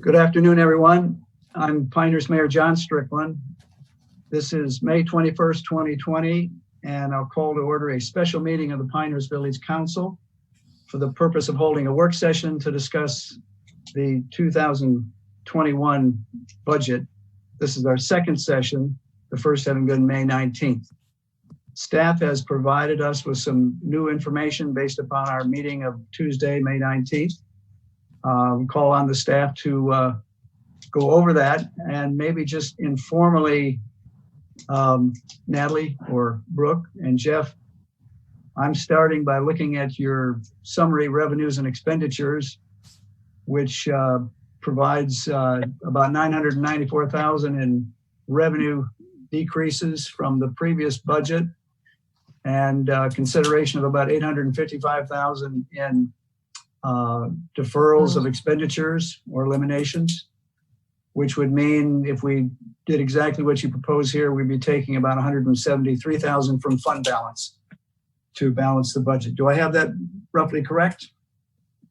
Good afternoon, everyone. I'm Pinehurst Mayor John Strickland. This is May 21st, 2020, and I'll call to order a special meeting of the Pinehurst Village Council for the purpose of holding a work session to discuss the 2021 budget. This is our second session, the first having been May 19th. Staff has provided us with some new information based upon our meeting of Tuesday, May 19th. Call on the staff to go over that, and maybe just informally, Natalie or Brooke and Jeff, I'm starting by looking at your summary revenues and expenditures, which provides about $994,000 in revenue decreases from the previous budget, and consideration of about $855,000 in deferrals of expenditures or eliminations, which would mean if we did exactly what you propose here, we'd be taking about $173,000 from fund balance to balance the budget. Do I have that roughly correct?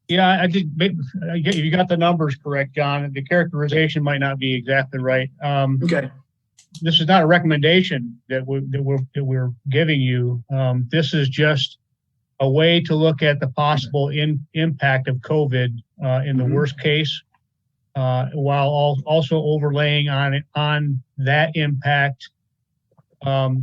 Yeah, I think you got the numbers correct, John. The characterization might not be exactly right. Okay. This is not a recommendation that we're giving you. This is just a way to look at the possible impact of COVID in the worst case, while also overlaying on that impact the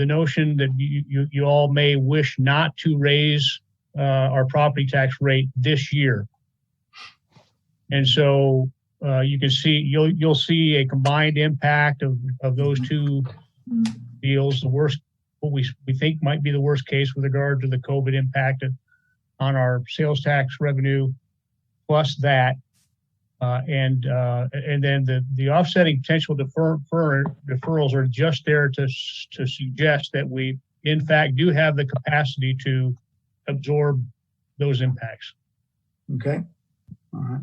notion that you all may wish not to raise our property tax rate this year, and so you can see you'll see a combined impact of those two deals. The worst. What we think might be the worst case with regard to the COVID impact on our sales tax revenue, plus that, and then the offsetting potential deferrals are just there to suggest that we in fact do have the capacity to absorb those impacts. Okay. All right.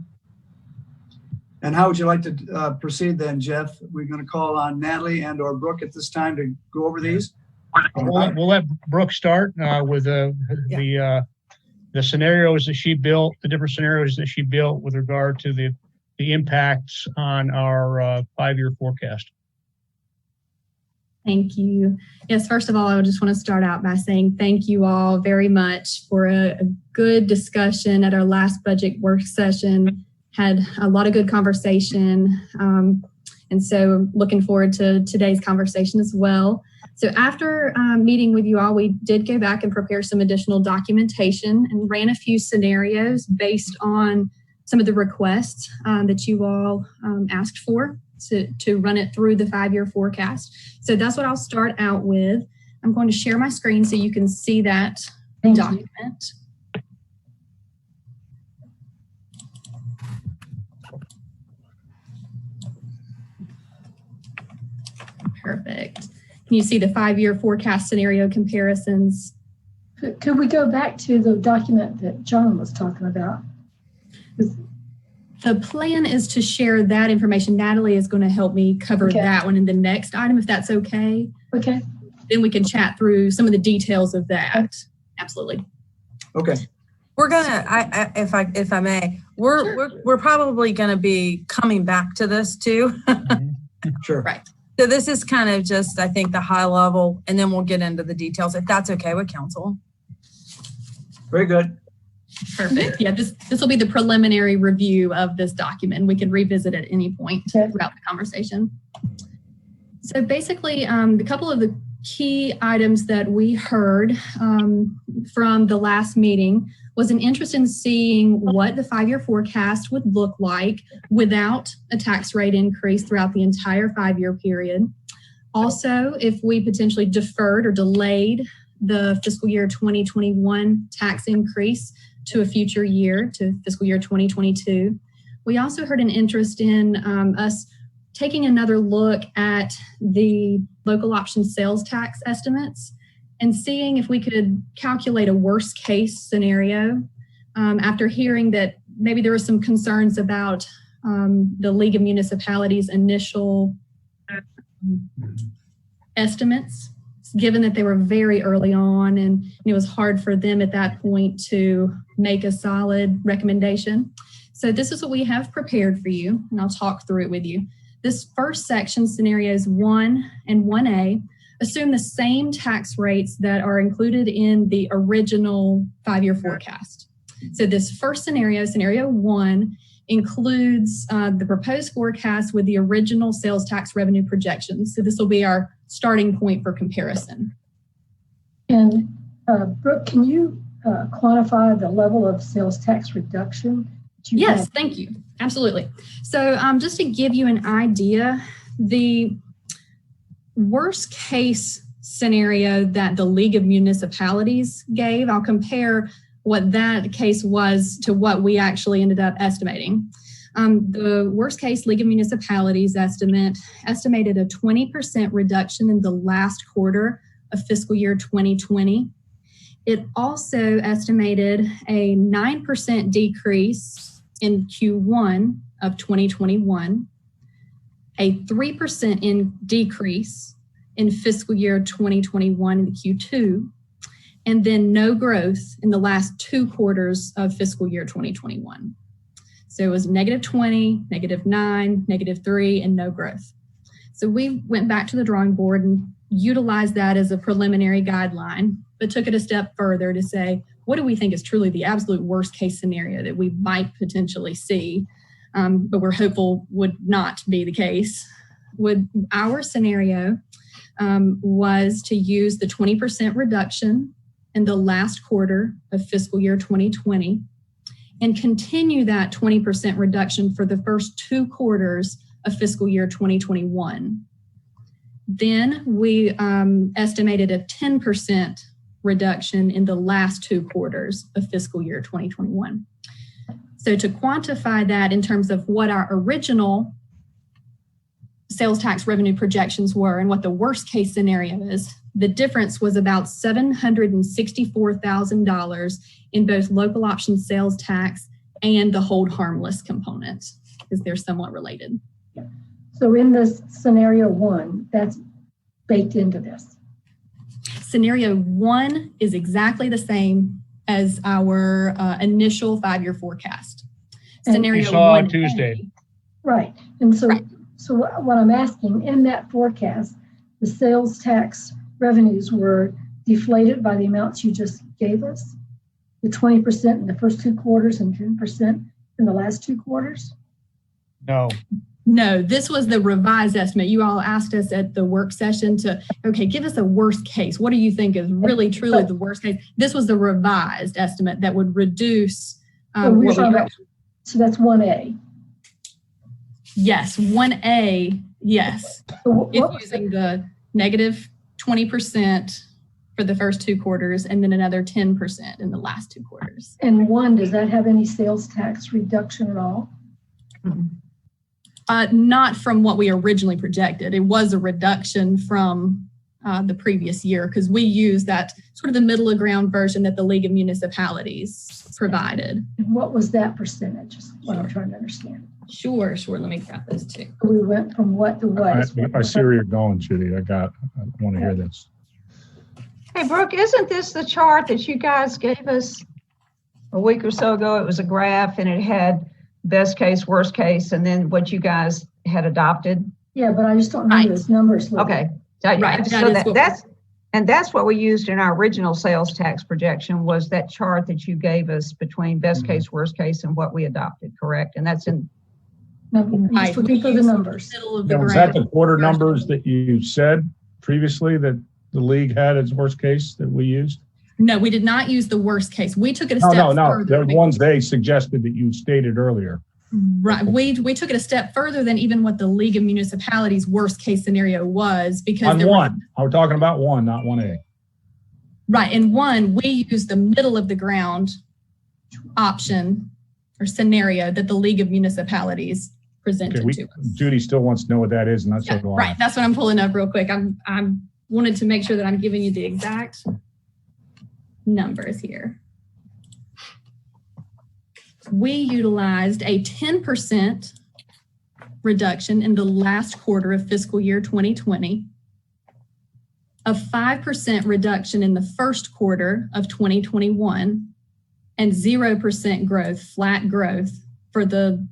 And how would you like to proceed then, Jeff? We're going to call on Natalie and or Brooke at this time to go over these. We'll let Brooke start with the scenarios that she built, the different scenarios that she built with regard to the impacts on our 5-year forecast. Thank you. Yes, first of all, I just want to start out by saying thank you all very much for a good discussion at our last budget work session. Had a lot of good conversation. And so looking forward to today's conversation as well. So after meeting with you all, we did go back and prepare some additional documentation and ran a few scenarios based on some of the requests that you all asked for to run it through the 5-year forecast. So that's what I'll start out with. I'm going to share my screen so you can see that document. Perfect. Can you see the 5-year forecast scenario comparisons? Could we go back to the document that John was talking about? The plan is to share that information. Natalie is going to help me cover that one in the next item, if that's okay. Okay. Then we can chat through some of the details of that. Okay. Absolutely. Okay. We're gonna, if I may, we're probably gonna be coming back to this too. Sure. Right. So this is kind of just, I think, the high level, and then we'll get into the details if that's okay with council. Very good. Perfect. Yeah, this will be the preliminary review of this document. We can revisit at any point throughout the conversation. So basically, the couple of the key items that we heard from the last meeting was an interest in seeing what the 5-year forecast would look like without a tax rate increase throughout the entire 5-year period. Also, if we potentially deferred or delayed the fiscal year 2021 tax increase to a future year, to fiscal year 2022. We also heard an interest in us taking another look at the local option sales tax estimates and seeing if we could calculate a worst case scenario after hearing that maybe there were some concerns about the League of Municipalities' initial estimates. given that they were very early on and it was hard for them at that point to make a solid recommendation. So this is what we have prepared for you, and I'll talk through it with you. This first section, scenarios 1 and 1A, assume the same tax rates that are included in the original 5-year forecast. So this first scenario, scenario 1, includes the proposed forecast with the original sales tax revenue projections. So this will be our starting point for comparison. And Brooke, can you quantify the level of sales tax reduction? Yes, thank you. Absolutely. So just to give you an idea, the worst case scenario that the League of Municipalities gave, I'll compare what that case was to what we actually ended up estimating. The worst case League of Municipalities estimated a 20% reduction in the last quarter of fiscal year 2020. It also estimated a 9% decrease in Q1 of 2021, a 3% decrease in fiscal year 2021 in Q2, and then no growth in the last 2 quarters of fiscal year 2021. So it was -20, -9, -3, and no growth. So we went back to the drawing board and utilized that as a preliminary guideline, but took it a step further to say, what do we think is truly the absolute worst case scenario that we might potentially see, but we're hopeful would not be the case? Our scenario was to use the 20% reduction in the last quarter of fiscal year 2020 and continue that 20% reduction for the first 2 quarters of fiscal year 2021. Then we estimated a 10% reduction in the last 2 quarters of fiscal year 2021. So to quantify that in terms of what our original sales tax revenue projections were and what the worst case scenario is, the difference was about $764,000 in both local option sales tax and the hold harmless component, because they're somewhat related. So in this scenario 1, that's baked into this. Scenario 1 is exactly the same as our initial 5-year forecast. And Scenario you saw 1 on Tuesday. Right. And so, Right. so what I'm asking, in that forecast, the sales tax revenues were deflated by the amounts you just gave us? The 20% in the first 2 quarters and 10% in the last 2 quarters? No, this was the revised estimate. You all asked us at the work session to, okay, give us a worst case. What do you think is really, truly the worst case? This was the revised estimate that would reduce. So that's 1A. Yes, 1A, yes. So It's using the -20% for the first 2 quarters and then another 10% in the last 2 quarters. And 1, does that have any sales tax reduction at all? Not from what we originally projected. It was a reduction from the previous year because we used that sort of the middle of ground version that the League of Municipalities provided. And what was that percentage? Is what I'm trying to understand. Sure. Let me grab those too. We went from what to what? I see where you're going, Judy. I want to hear this. Hey, Brooke, isn't this the chart that you guys gave us a week or so ago? It was a graph and it had best case, worst case, and then what you guys had adopted. Yeah, but I just don't remember those numbers. Okay. Right. So that's what we used in our original sales tax projection was that chart that you gave us between best case, worst case, and what we adopted, correct? And that's in. No, just looking for the numbers. Now, was that the quarter numbers that you said previously that the league had as worst case that we used? No, we did not use the worst case. We took it a step further. They're the ones they suggested that you stated earlier. Right. We took it a step further than even what the League of Municipalities worst case scenario was because we're talking about 1, not 1A. Right. In 1, we used the middle of the ground option or scenario that the League of Municipalities presented to us. Judy still wants to know what that is, and that's so do I. Right. That's what I'm pulling up real quick. I'm wanted to make sure that I'm giving you the exact numbers here. We utilized a 10% reduction in the last quarter of fiscal year 2020 a 5% reduction in the first quarter of 2021 and 0% growth, flat growth for the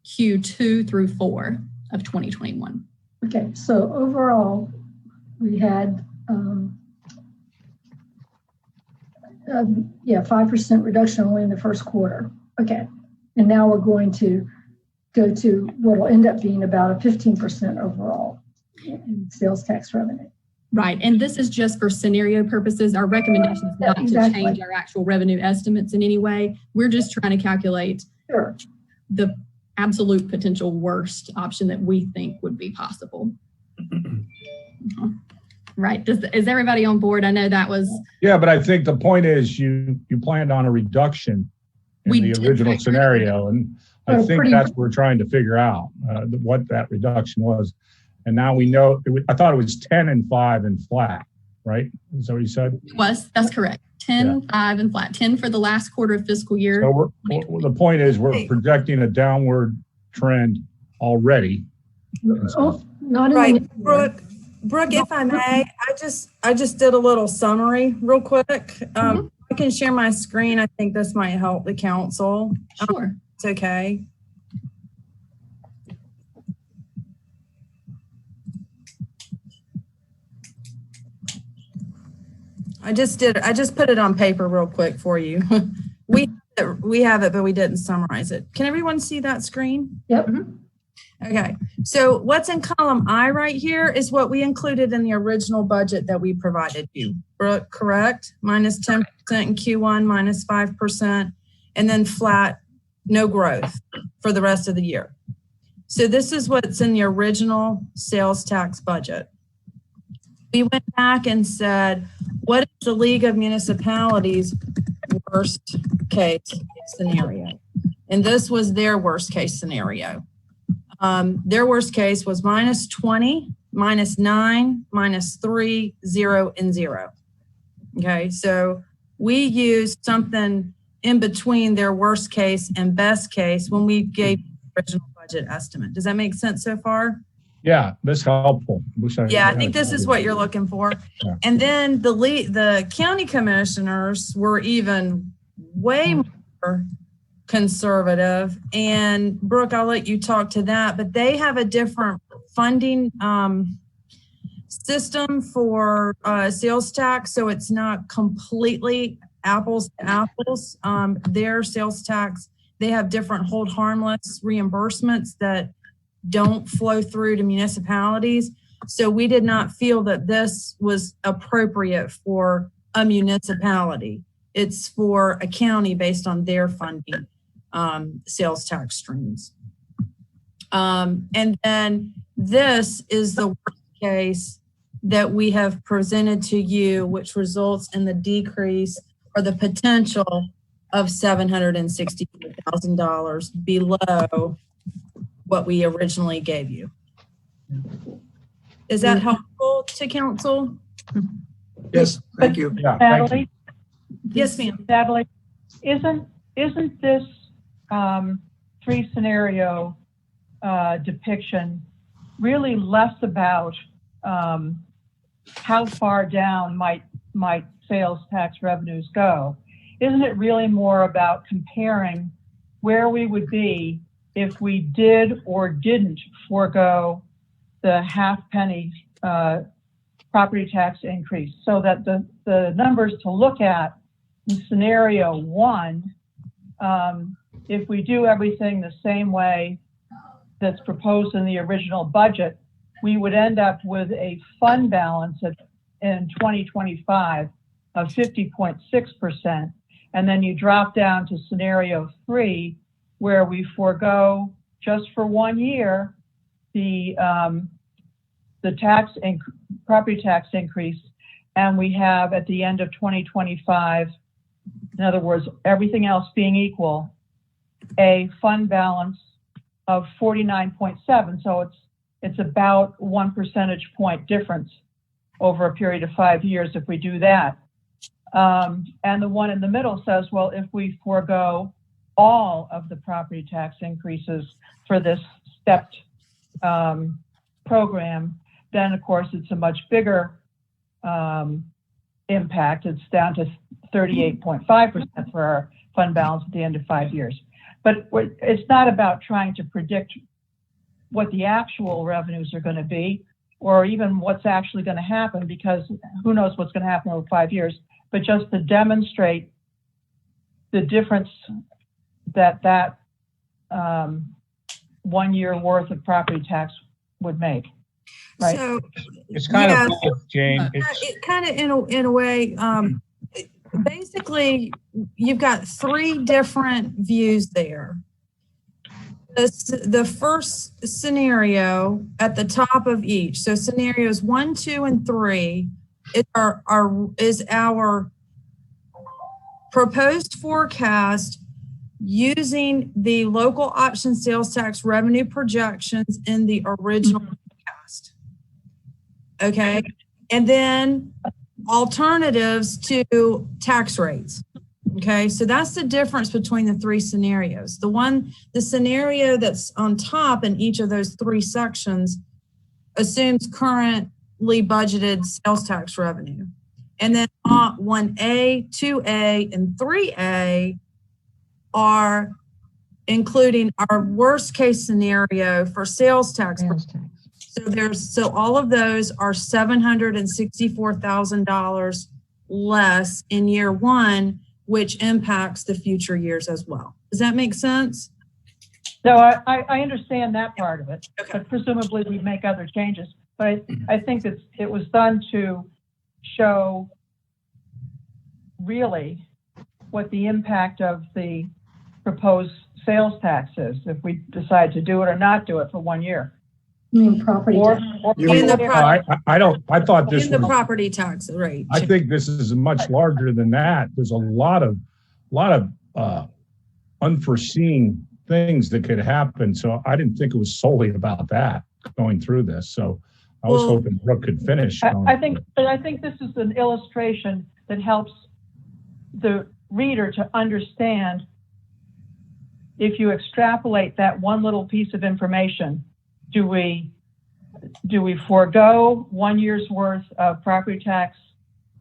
Q2 through 4 of 2021. Okay, so overall, we had 5% reduction only in the first quarter. Okay, and now we're going to go to what will end up being about a 15% overall in sales tax revenue. Right, and this is just for scenario purposes. Our recommendation is not to change our actual revenue estimates in any way. We're just trying to calculate the absolute potential worst option that we think would be possible. Right, is everybody on board? I know that was... Yeah, but I think the point is you planned on a reduction in the original scenario, and I think that's what we're trying to figure out, what that reduction was. And now we know, I thought it was 10 and 5 and flat, right? Is that what you said? It was, that's correct. 10, 5 and flat. 10 for the last quarter of fiscal year. So the point is we're projecting a downward trend already. Oh, not right. in Brooke, if I may, I just did a little summary real quick. I can share my screen. I think this might help the council. Sure. It's okay. I just put it on paper real quick for you. We have it, but we didn't summarize it. Can everyone see that screen? Yep. Okay, so what's in column I right here is what we included in the original budget that we provided you. Brooke, correct? Minus 10% in Q1, minus 5%, and then flat, no growth for the rest of the year. So this is what's in the original sales tax budget. We went back and said, what is the League of Municipalities' worst case scenario? And this was their worst case scenario. Their worst case was minus 20, minus 9, minus 3, 0, and 0. Okay, so we used something in between their worst case and best case when we gave the original budget estimate. Does that make sense so far? Yeah, that's helpful. I think this is what you're looking for. Yeah. And then the county commissioners were even way more conservative. And Brooke, I'll let you talk to that, but they have a different funding system for sales tax. So it's not completely apples to apples. Their sales tax, they have different hold harmless reimbursements that don't flow through to municipalities. So we did not feel that this was appropriate for a municipality. It's for a county based on their funding sales tax streams. And then this is the worst case that we have presented to you, which results in the decrease or the potential of $764,000 below what we originally gave you. Is that helpful to council? Yes, thank you. Yeah, thank you. Yes, ma'am. Natalie, isn't this 3-scenario depiction really less about how far down might sales tax revenues go? Isn't it really more about comparing where we would be if we did or didn't forego the half-penny property tax increase, so that the numbers to look at in scenario 1, if we do everything the same way that's proposed in the original budget, we would end up with a fund balance in 2025 of 50.6%. And then you drop down to scenario 3, where we forego just for 1 year the property tax increase, and we have at the end of 2025, in other words, everything else being equal, a fund balance of 49.7. So it's about 1 percentage point difference over a period of 5 years if we do that. And the one in the middle says, well, if we forego all of the property tax increases for this stepped program, then of course it's a much bigger impact. It's down to 38.5% for our fund balance at the end of 5 years. But it's not about trying to predict what the actual revenues are going to be, or even what's actually going to happen, because who knows what's going to happen over 5 years, but just to demonstrate the difference that 1 year worth of property tax would make. Right. So It's kind of both, Jane. it kind of in a way, basically, you've got three different views there. The first scenario at the top of each, so scenarios 1, 2, and 3 is our proposed forecast using the local option sales tax revenue projections in the original forecast. Okay, and then alternatives to tax rates. Okay, so that's the difference between the three scenarios. The scenario that's on top in each of those three sections assumes currently budgeted sales tax revenue. And then 1A, 2A, and 3A are including our worst case scenario for sales tax. So all of those are $764,000 less in year one, which impacts the future years as well. Does that make sense? So I understand that part of it, Okay. but presumably we make other changes. But I think it was done to show really what the impact of the proposed sales tax is if we decide to do it or not do it for 1 year. I mean, property tax. I thought this In the was, property tax rate. I think this is much larger than that. There's a lot of unforeseen things that could happen. So I didn't think it was solely about that going through this. So I was hoping Brooke could finish. I think this is an illustration that helps the reader to understand if you extrapolate that one little piece of information, do we forego 1 year's worth of property tax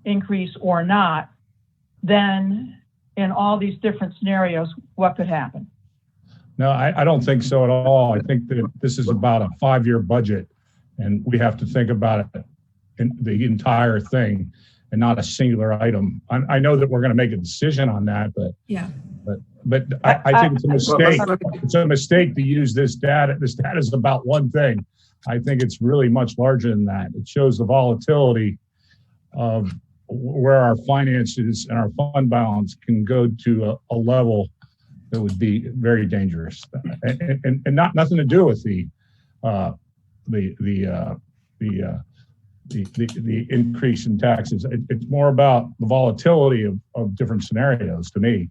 increase or not? Then in all these different scenarios, what could happen? No, I don't think so at all. I think that this is about a 5-year budget, and we have to think about it in the entire thing and not a singular item. I know that we're going to make a decision on that, but Yeah. But I think it's a mistake. It's a mistake to use this data. This data is about one thing. I think it's really much larger than that. It shows the volatility of where our finances and our fund balance can go to a level that would be very dangerous, and nothing to do with the increase in taxes. It's more about the volatility of different scenarios to me.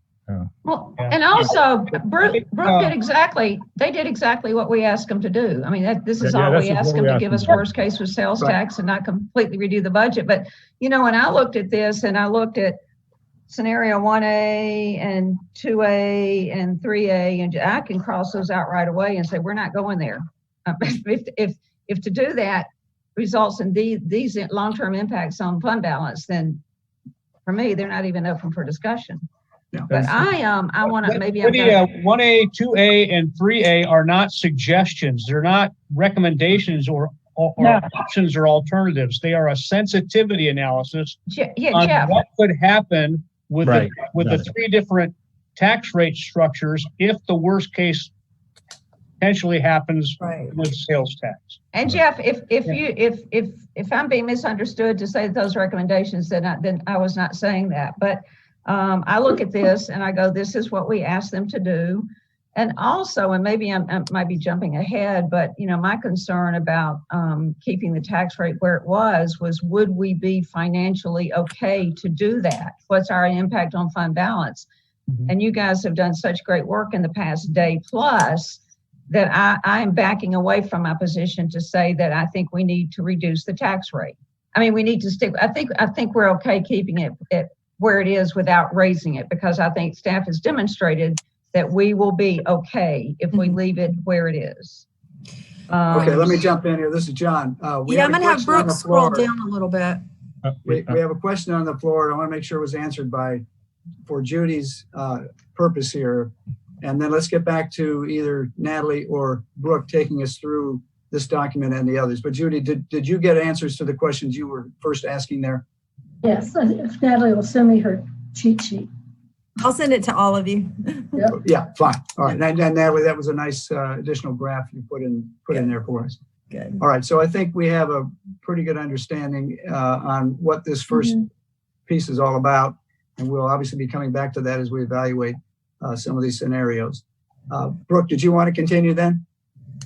Well, and also Brooke did exactly what we asked them to do. I mean, this is all we asked them to give us worst case with sales tax and not completely redo the budget. But, you know, when I looked at this and I looked at scenario 1A and 2A and 3A, and I can cross those out right away and say, we're not going there. If to do that results in these long-term impacts on fund balance, then for me, they're not even open for discussion. Yeah. But I want to maybe. 1A, 2A, and 3A are not suggestions. They're not recommendations or options or alternatives. They are a sensitivity analysis on Jeff. what could happen with the three different tax rate structures if the worst case potentially happens with sales tax. And Jeff, if I'm being misunderstood to say those recommendations, then I was not saying that. But I look at this and I go, this is what we asked them to do. And also, and maybe I might be jumping ahead, but you know, my concern about keeping the tax rate where it was would we be financially okay to do that? What's our impact on fund balance? Mm-hmm. And you guys have done such great work in the past day plus that I am backing away from my position to say that I think we need to reduce the tax rate. I mean, we need to stick. I think we're okay keeping it where it is without raising it, because I think staff has demonstrated that we will be okay if we leave it where it is. Okay, let me jump in here. This is John. I'm going to have Brooke scroll down a little bit. We have a question on the floor. I want to make sure it was answered for Judy's purpose here. And then let's get back to either Natalie or Brooke taking us through this document and the others. But Judy, did you get answers to the questions you were first asking there? Yes, if Natalie will send me her cheat sheet. I'll send it to all of you. Yep. Yeah, fine. All right. And Natalie, that was a nice additional graph you put in there for us. Good. All right. So I think we have a pretty good understanding on what this first piece is all about. And we'll obviously be coming back to that as we evaluate some of these scenarios. Brooke, did you want to continue then?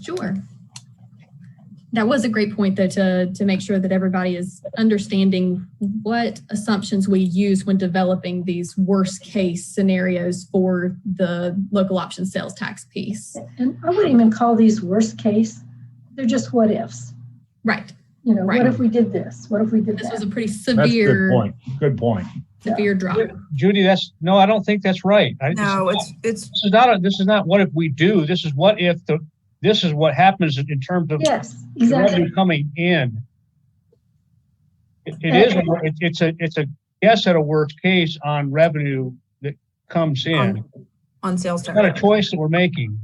Sure. That was a great point, though, to make sure that everybody is understanding what assumptions we use when developing these worst case scenarios for the local option sales tax piece. And I wouldn't even call these worst case. They're just what ifs. Right. You know, Right. What if we did this? What if we did This that? was a pretty That's a good severe, point. Good point. severe drop. Judy, no, I don't think that's right. No, it's This is not what if we do. This is what if this is what happens in terms of Yes, the exactly. revenue coming in. It's a guess at a worst case on revenue that comes in. on sales It's tax. not a choice that we're making.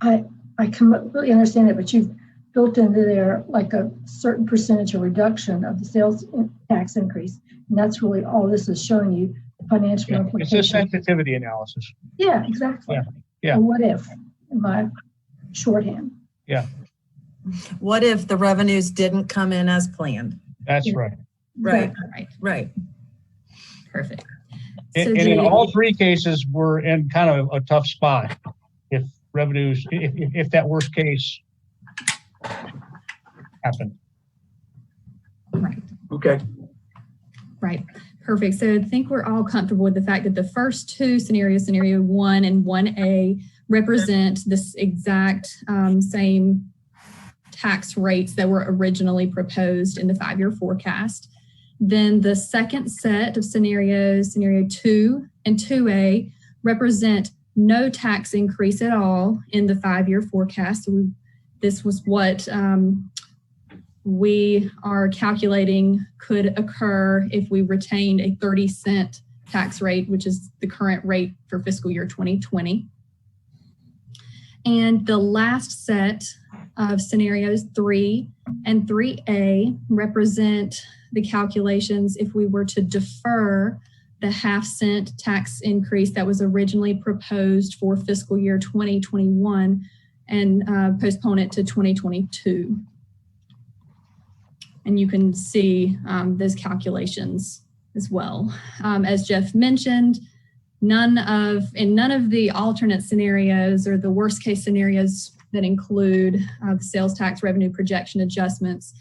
I completely understand it, but you've built into there like a certain percentage of reduction of the sales tax increase. And that's really all this is showing you, the financial Yeah, it's a implications. sensitivity analysis. Yeah, exactly. Yeah. A what if, in my shorthand. What if the revenues didn't come in as planned? That's Yeah. right. Right, Exactly. right. Perfect. And in all three cases, we're in kind of a tough spot if revenues, if that worst case happened. Right. Okay. Right. Perfect. So I think we're all comfortable with the fact that the first two scenarios, scenario 1 and 1A, represent this exact same tax rates that were originally proposed in the 5-year forecast. Then the second set of scenarios, scenario 2 and 2A, represent no tax increase at all in the 5-year forecast. So this was what we are calculating could occur if we retained a 30-cent tax rate, which is the current rate for fiscal year 2020. And the last set of scenarios 3 and 3A represent the calculations if we were to defer the half-cent tax increase that was originally proposed for fiscal year 2021 and postpone it to 2022. And you can see those calculations as well. As Jeff mentioned, none of the alternate scenarios or the worst case scenarios that include the sales tax revenue projection adjustments,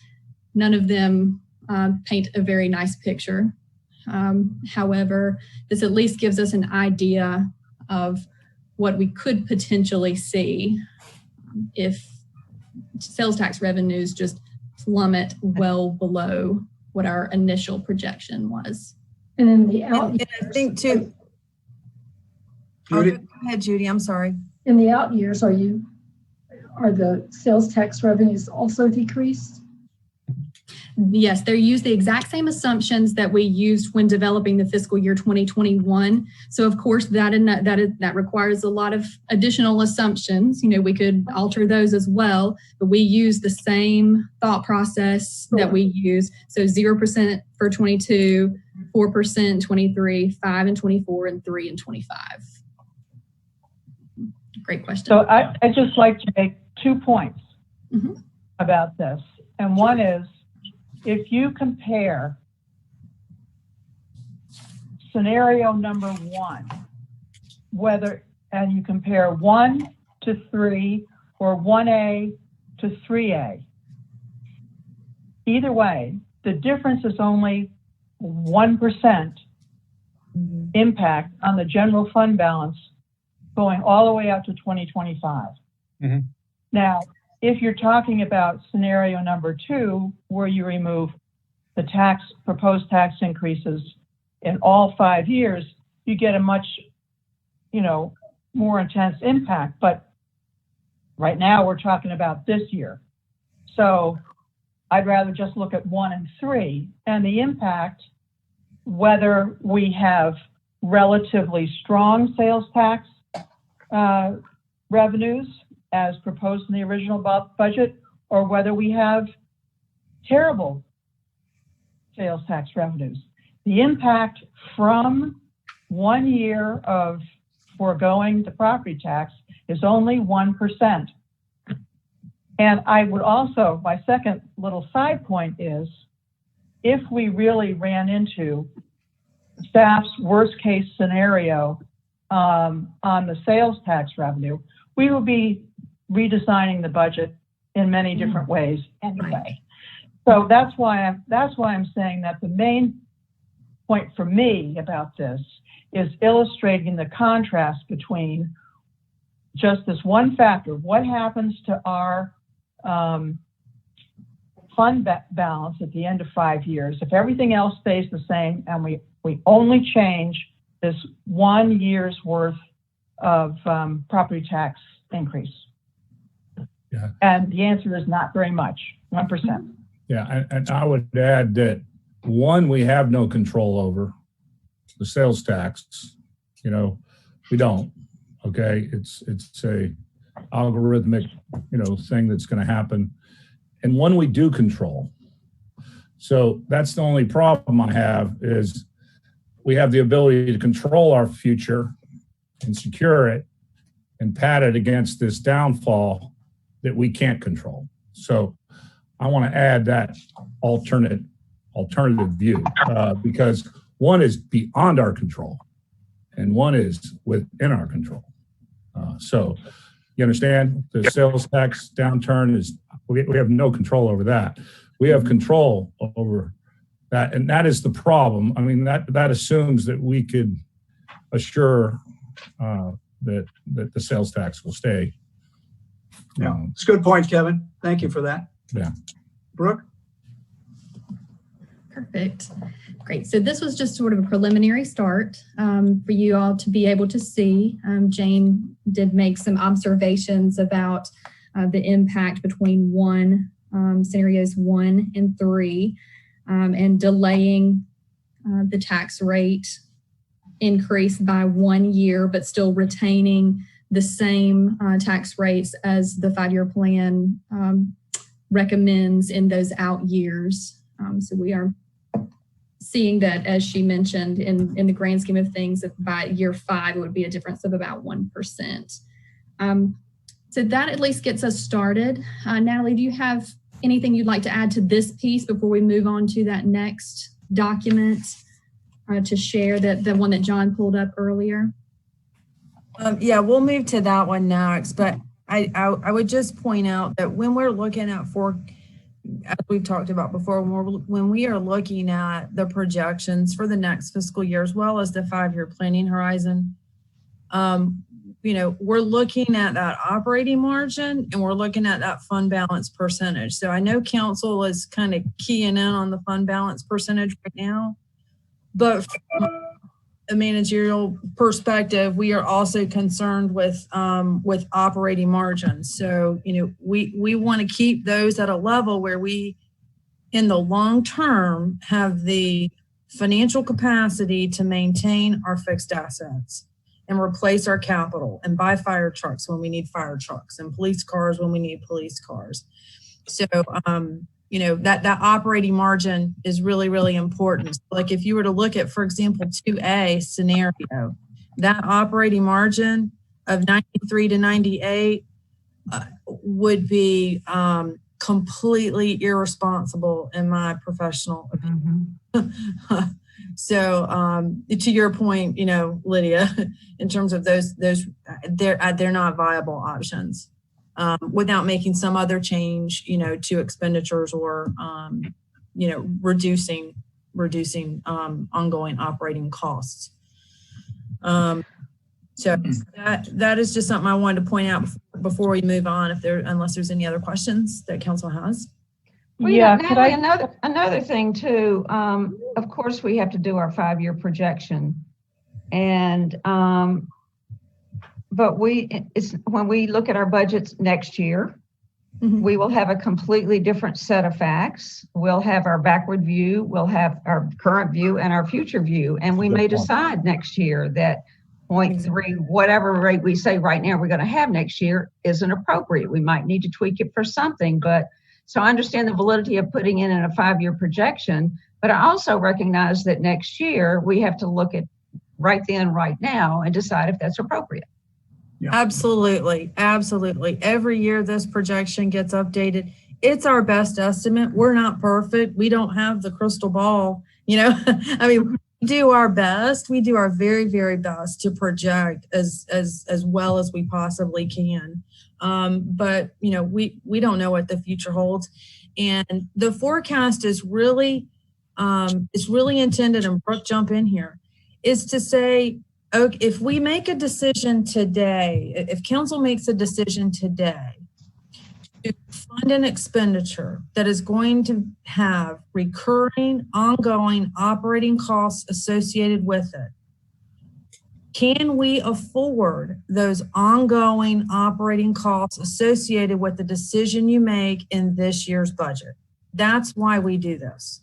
none of them paint a very nice picture. However, this at least gives us an idea of what we could potentially see if sales tax revenues just plummet well below what our initial projection was. And in the out And I think too. Judy? Go ahead, Judy. I'm sorry. in the out years, are the sales tax revenues also decreased? Yes, they use the exact same assumptions that we used when developing the fiscal year 2021. So of course that requires a lot of additional assumptions. You know, we could alter those as well, but we use the same thought process that we use. So 0% for 22, 4% in 23, 5 and 24, and 3 and 25. Great question. So I'd just like to make 2 points about this. And one is, if you compare scenario number 1, and you compare 1 to 3 or 1A to 3A, either way, the difference is only 1% impact on the general fund balance going all the way out to 2025. Now, if you're talking about scenario number 2, where you remove the proposed tax increases in all 5 years, you get a much, more intense impact. But right now we're talking about this year. So I'd rather just look at 1 and 3 and the impact, whether we have relatively strong sales tax revenues as proposed in the original budget, or whether we have terrible sales tax revenues. The impact from 1 year of foregoing the property tax is only 1%. And I would also, my second little side point is, if we really ran into staff's worst case scenario on the sales tax revenue, we would be redesigning the budget in many different ways anyway. So that's why I'm saying that the main point for me about this is illustrating the contrast between just this one factor. What happens to our fund balance at the end of 5 years if everything else stays the same and we only change this 1 year's worth of property tax increase? Yeah. And the answer is not very much, 1%. Yeah, and I would add that, one, we have no control over the sales tax. You know, we don't. Okay, it's a algorithmic, thing that's going to happen. And one we do control. So that's the only problem I have, is we have the ability to control our future and secure it and pad it against this downfall that we can't control. So I want to add that alternative view, because one is beyond our control and one is within our control. So you understand, the sales tax downturn is, we have no control over that. We have control over that, and that is the problem. I mean, that assumes that we could assure that the sales tax will stay. Yeah, it's a good point, Kevin. Thank you for that. Yeah. Brooke? Perfect. Great. So this was just sort of a preliminary start for you all to be able to see. Jane did make some observations about the impact between scenarios 1 and 3, and delaying the tax rate increase by 1 year, but still retaining the same tax rates as the 5-year plan recommends in those out years. So we are seeing that, as she mentioned, in the grand scheme of things, that by year 5, it would be a difference of about 1%. So that at least gets us started. Natalie, do you have anything you'd like to add to this piece before we move on to that next document to share, the one that John pulled up earlier? Yeah, we'll move to that one next, but I would just point out that when we're looking at as we've talked about before, when we are looking at the projections for the next fiscal year, as well as the 5-year planning horizon, we're looking at that operating margin and we're looking at that fund balance percentage. So I know council is kind of keying in on the fund balance percentage right now, but from a managerial perspective, we are also concerned with operating margins. So, we want to keep those at a level where we, in the long term, have the financial capacity to maintain our fixed assets and replace our capital and buy fire trucks when we need fire trucks and police cars when we need police cars. So, that operating margin is really, really important. Like if you were to look at, for example, 2A scenario, that operating margin of 93 to 98 would be completely irresponsible in my professional opinion. So to your point, Lydia, in terms of those they're not viable options. Without making some other change, to expenditures or, reducing ongoing operating costs. So that is just something I wanted to point out before we move on, unless there's any other questions that council has. Well, Natalie, another thing too, of course we have to do our 5-year projection, and but when we look at our budgets next year, we will have a completely different set of facts. We'll have our backward view, we'll have our current view and our future view. And we may decide next year that 0.3, whatever rate we say right now we're going to have next year isn't appropriate. We might need to tweak it for something. But so I understand the validity of putting in a 5-year projection, but I also recognize that next year we have to look at right then, right now, and decide if that's appropriate. Yeah. Absolutely. Absolutely. Every year this projection gets updated. It's our best estimate. We're not perfect. We don't have the crystal ball, you know. I mean, we do our best. We do our very, very best to project as well as we possibly can. But, you know, we don't know what the future holds. And the forecast is really, intended, and Brooke, jump in here, is to say, okay, if we make a decision today, if council makes a decision today to fund an expenditure that is going to have recurring, ongoing operating costs associated with it, can we afford those ongoing operating costs associated with the decision you make in this year's budget? That's why we do this.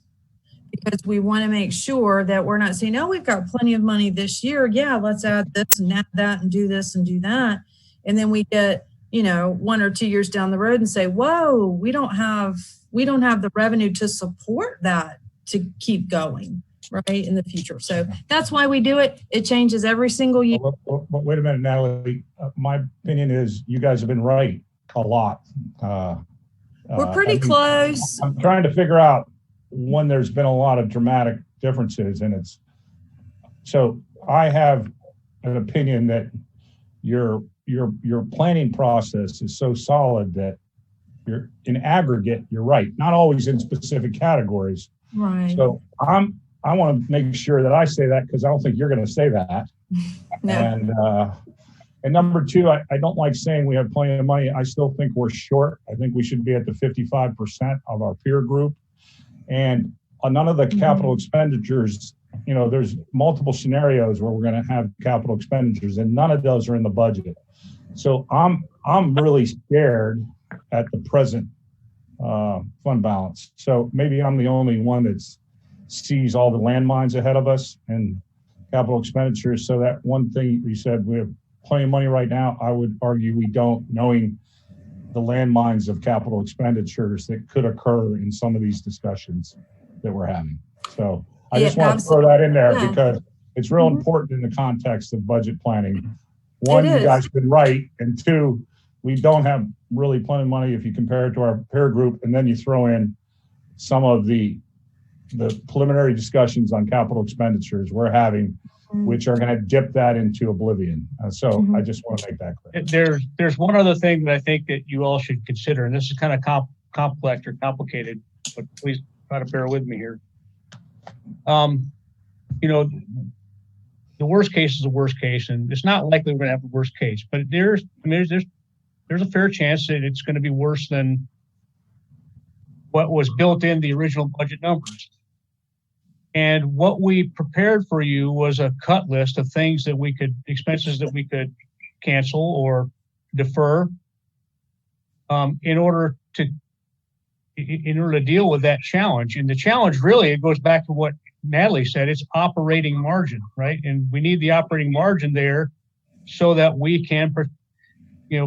Because we want to make sure that we're not saying, oh, we've got plenty of money this year. Yeah, let's add this and add that and do this and do that. And then we get, you know, 1 or 2 years down the road and say, whoa, we don't have the revenue to support that to keep going, right, in the future. So that's why we do it. It changes every single year. But wait a minute, Natalie. My opinion is you guys have been right a lot. We're pretty close. I'm trying to figure out when there's been a lot of dramatic differences, and it's so I have an opinion that your planning process is so solid that you're in aggregate, you're right, not always in specific categories. Right. So I want to make sure that I say that, because I don't think you're going to say that. No. And number two, I don't like saying we have plenty of money. I still think we're short. I think we should be at the 55% of our peer group. And none of the capital expenditures, you know, there's multiple scenarios where we're going to have capital expenditures, and none of those are in the budget. So I'm really scared at the present fund balance. So maybe I'm the only one that sees all the landmines ahead of us and capital expenditures. So that one thing you said, we have plenty of money right now. I would argue we don't, knowing the landmines of capital expenditures that could occur in some of these discussions that we're having. So I just want to throw that in there because it's real important in the context of budget planning. One, you guys have been right. And two, we don't have really plenty of money if you compare it to our peer group. And then you throw in some of the preliminary discussions on capital expenditures we're having, which are going to dip that into oblivion. So I just want to make that clear. There's one other thing that I think that you all should consider, and this is kind of complex or complicated, but please try to bear with me here. You know, the worst case is the worst case, and it's not likely we're going to have a worst case, but there's a fair chance that it's going to be worse than what was built in the original budget numbers. And what we prepared for you was a cut list of things that we could, expenses that we could cancel or defer in order to deal with that challenge. And the challenge really, it goes back to what Natalie said, it's operating margin, right? And we need the operating margin there so that we can,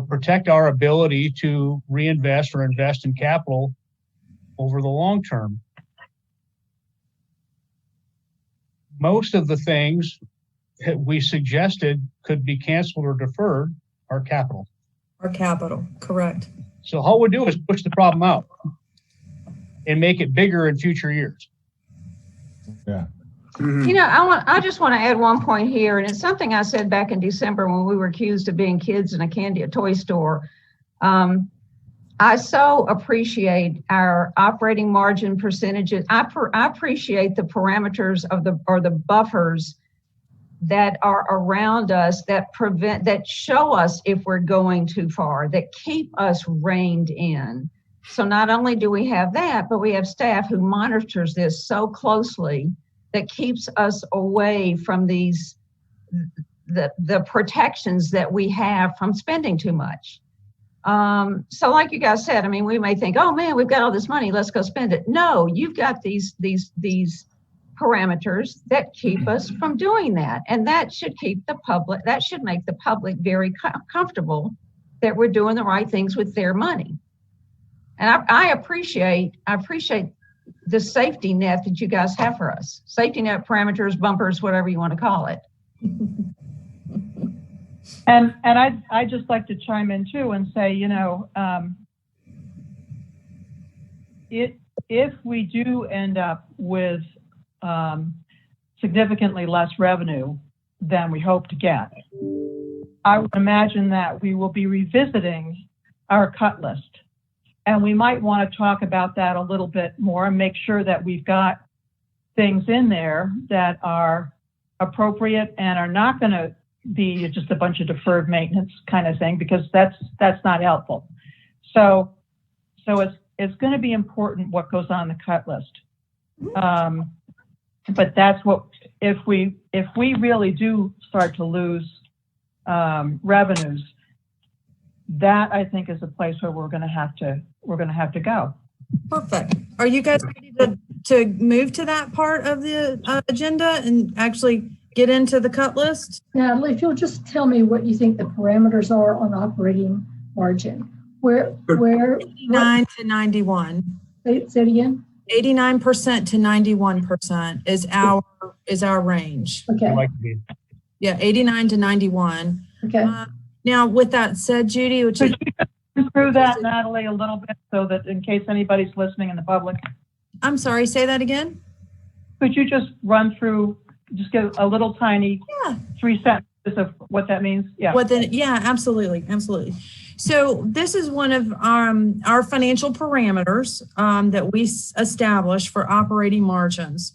protect our ability to reinvest or invest in capital over the long term. Most of the things that we suggested could be canceled or deferred are capital. Our capital, correct. So all we do is push the problem out and make it bigger in future years. Yeah. You know, I just want to add one point here, and it's something I said back in December when we were accused of being kids in a toy store. I so appreciate our operating margin percentages. I appreciate the parameters of the buffers that are around us that show us if we're going too far, that keep us reined in. So not only do we have that, but we have staff who monitors this so closely that keeps us away from the protections that we have from spending too much. So like you guys said, I mean, we may think, oh man, we've got all this money, let's go spend it. No, you've got these parameters that keep us from doing that. And that should keep the public, that should make the public very comfortable that we're doing the right things with their money. And I appreciate the safety net that you guys have for us. Safety net, parameters, bumpers, whatever you want to call it. And I'd just like to chime in too and say, you know, if we do end up with significantly less revenue than we hope to get, I would imagine that we will be revisiting our cut list. And we might want to talk about that a little bit more and make sure that we've got things in there that are appropriate and are not going to be just a bunch of deferred maintenance kind of thing, because that's not helpful. So it's going to be important what goes on the cut list. But that's what, if we really do start to lose revenues, that I think is a place where we're going to have to go. Perfect. Are you guys ready to move to that part of the agenda and actually get into the cut list? Natalie, if you'll just tell me what you think the parameters are on operating margin. Where 89 to 91. Say it again. 89% to 91% is our range. Okay. Yeah, 89 to 91. Okay. Now, with that said, Judy, which Could you go through that, Natalie, a little bit, so that in case anybody's listening in the public? I'm sorry, say that again. Could you just run through, just get a little tiny 3 sentences of what that means? Yeah. Yeah, absolutely. So this is one of our financial parameters that we establish for operating margins.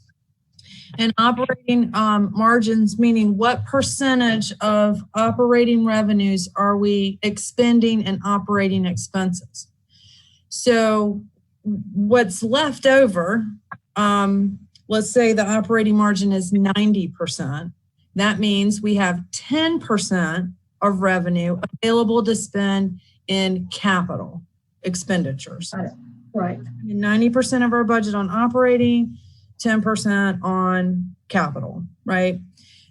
And operating margins, meaning what percentage of operating revenues are we expending in operating expenses? So what's left over, let's say the operating margin is 90%. That means we have 10% of revenue available to spend in capital expenditures. Right. 90% of our budget on operating, 10% on capital, right?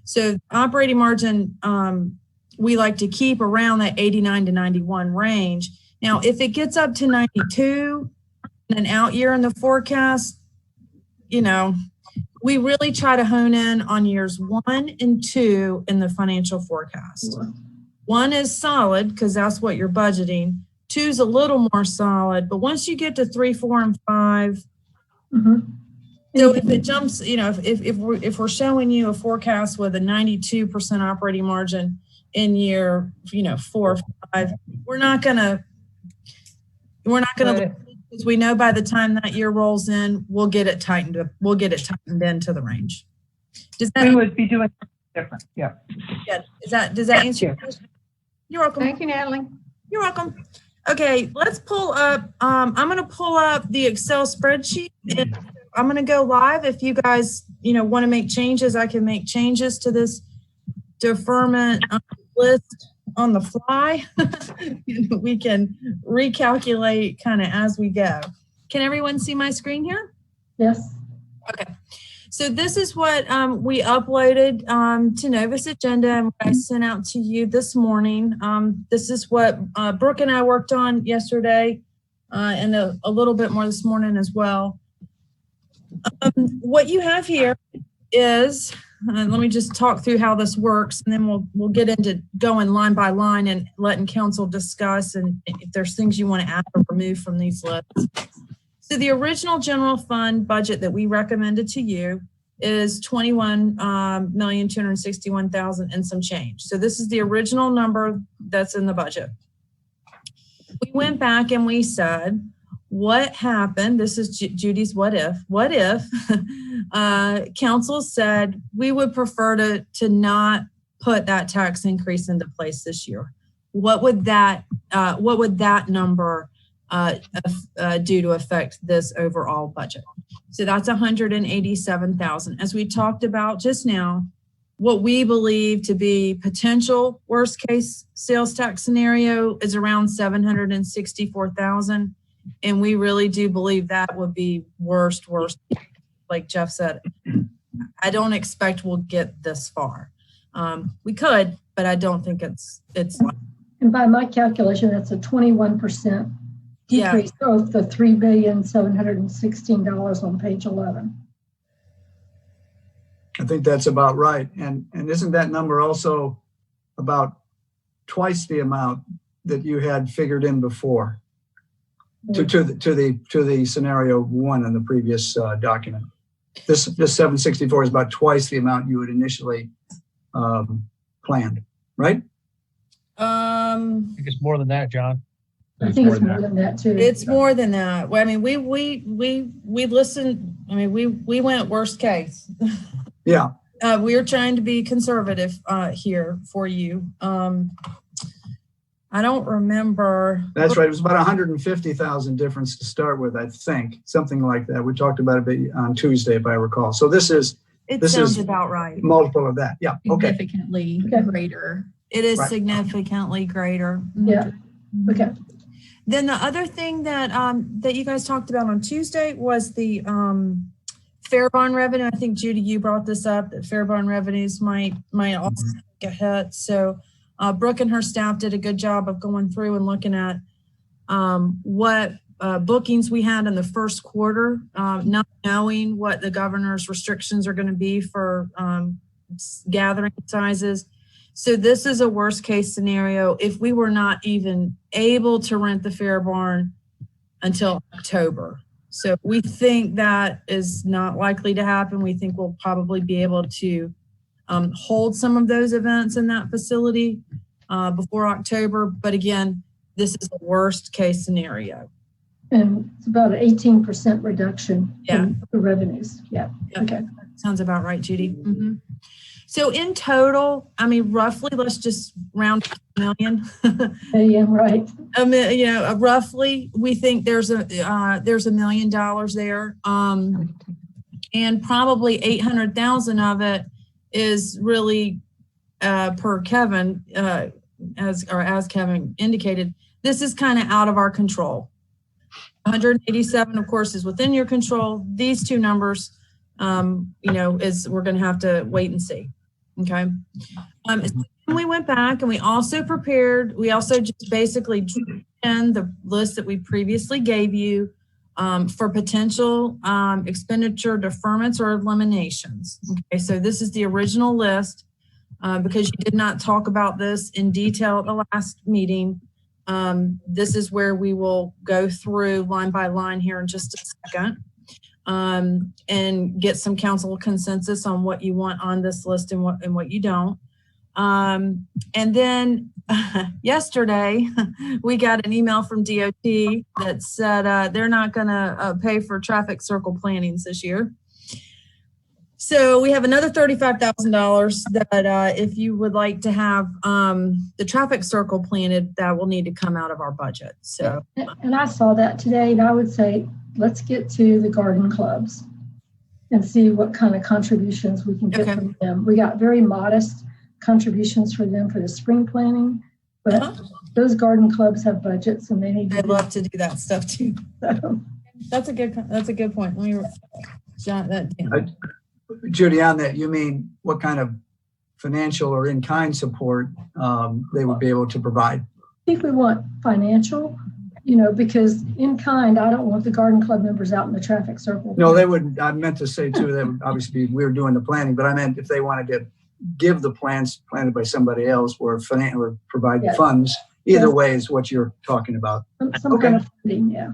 So operating margin, we like to keep around that 89 to 91 range. Now, if it gets up to 92 in an out year in the forecast, you know, we really try to hone in on years 1 and 2 in the financial forecast. 1 is solid because that's what you're budgeting. 2 is a little more solid, but once you get to 3, 4, and 5, so if it jumps, you know, if we're showing you a forecast with a 92% operating margin in year, 4 or 5, we're not gonna because we know by the time that year rolls in, we'll get it tightened into the range. We would be doing different. Yeah. Yeah. Does that answer your question? You're welcome. Thank you, Natalie. You're welcome. Okay, let's pull up. I'm going to pull up the Excel spreadsheet. And I'm going to go live. If you guys, want to make changes, I can make changes to this deferment list on the fly. We can recalculate kind of as we go. Can everyone see my screen here? Yes. Okay. So this is what we uploaded to Novus Agenda and what I sent out to you this morning. This is what Brooke and I worked on yesterday and a little bit more this morning as well. What you have here is, let me just talk through how this works, and then we'll get into going line by line and letting council discuss and if there's things you want to add or remove from these lists. So the original general fund budget that we recommended to you is $21,261,000 and some change. So this is the original number that's in the budget. We went back and we said, what happened? This is Judy's what if. What if council said we would prefer to not put that tax increase into place this year? What would that number do to affect this overall budget? So that's $187,000. As we talked about just now, what we believe to be potential worst case sales tax scenario is around 764,000. And we really do believe that would be worst, like Jeff said. I don't expect we'll get this far. We could, but I don't think it's And by my calculation, that's a 21% decrease of the $3,716 on page 11. I think that's about right. And isn't that number also about twice the amount that you had figured in before to the scenario one in the previous document? This 764 is about twice the amount you had initially planned, right? I think it's more than that, John. I think it's more than that too. It's more than that. Well, I mean, we listened. I mean, we went worst case. Yeah. We are trying to be conservative here for you. I don't remember. That's right. It was about 150,000 difference to start with, I think, something like that. We talked about it on Tuesday, if I recall. So this sounds about right. Multiple of that. Yeah. Okay. Significantly greater. It is significantly greater. Yeah. Okay. Then the other thing that that you guys talked about on Tuesday was the fair bond revenue. I think Judy, you brought this up, that fair bond revenues might also get hit. So Brooke and her staff did a good job of going through and looking at what bookings we had in the first quarter, not knowing what the governor's restrictions are going to be for gathering sizes. So this is a worst case scenario if we were not even able to rent the fair barn until October. So we think that is not likely to happen. We think we'll probably be able to hold some of those events in that facility before October. But again, this is a worst case scenario. And it's about an 18% reduction in the revenues. Yeah. Okay. Sounds about right, Judy. Mm-hmm. So in total, I mean, roughly, let's just round $1 million. Yeah, right. Roughly, we think there's $1 million there, and probably 800,000 of it is really per Kevin, as Kevin indicated. This is kind of out of our control. 187, of course, is within your control. These two numbers, is we're going to have to wait and see. Okay. We went back and we also just basically drew in the list that we previously gave you for potential expenditure deferments or eliminations. Okay. So this is the original list because you did not talk about this in detail at the last meeting. This is where we will go through line by line here in just a second. And get some council consensus on what you want on this list and what you don't. And then yesterday we got an email from DOT that said they're not going to pay for traffic circle plantings this year. So we have another $35,000 that if you would like to have the traffic circle planted, that will need to come out of our budget. So, and I saw that today, and I would say, let's get to the garden clubs and see what kind of contributions we can get from them. We got very modest contributions for them for the spring planting, but those garden clubs have budgets and they need. I'd love to do that stuff too. So. That's a good point. Let me jot that down. Judy, on that, you mean what kind of financial or in-kind support they would be able to provide? I think we want financial. Because in kind, I don't want the garden club members out in the traffic circle. No, they would. I meant to say too, that would obviously we're doing the planning, but I meant if they wanted to give the plants planted by somebody else or provide funds, either way is what you're talking about. Some kind of funding, yeah.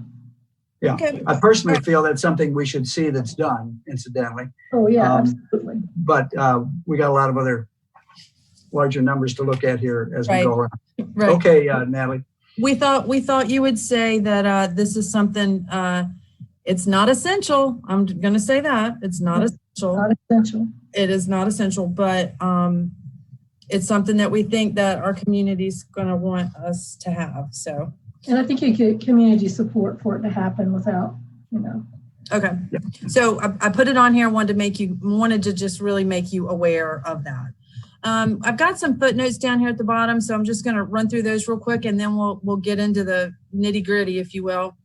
Yeah, okay. I personally feel that's something we should see that's done, incidentally. Oh yeah, absolutely. But we got a lot of other larger numbers to look at here as we go around. Right. Okay, Natalie. We thought you would say that this is something, it's not essential. I'm going to say that. It's not essential. Not essential. It is not essential, but it's something that we think that our community is going to want us to have. So, and I think you get community support for it to happen without, Okay. So I put it on here. Wanted to just really make you aware of that. I've got some footnotes down here at the bottom, so I'm just going to run through those real quick, and then we'll get into the nitty gritty, if you will.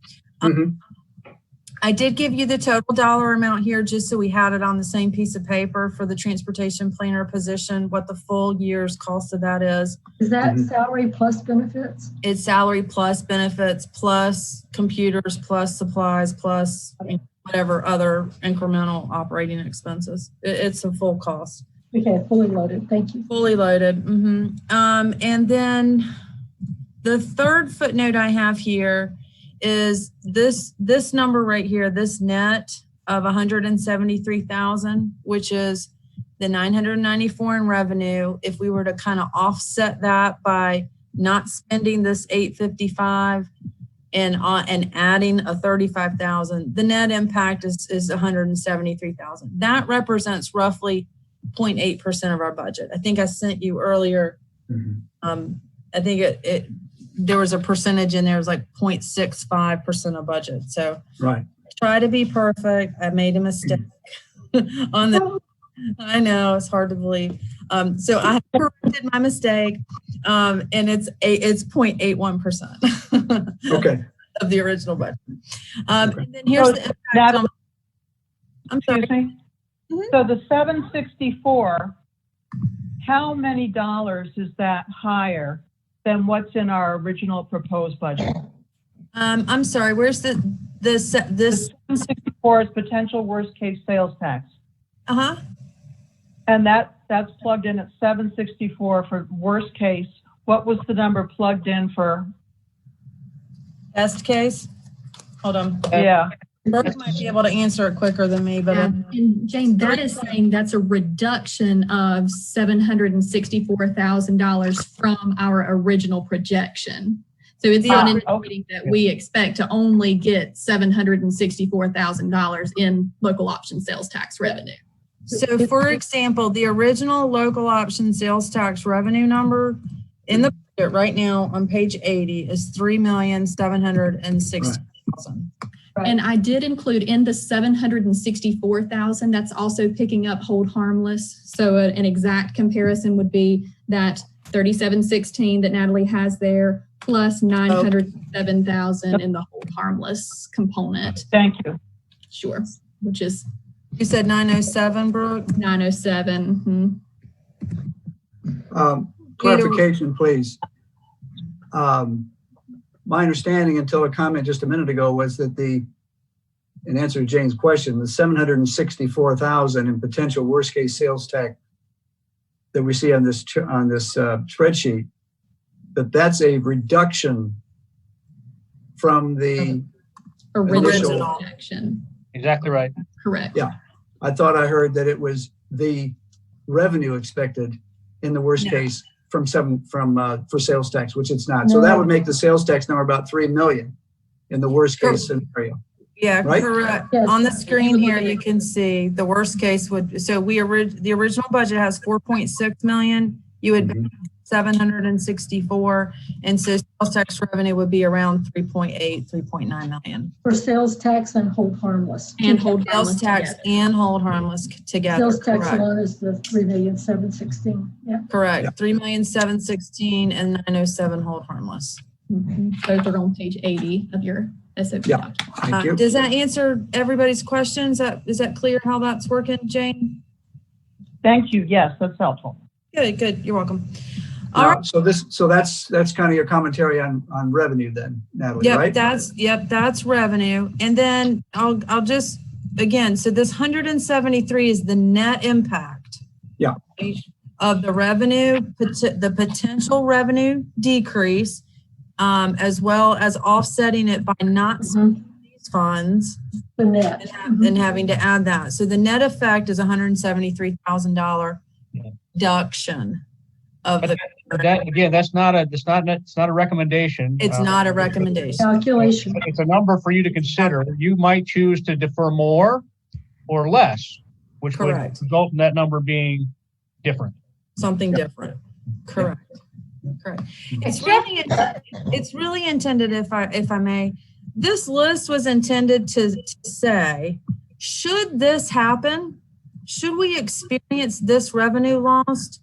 I did give you the total dollar amount here just so we had it on the same piece of paper for the transportation planner position, what the full year's cost of that is. Is that salary plus benefits? It's salary plus benefits, plus computers, plus supplies, plus whatever other incremental operating expenses. It's a full cost. Okay, fully loaded. Thank you. Fully loaded. And then the third footnote I have here is this number right here, this net of 173,000, which is the 994 in revenue. If we were to kind of offset that by not spending this 855 and adding a 35,000, the net impact is 173,000. That represents roughly 0.8% of our budget. I think I sent you earlier. I think there was a percentage in there, it was like 0.65% of budget. So try to be perfect. I made a mistake on the, I know it's hard to believe. So I corrected my mistake, and it's 0.81% of the original budget. And then here's the impact on, I'm sorry. So the 764, how many dollars is that higher than what's in our original proposed budget? I'm sorry, where's this? The 764 is potential worst case sales tax. And that's plugged in at 764 for worst case. What was the number plugged in for best case? Hold on. Yeah. Brooke might be able to answer it quicker than me, but and Jane, that is saying that's a reduction of $764,000 from our original projection. So it's not indicating that we expect to only get $764,000 in local option sales tax revenue. So for example, the original local option sales tax revenue number in the budget right now on page 80 is $3,760,000. And I did include in the 764,000, that's also picking up hold harmless. So an exact comparison would be that 3716 that Natalie has there plus 907,000 in the hold harmless component. Thank you. Sure. Which is, you said 907, Brooke? 907. Clarification, please. My understanding until a comment just a minute ago was that in answer to Jane's question, the 764,000 in potential worst case sales tax that we see on this spreadsheet, that's a reduction from the original projection. Exactly right. Correct. Yeah, I thought I heard that it was the revenue expected in the worst case for sales tax, which it's not. So that would make the sales tax number about 3 million in the worst case scenario. Yeah, right? Correct. Yes. On the screen here, you can see the worst case would, so the original budget has 4.6 million. You would 764. And so sales tax revenue would be around 3.8, 3.9 million. For sales tax and hold harmless. And hold Sales tax together. and hold harmless together. Sales tax Correct. alone is the 3,716,000. Yeah. Correct. Yeah. 3,716 and 907 hold harmless. Those are on page 80 of your SOP Yeah. document. Thank you. Does that answer everybody's questions? Is that clear how that's working, Jane? Thank you. Yes, that's helpful. Good. You're welcome. Now, All right. so that's kind of your commentary on revenue then, Natalie, right? That's revenue. And then I'll just, again, so this 173 is the net impact. Yeah. Of the revenue, the potential revenue decrease, as well as offsetting it by not spending these funds The net. and having to add that. So the net effect is $173,000 reduction of the. That, again, that's not a recommendation. It's not a recommendation. Calculation. It's a number for you to consider. You might choose to defer more or less, which Correct. would result in that number being different. Something different. Correct. It's really intended, if I may, this list was intended to say, should this happen, should we experience this revenue loss,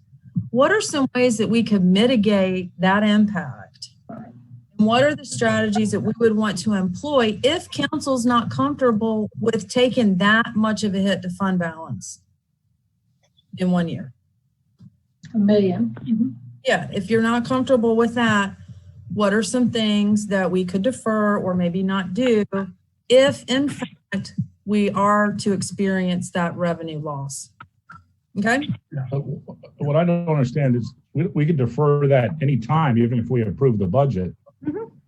what are some ways that we could mitigate that impact? And what are the strategies that we would want to employ if council's not comfortable with taking that much of a hit to fund balance in 1 year? $1 million. Yeah, if you're not comfortable with that, what are some things that we could defer or maybe not do if in fact we are to experience that revenue loss? Okay. What I don't understand is we could defer that anytime, even if we approve the budget.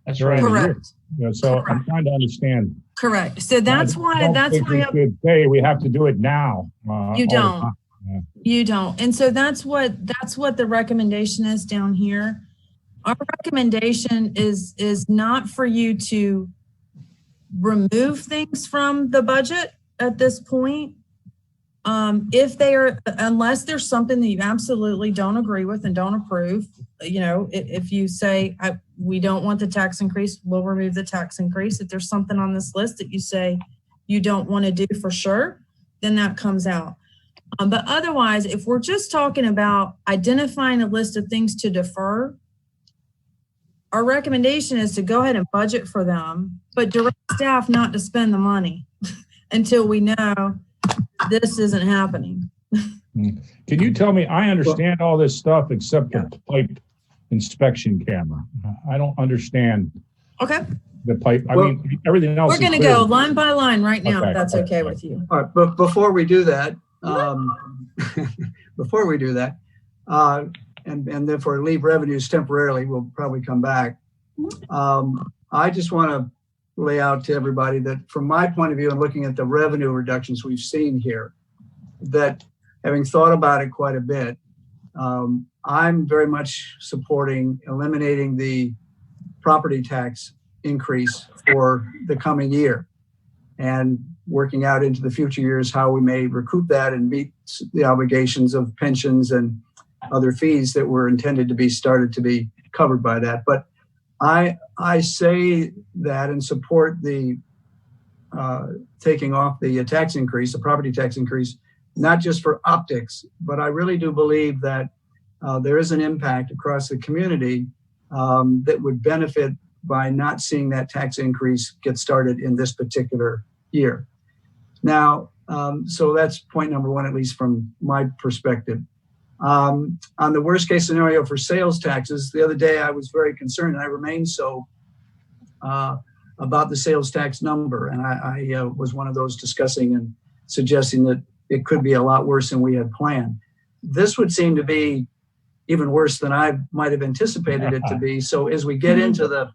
That's right. Correct. So Correct. I'm trying to understand. Correct. So that's why We could say we have to do it now. You don't. You don't. And so that's what the recommendation is down here. Our recommendation is not for you to remove things from the budget at this point. If they are, unless there's something that you absolutely don't agree with and don't approve, you know, if you say, we don't want the tax increase, we'll remove the tax increase. If there's something on this list that you say you don't want to do for sure, then that comes out. But otherwise, if we're just talking about identifying a list of things to defer, our recommendation is to go ahead and budget for them, but direct staff not to spend the money until we know this isn't happening. Can you tell me, I understand all this stuff except the pipe inspection camera. I don't understand Okay. the pipe. I mean, everything else. We're going to go line by line right now, if that's okay with you. All right, but before we do that, and therefore leave revenues temporarily, we'll probably come back. I just want to lay out to everybody that from my point of view and looking at the revenue reductions we've seen here, that having thought about it quite a bit, I'm very much supporting eliminating the property tax increase for the coming year and working out into the future years how we may recoup that and meet the obligations of pensions and other fees that were intended to be started to be covered by that. But I say that and support the taking off the tax increase, the property tax increase, not just for optics, but I really do believe that there is an impact across the community that would benefit by not seeing that tax increase get started in this particular year. Now, so that's point number one, at least from my perspective. On the worst case scenario for sales taxes, the other day I was very concerned, and I remain so, about the sales tax number. And I was one of those discussing and suggesting that it could be a lot worse than we had planned. This would seem to be even worse than I might have anticipated it to be. So as we get into the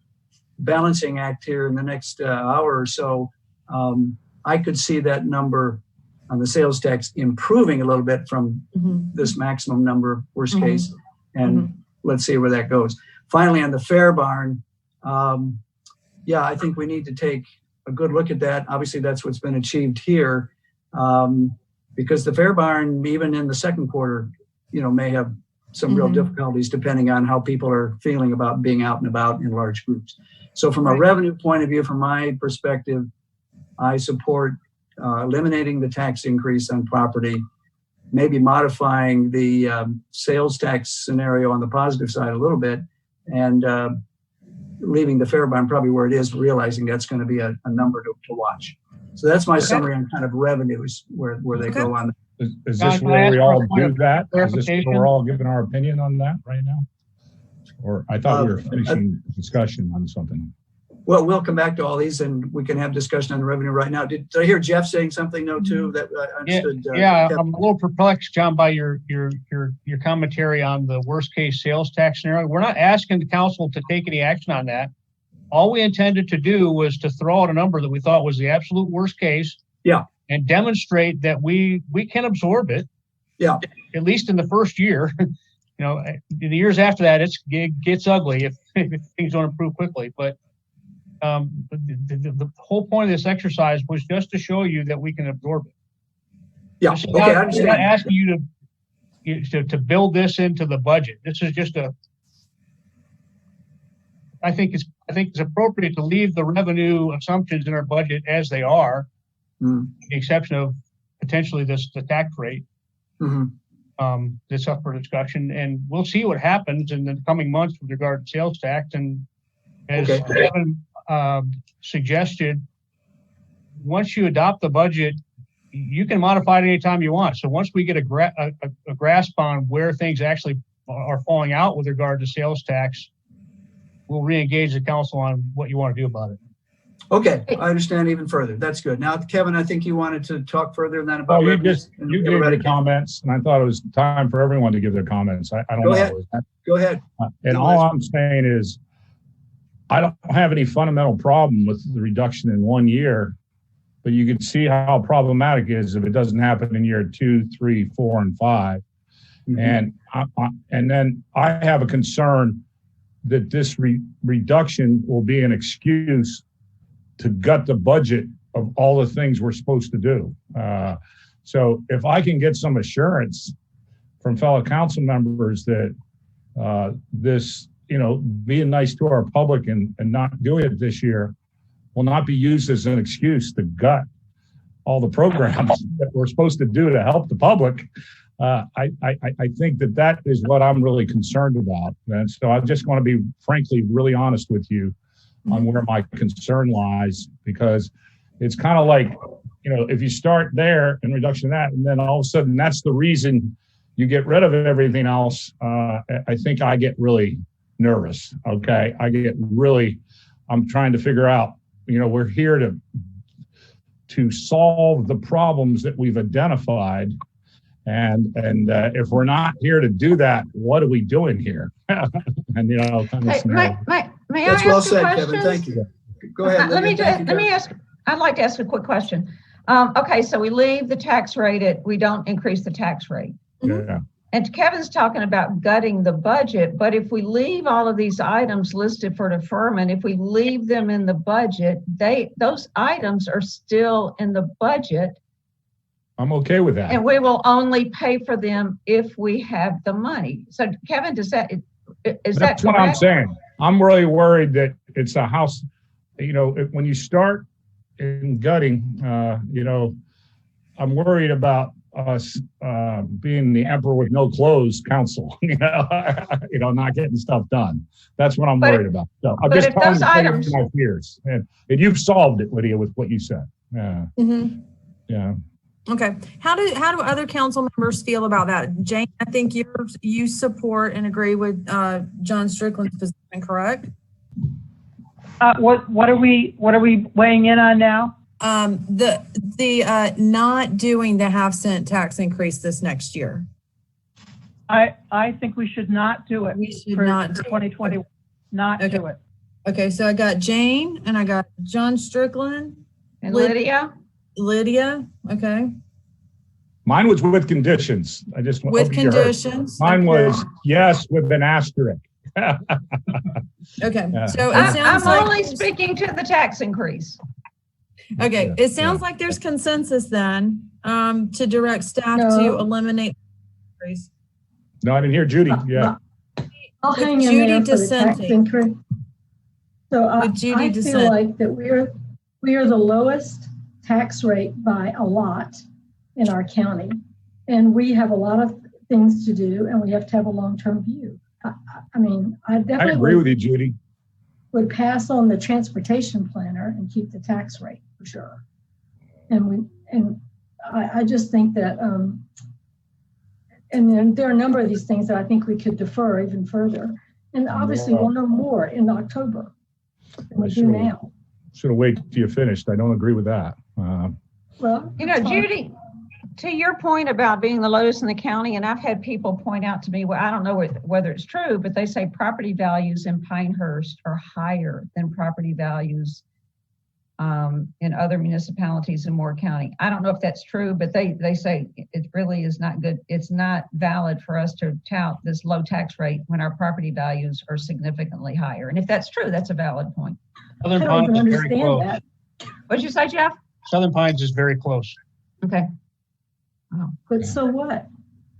balancing act here in the next hour or so, I could see that number on the sales tax improving a little bit from this maximum number, worst case, and let's see where that goes. Finally, on the fair barn, yeah, I think we need to take a good look at that. Obviously, that's what's been achieved here, because the fair barn, even in the second quarter, may have some real difficulties depending on how people are feeling about being out and about in large groups. So from a revenue point of view, from my perspective, I support eliminating the tax increase on property, maybe modifying the sales tax scenario on the positive side a little bit, and leaving the fair barn probably where it is, realizing that's going to be a number to watch. So that's my summary on kind of revenues, where they go on. Is this where we all do that? Is this where we're all giving our opinion on that right now? Or I thought we were finishing discussion on something. Well, we'll come back to all these and we can have discussion on the revenue right now. Did I hear Jeff saying something though too that I understood? Yeah, I'm a little perplexed, John, by your commentary on the worst case sales tax scenario. We're not asking the council to take any action on that. All we intended to do was to throw out a number that we thought was the absolute worst case. Yeah. And demonstrate that we can absorb it. Yeah. At least in the first year. The years after that, it gets ugly if things don't improve quickly. But the whole point of this exercise was just to show you that we can absorb it. Yeah. Okay, I understand. I'm not asking you to build this into the budget. This is just a I think it's appropriate to leave the revenue assumptions in our budget as they are, with the exception of potentially the tax rate. That's up for discussion, and we'll see what happens in the coming months with regard to sales tax. And as Kevin suggested, once you adopt the budget, you can modify it anytime you want. So once we get a grasp on where things actually are falling out with regard to sales tax, we'll re-engage the council on what you want to do about it. Okay, I understand even further. That's good. Now, Kevin, I think you wanted to talk further than about you gave your comments, and I thought it was time for everyone to give their comments. I don't know. Go ahead. And all I'm saying is, I don't have any fundamental problem with the reduction in 1 year, but you can see how problematic it is if it doesn't happen in year 2, 3, 4, and 5. And then I have a concern that this reduction will be an excuse to gut the budget of all the things we're supposed to do. So if I can get some assurance from fellow council members that this, being nice to our public and not doing it this year will not be used as an excuse to gut all the programs that we're supposed to do to help the public, I think that is what I'm really concerned about. And so I just want to be, frankly, really honest with you on where my concern lies, because it's kind of like, if you start there in reduction of that, and then all of a sudden that's the reason you get rid of everything else, I think I get really nervous. Okay. I'm trying to figure out, we're here to solve the problems that we've identified. And if we're not here to do that, what are we doing here? And may I That's ask well a said, question? Kevin. Thank you. Go ahead. Let me ask. I'd like to ask a quick question. Okay, so we leave the tax rate we don't increase the tax rate. Yeah. And Kevin's talking about gutting the budget, but if we leave all of these items listed for deferment, if we leave them in the budget, those items are still in the budget. I'm okay with that. And we will only pay for them if we have the money. So Kevin, is that That's correct? what I'm saying. I'm really worried that it's a house, when you start in gutting, I'm worried about us being the emperor with no clothes council, not getting stuff done. That's what I'm worried about. So I'm just telling you my fears. And you've solved it, Lydia, with what you said. Yeah. Yeah. Okay. How do other council members feel about that? Jane, I think you support and agree with John Strickland's position, correct? What are we weighing in on now? The not doing the 0.5-cent tax increase this next year. I think we should not do it. We should for not 2020. Not do it. Okay, so I got Jane and I got John Strickland And Lydia. Okay. Mine was with conditions. I just with conditions. Mine was yes with an asterisk. Okay. Yeah. So I'm only speaking to the tax increase. Okay. Yeah. It sounds like there's consensus then to direct staff to eliminate the increase. No, I didn't hear Judy. Yeah. I'll hang in Judy there for the tax dissenting. increase. So I Judy feel dissenting. like that we are the lowest tax rate by a lot in our county. And we have a lot of things to do and we have to have a long-term view. I definitely agree with you, Judy. would pass on the transportation planner and keep the tax rate for sure. And I just think that, and then there are a number of these things that I think we could defer even further. And obviously we'll know more in October than we do now. Should have waited till you finished. I don't agree with that. Well, Judy, to your point about being the lowest in the county, and I've had people point out to me, well, I don't know whether it's true, but they say property values in Pinehurst are higher than property values in other municipalities in Moore County. I don't know if that's true, but they say it really is not good. It's not valid for us to tout this low tax rate when our property values are significantly higher. And if that's true, that's a valid point. Southern I don't even Pines is very understand close. that. What'd you say, Jeff? Southern Pines is very close. Okay. But so what?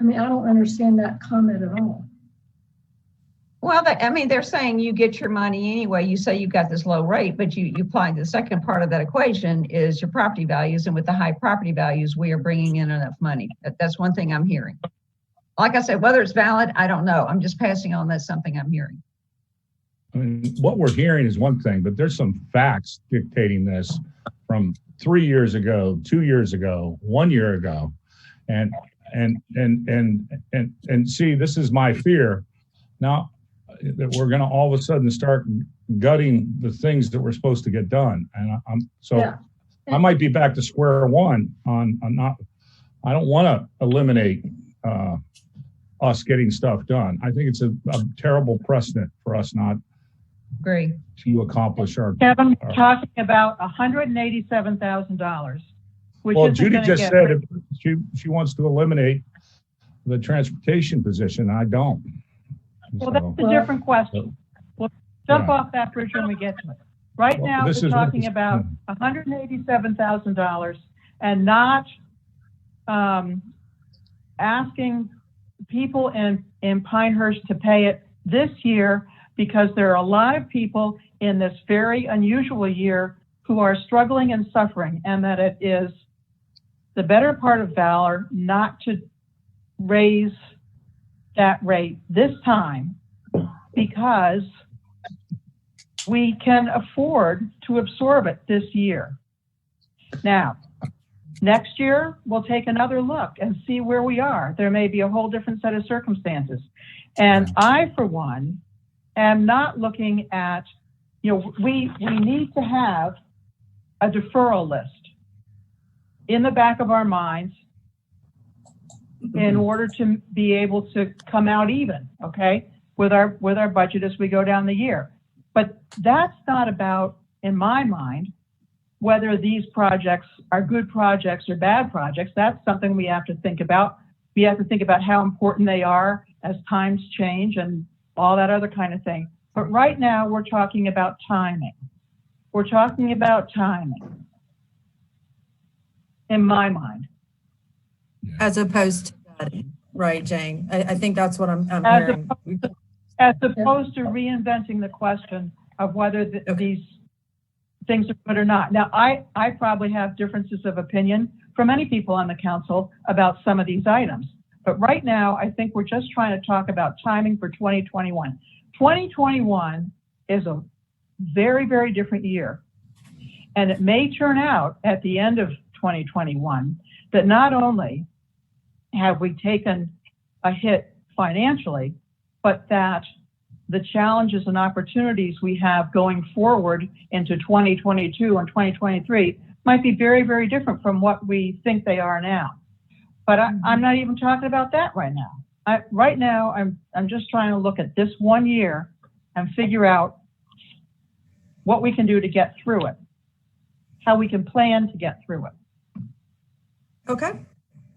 I don't understand that comment at all. Well, I mean, they're saying you get your money anyway. You say you got this low rate, but you apply the second part of that equation is your property values. And with the high property values, we are bringing in enough money. That's one thing I'm hearing. Like I said, whether it's valid, I don't know. I'm just passing on that's something I'm hearing. I mean, what we're hearing is one thing, but there's some facts dictating this from 3 years ago, 2 years ago, 1 year ago. And see, this is my fear. Now, that we're going to all of a sudden start gutting the things that we're supposed to get done. And I might be back to square one on not, I don't want to eliminate us getting stuff done. I think it's a terrible precedent for us not Agree. to accomplish our. Kevin, we're talking about $187,000. Well, Judy just said she wants to eliminate the transportation position. I don't. Well, that's a different question. We'll jump off that bridge when we get to it. Right now, we're talking about $187,000 and not asking people in Pinehurst to pay it this year, because there are a lot of people in this very unusual year who are struggling and suffering, and that it is the better part of valor not to raise that rate this time, because we can afford to absorb it this year. Now, next year, we'll take another look and see where we are. There may be a whole different set of circumstances. And I, for one, am not looking at, we need to have a deferral list in the back of our minds in order to be able to come out even, okay, with our budget as we go down the year. But that's not about, in my mind, whether these projects are good projects or bad projects. That's something we have to think about. We have to think about how important they are as times change and all that other kind of thing. But right now, we're talking about timing. We're talking about timing, in my mind. As opposed to gutting, right, Jane? I think that's what I'm hearing. As opposed to reinventing the question of whether these things are good or not. Now, I probably have differences of opinion from many people on the council about some of these items. But right now, I think we're just trying to talk about timing for 2021. 2021 is a very, very different year. And it may turn out at the end of 2021 that not only have we taken a hit financially, but that the challenges and opportunities we have going forward into 2022 and 2023 might be very, very different from what we think they are now. But I'm not even talking about that right now. Right now, I'm just trying to look at this 1 year and figure out what we can do to get through it, how we can plan to get through it. Okay.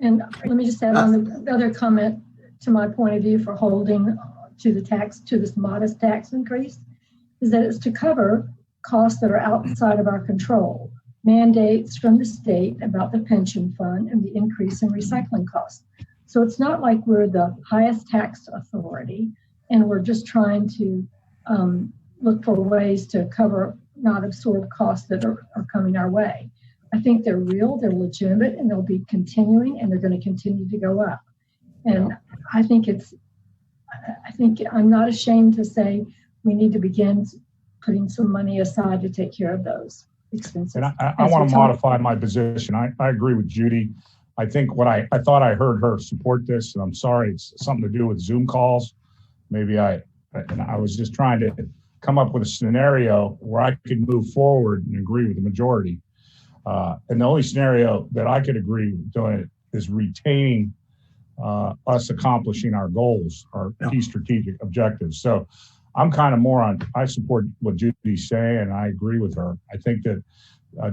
And let me just add on the other comment to my point of view for holding to this modest tax increase, is that it's to cover costs that are outside of our control. Mandates from the state about the pension fund and the increase in recycling costs. So it's not like we're the highest tax authority and we're just trying to look for ways to cover, not absorb costs that are coming our way. I think they're real, they're legitimate, and they'll be continuing, and they're going to continue to go up. And I think I'm not ashamed to say we need to begin putting some money aside to take care of those expenses. And I want to modify my position. I agree with Judy. I think I thought I heard her support this, and I'm sorry, it's something to do with Zoom calls. Maybe I was just trying to come up with a scenario where I could move forward and agree with the majority. And the only scenario that I could agree with doing it is retaining us accomplishing our goals, our key strategic objectives. So I'm kind of more on, I support what Judy's saying, and I agree with her. I think that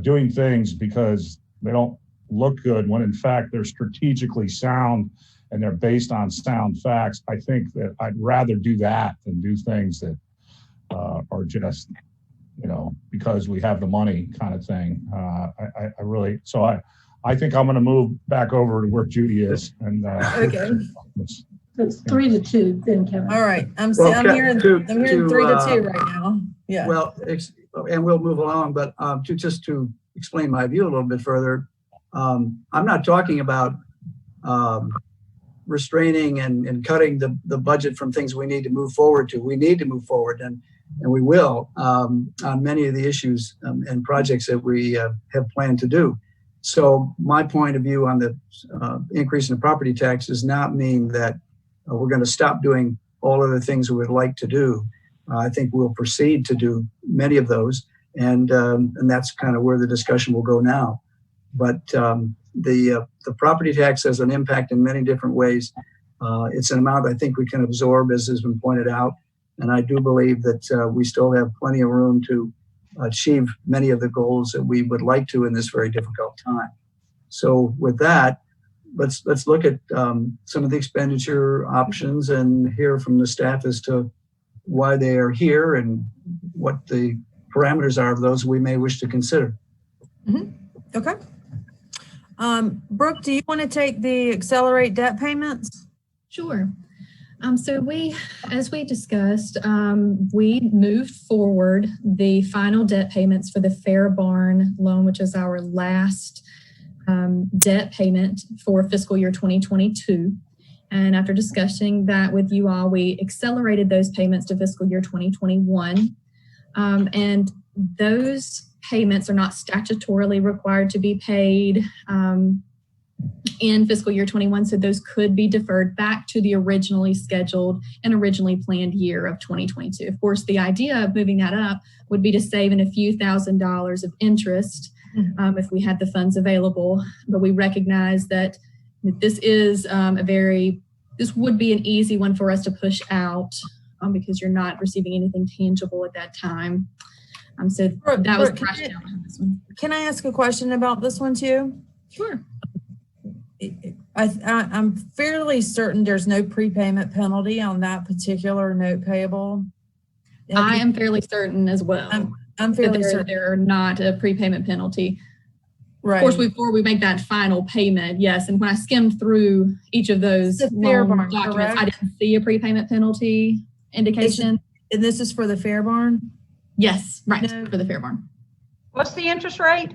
doing things because they don't look good when in fact they're strategically sound and they're based on sound facts, I think that I'd rather do that than do things that are just, because we have the money kind of thing. I think I'm going to move back over to where Judy is. And okay. So it's 3-2 then, Kevin. All right. I'm Well, hearing to- 3-2 right now. Yeah. Well, and we'll move along, but just to explain my view a little bit further, I'm not talking about restraining and cutting the budget from things we need to move forward to. We need to move forward, and we will on many of the issues and projects that we have planned to do. So my point of view on the increase in the property tax does not mean that we're going to stop doing all of the things we would like to do. I think we'll proceed to do many of those, and that's kind of where the discussion will go now. But the property tax has an impact in many different ways. It's an amount I think we can absorb, as has been pointed out, and I do believe that we still have plenty of room to achieve many of the goals that we would like to in this very difficult time. So with that, let's look at some of the expenditure options and hear from the staff as to why they are here and what the parameters are of those we may wish to consider. Mm-hmm. Okay. Brooke, do you want to take the accelerate debt payments? Sure. So as we discussed, we moved forward the final debt payments for the Fair Barn loan, which is our last debt payment for fiscal year 2022. And after discussing that with you all, we accelerated those payments to fiscal year 2021. And those payments are not statutorily required to be paid in fiscal year 21, so those could be deferred back to the originally scheduled and originally planned year of 2022. Of course, the idea of moving that up would be to save in a few $1,000s of interest if we had the funds available, but we recognize that this is this would be an easy one for us to push out because you're not receiving anything tangible at that time. So that was the rationale behind this one. Can I ask a question about this one too? Sure. I'm fairly certain there's no prepayment penalty on that particular note payable. I am fairly certain as well. I'm fairly certain there are not a prepayment penalty. Right. Of course, before we make that final payment, yes. And when I skimmed through each of those loan documents, correct? I didn't see a prepayment penalty indication. And this is for the Fair Barn? Yes, right, for the Fair Barn. What's the interest rate?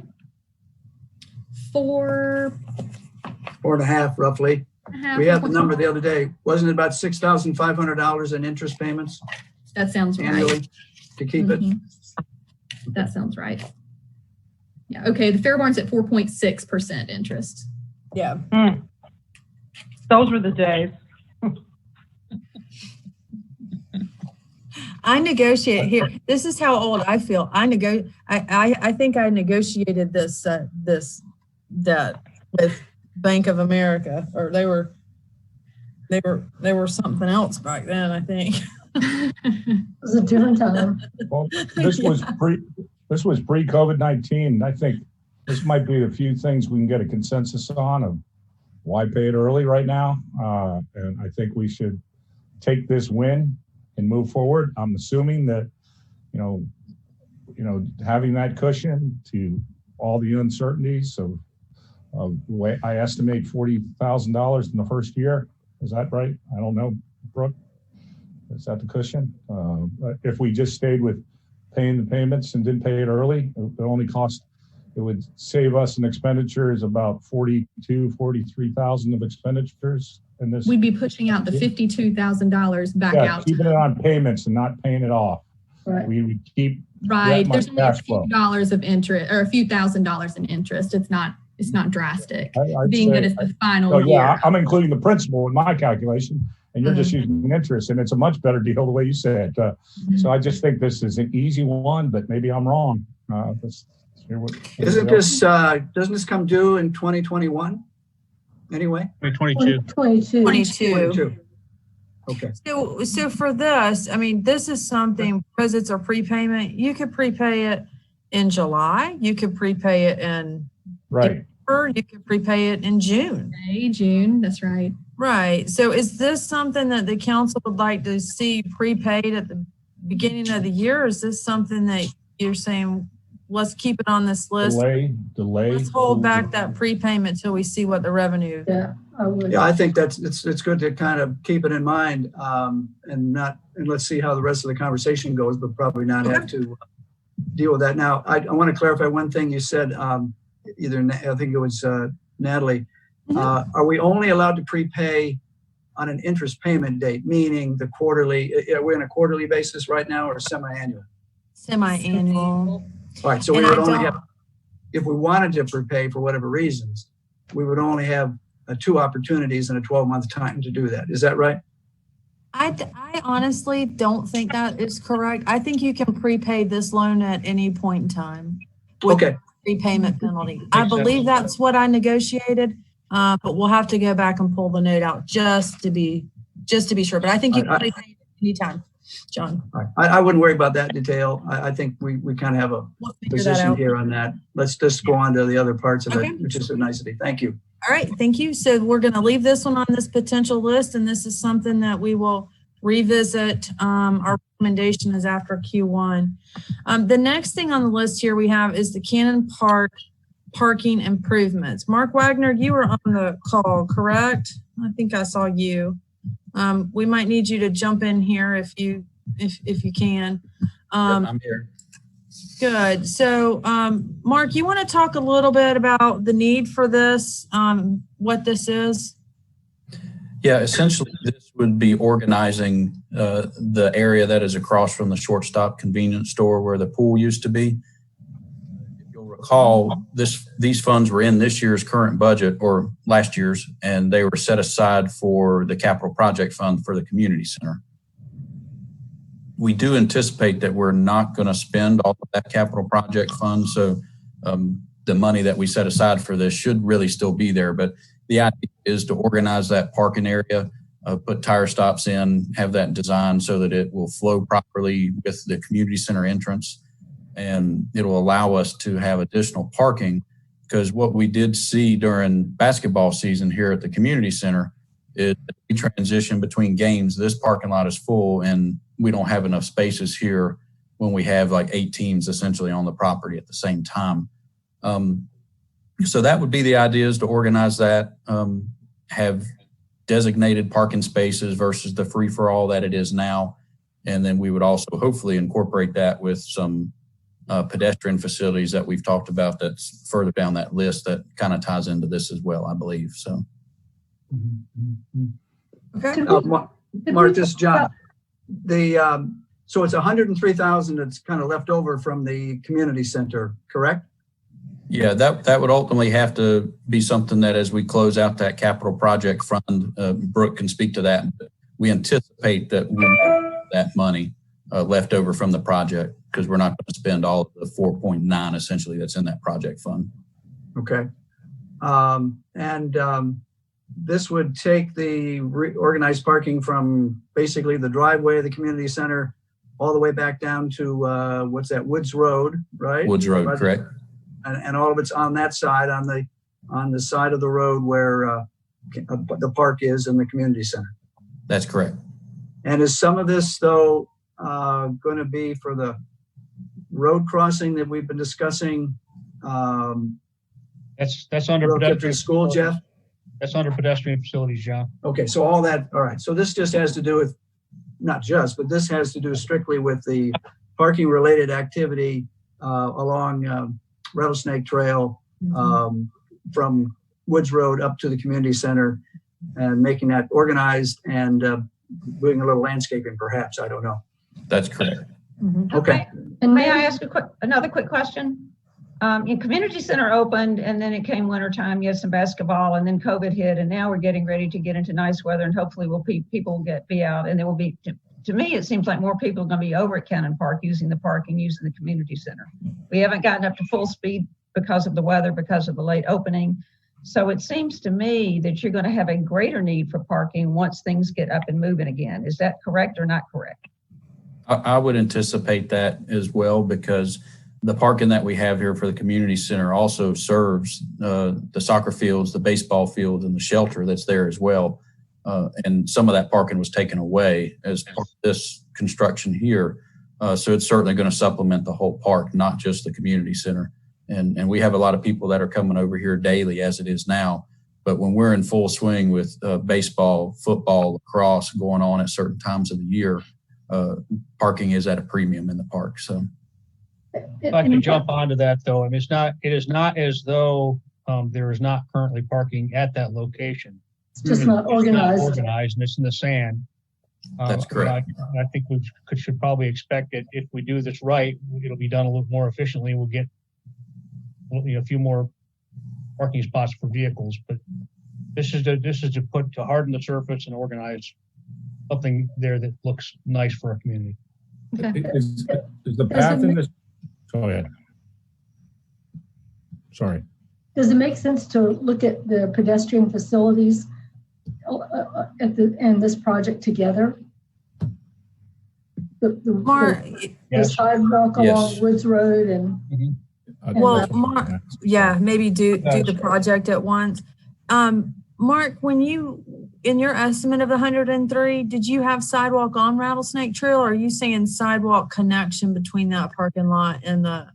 4.5 roughly. We had the number the other day. Wasn't it about $6,500 in interest payments? That sounds annually right. To keep it? That sounds right. Yeah, okay, the Fair Barn's at 4.6% interest. Yeah. Those were the days. I negotiate here. This is how old I feel. I think I negotiated this debt with Bank of America, or they were something else back then, I think. It was a different time. Well, this was pre-COVID-19. I think this might be the few things we can get a consensus on of why pay it early right now. And I think we should take this win and move forward. I'm assuming that, having that cushion to all the uncertainties of I estimate $40,000 in the first year. Is that right? I don't know, Brooke. Is that the cushion? If we just stayed with paying the payments and didn't pay it early, it would save us in expenditures about $43,000 of expenditures. In this, we'd be pushing out the $52,000 back out. Keeping it on payments and not paying it off. Right. We would keep there's only a few flow. dollars of interest or a few $1,000s in interest. It's not drastic. I'd being say, that it's the final year. Yeah, I'm including the principal in my calculation, and you're just using interest, and it's a much better deal the way you said. So I just think this is an easy one, but maybe I'm wrong. Doesn't this come due in 2021? Anyway, 2022. Okay. So for this, I mean, this is something because it's a prepayment. You could prepay it in July. You could prepay it in December. You could prepay it in June. June. That's right. Right. So is this something that the council would like to see prepaid at the beginning of the year? Or is this something that you're saying let's keep it on this list. Delay. Let's hold back that prepayment till we see what the revenue. Yeah, I would. Yeah, I think it's good to kind of keep it in mind, and let's see how the rest of the conversation goes, but probably not have to deal with that. Now, I want to clarify one thing you said, I think it was Natalie. Are we only allowed to prepay on an interest payment date, meaning the quarterly? Are we on a quarterly basis right now or semi-annual? Semi-annual. All right, so we would only have, if we wanted to prepay for whatever reasons, we would only have 2 opportunities in a 12-month time to do that. Is that right? I honestly don't think that is correct. I think you can prepay this loan at any point in time with prepayment penalty. I believe that's what I negotiated, but we'll have to go back and pull the note out just to be sure. But I think you can prepay at any time, John. I wouldn't worry about that detail. I think we kind of have a position here on that. Let's just go on to the other parts of it, which is a nicety. Thank you. All right, thank you. So we're going to leave this one on this potential list, and this is something that we will revisit. Our recommendation is after Q1. The next thing on the list here we have is the Cannon Park parking improvements. Mark Wagner, you were on the call, correct? I think I saw you. We might need you to jump in here if you can. I'm here. Good. So, Mark, you want to talk a little bit about the need for this, what this is? Yeah, essentially this would be organizing the area that is across from the Shortstop convenience store where the pool used to be. If you'll recall, these funds were in this year's current budget or last year's, and they were set aside for the capital project fund for the community center. We do anticipate that we're not going to spend all of that capital project fund. So the money that we set aside for this should really still be there. But the idea is to organize that parking area, put tire stops in, have that designed so that it will flow properly with the community center entrance. And it'll allow us to have additional parking, because what we did see during basketball season here at the community center is we transition between games. This parking lot is full and we don't have enough spaces here when we have like 8 teams essentially on the property at the same time. So that would be the idea, is to organize that, have designated parking spaces versus the free-for-all that it is now. And then we would also hopefully incorporate that with some pedestrian facilities that we've talked about that's further down that list that kind of ties into this as well, I believe. So. Okay. Mark, this is John. So it's 103,000 that's kind of left over from the community center, correct? Yeah, that would ultimately have to be something that as we close out that capital project fund, Brooke can speak to that. But we anticipate that we have that money left over from the project, because we're not going to spend all of the 4.9 essentially that's in that project fund. Okay. This would take the organized parking from basically the driveway of the community center all the way back down to what's that, Woods Road, right? Woods Road, right. Correct. And all of it's on that side, on the side of the road where the park is in the community center. That's correct. And is some of this though going to be for the road crossing that we've been discussing? That's under pedestrian school, Jeff. That's under pedestrian facilities, John. Okay, so all that. All right. So this just has to do with, not just, but this has to do strictly with the parking related activity along Rattlesnake Trail from Woods Road up to the community center, and making that organized and doing a little landscaping, perhaps. I don't know. That's correct. Okay. And may I ask another quick question? Your community center opened, and then it came wintertime. You had some basketball, and then COVID hit, and now we're getting ready to get into nice weather, and hopefully people will be out, and there will be. To me, it seems like more people are going to be over at Cannon Park using the park and using the community center. We haven't gotten up to full speed because of the weather, because of the late opening. So it seems to me that you're going to have a greater need for parking once things get up and moving again. Is that correct or not correct? I would anticipate that as well, because the parking that we have here for the community center also serves the soccer fields, the baseball fields, and the shelter that's there as well. And some of that parking was taken away as part of this construction here. So it's certainly going to supplement the whole park, not just the community center. And we have a lot of people that are coming over here daily as it is now. But when we're in full swing with baseball, football, lacrosse going on at certain times of the year, parking is at a premium in the park. So if I can jump onto that though, I mean, it is not as though there is not currently parking at that location. It's just not organized. And it's in the sand. That's correct. I think we should probably expect that if we do this right, it'll be done a little more efficiently. We'll get a few more parking spots for vehicles, but this is to harden the surface and organize something there that looks nice for our community. Okay. Is the path in this? Go ahead. Sorry. Does it make sense to look at the pedestrian facilities and this project together? The sidewalk along Woods Road and. Mark, maybe do the project at once. Mark, when you, in your estimate of 103, did you have sidewalk on Rattlesnake Trail, or are you saying sidewalk connection between that parking lot and the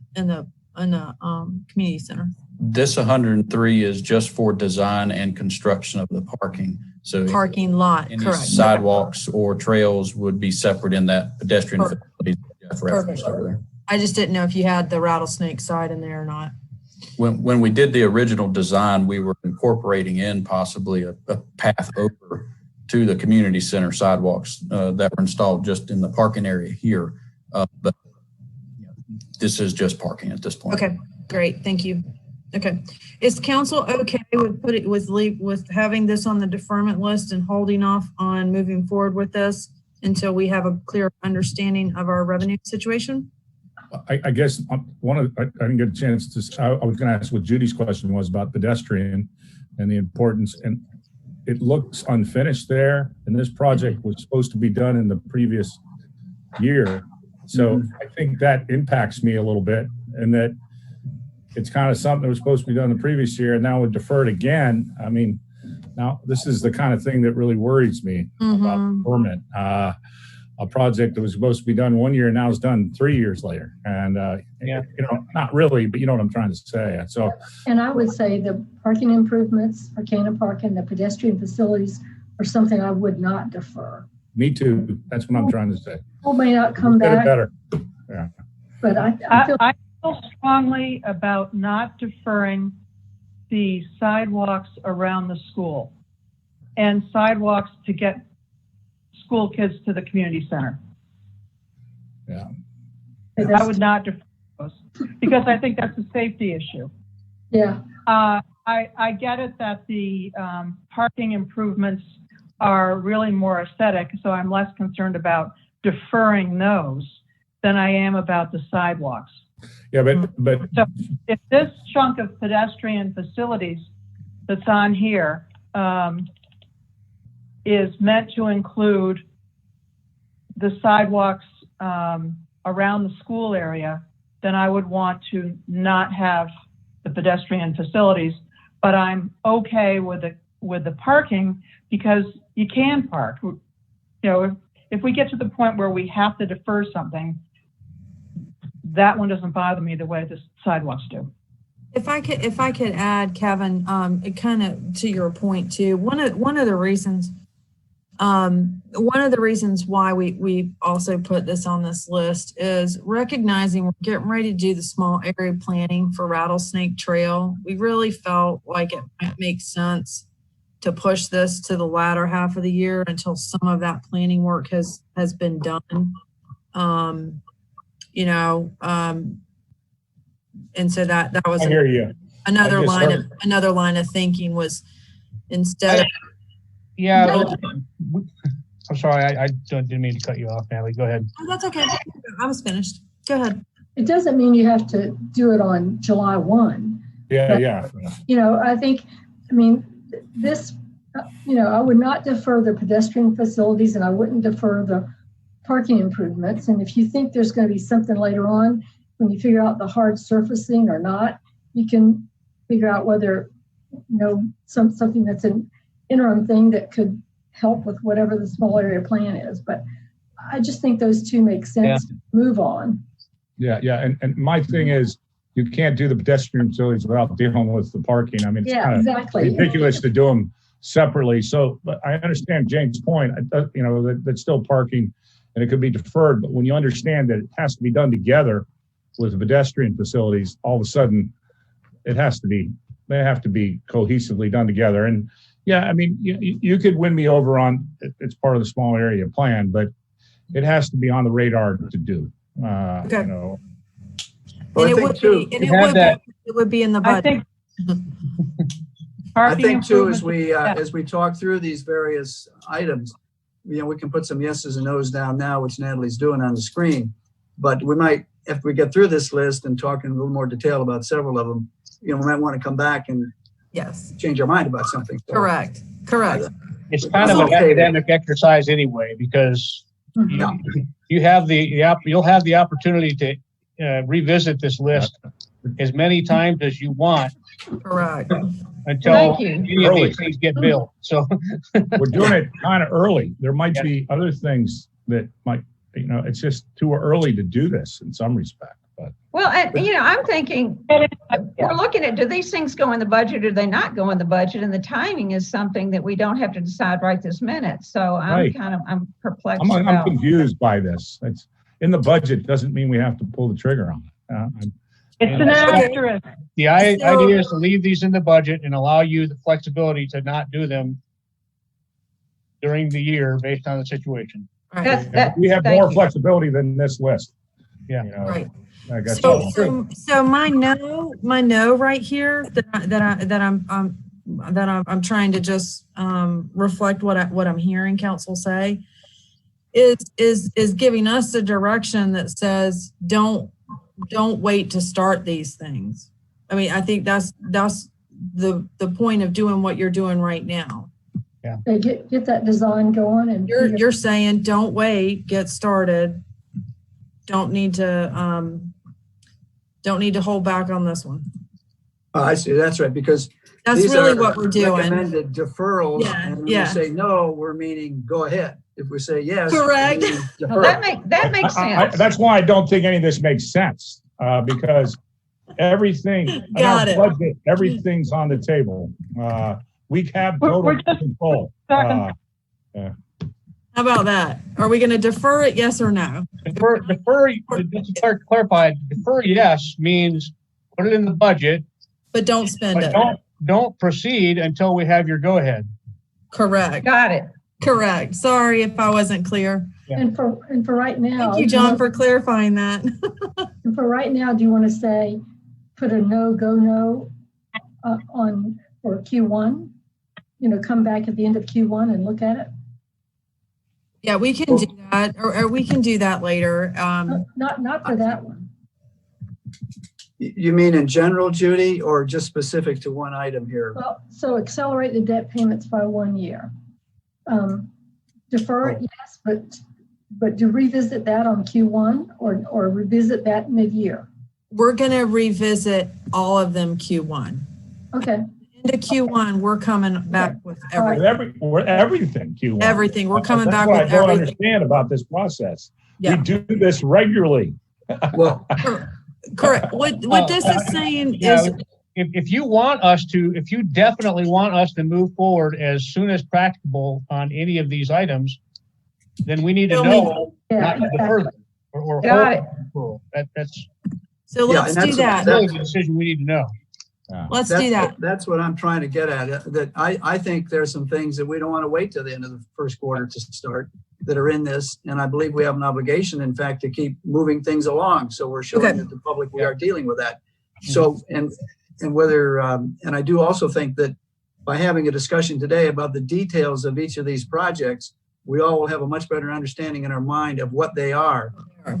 community center? This 103 is just for design and construction of the parking. So parking lot, any correct. sidewalks or trails would be separate in that pedestrian facility. Perfect. I just didn't know if you had the Rattlesnake side in there or not. When we did the original design, we were incorporating in possibly a path over to the community center sidewalks that were installed just in the parking area here. But this is just parking at this point. Okay, great. Thank you. Okay. Is council okay with having this on the deferment list and holding off on moving forward with this until we have a clear understanding of our revenue situation? I guess I didn't get a chance to, I was going to ask what Judy's question was about pedestrian and the importance, and it looks unfinished there. And this project was supposed to be done in the previous year. So I think that impacts me a little bit, and that it's kind of something that was supposed to be done the previous year, and now we're deferred again. I mean, now this is the kind of thing that really worries me about deferment. A project that was supposed to be done 1 year and now is done 3 years later. And, not really, but you know what I'm trying to say. So, and I would say the parking improvements, Arcana Park, and the pedestrian facilities are something I would not defer. Me too. That's what I'm trying to say. People may not come back. Better. Yeah. But I feel strongly about not deferring the sidewalks around the school and sidewalks to get school kids to the community center. Yeah. I would not defer those because I think that's a safety issue. Yeah. I get it that the parking improvements are really more aesthetic, so I'm less concerned about deferring those than I am about the sidewalks. Yeah, but so if this chunk of pedestrian facilities that's on here is meant to include the sidewalks around the school area, then I would want to not have the pedestrian facilities. But I'm okay with the parking because you can park. You know, if we get to the point where we have to defer something, that one doesn't bother me the way the sidewalks do. If I could add, Kevin, it kind of to your point too. One of the reasons why we also put this on this list is recognizing we're getting ready to do the small area planning for Rattlesnake Trail. We really felt like it might make sense to push this to the latter half of the year until some of that planning work has been done. And so that was I hear you. another line of thinking was instead of I'm sorry, I didn't mean to cut you off, Natalie. Go ahead. Oh, that's okay. I was finished. Go ahead. It doesn't mean you have to do it on July 1. Yeah. I would not defer the pedestrian facilities, and I wouldn't defer the parking improvements. And if you think there's going to be something later on, when you figure out the hard surfacing or not, you can figure out whether, something that's an interim thing that could help with whatever the small area plan is. But I just think those two make sense to move on. Yeah, yeah. And my thing is, you can't do the pedestrian facilities without dealing with the parking. I mean, it's kind of exactly ridiculous to do them separately. So, but I understand Jane's point, you know, that's still parking and it could be deferred. But when you understand that it has to be done together with the pedestrian facilities, all of a sudden they have to be cohesively done together. And yeah, I mean, you could win me over on it's part of the small area plan, but it has to be on the radar to do. Okay. You know. Well, And I think too, it would be in the I budget. think. I think too, Parking as we talk through these various items, you know, we can put some yeses and nos down now, which Natalie's doing on the screen. But we might, if we get through this list and talk in a little more detail about several of them, you know, we might want to come back and Yes. change our mind about something. So, Correct. It's kind of an academic exercise anyway, because you'll have the opportunity to revisit this list as many times as you want Correct. until Thank you. any of these things get built. So We're doing it kind of early. There might be other things that might, you know, it's just too early to do this in some respect. But Well, and, you know, I'm thinking, we're looking at, do these things go in the budget or do they not go in the budget? And the timing is something that we don't have to decide right this minute. So I'm perplexed I'm about. confused by this. It's in the budget doesn't mean we have to pull the trigger on it. It's an asterisk. the idea is to leave these in the budget and allow you the flexibility to not do them during the year based on the situation. Right. We have more flexibility than this list. Yeah. You know, Right. I guess So my no right here that I'm trying to just reflect what I'm hearing council say is giving us the direction that says don't wait to start these things. I mean, I think that's the point of doing what you're doing right now. Yeah. Get that design going, and You're saying don't wait, get started. Don't need to hold back on this one. I see. That's right. Because That's these really are what we're doing. recommended deferrals. Yeah, And when yeah. we say no, we're meaning go ahead. If we say yes, Correct. we mean defer. That makes sense. That's why I don't think any of this makes sense because everything, in Got our it. budget, everything's on the table. We have total control. How about that? Are we going to defer it? Yes or no? Defer, just to clarify, defer yes means put it in the budget, But don't spend but it. don't proceed until we have your go ahead. Correct. Got it. Correct. Sorry if I wasn't clear. and for right now. Thank you, John, for clarifying that. And for right now, do you want to say put a no on for Q1? You know, come back at the end of Q1 and look at it. Yeah, we can do that, or we can do that later. Not for that one. You mean in general, Judy, or just specific to one item here? Well, so accelerate the debt payments by 1 year. Defer it, yes, but to revisit that on Q1 or revisit that mid-year. We're going to revisit all of them Q1. Okay. Into Q1, we're coming back with everything. Everything, Q1. Everything. We're coming back That's with what I don't everything. understand about this process. Yeah. We do this regularly. Well, Correct. What this is saying Yeah, is, if you definitely want us to move forward as soon as practicable on any of these items, then we need to Fill know Yeah, not to defer exactly. them or Got it. hold them. That's so Yeah, let's and do that's- that. really the decision we need to know. Let's do that. That's what I'm trying to get at. That I think there's some things that we don't want to wait till the end of the first quarter to start that are in this. And I believe we have an obligation, in fact, to keep moving things along. So we're showing Okay. that the public, we are dealing with that. So, and whether, and I do also think that by having a discussion today about the details of each of these projects, we all will have a much better understanding in our mind of what they are.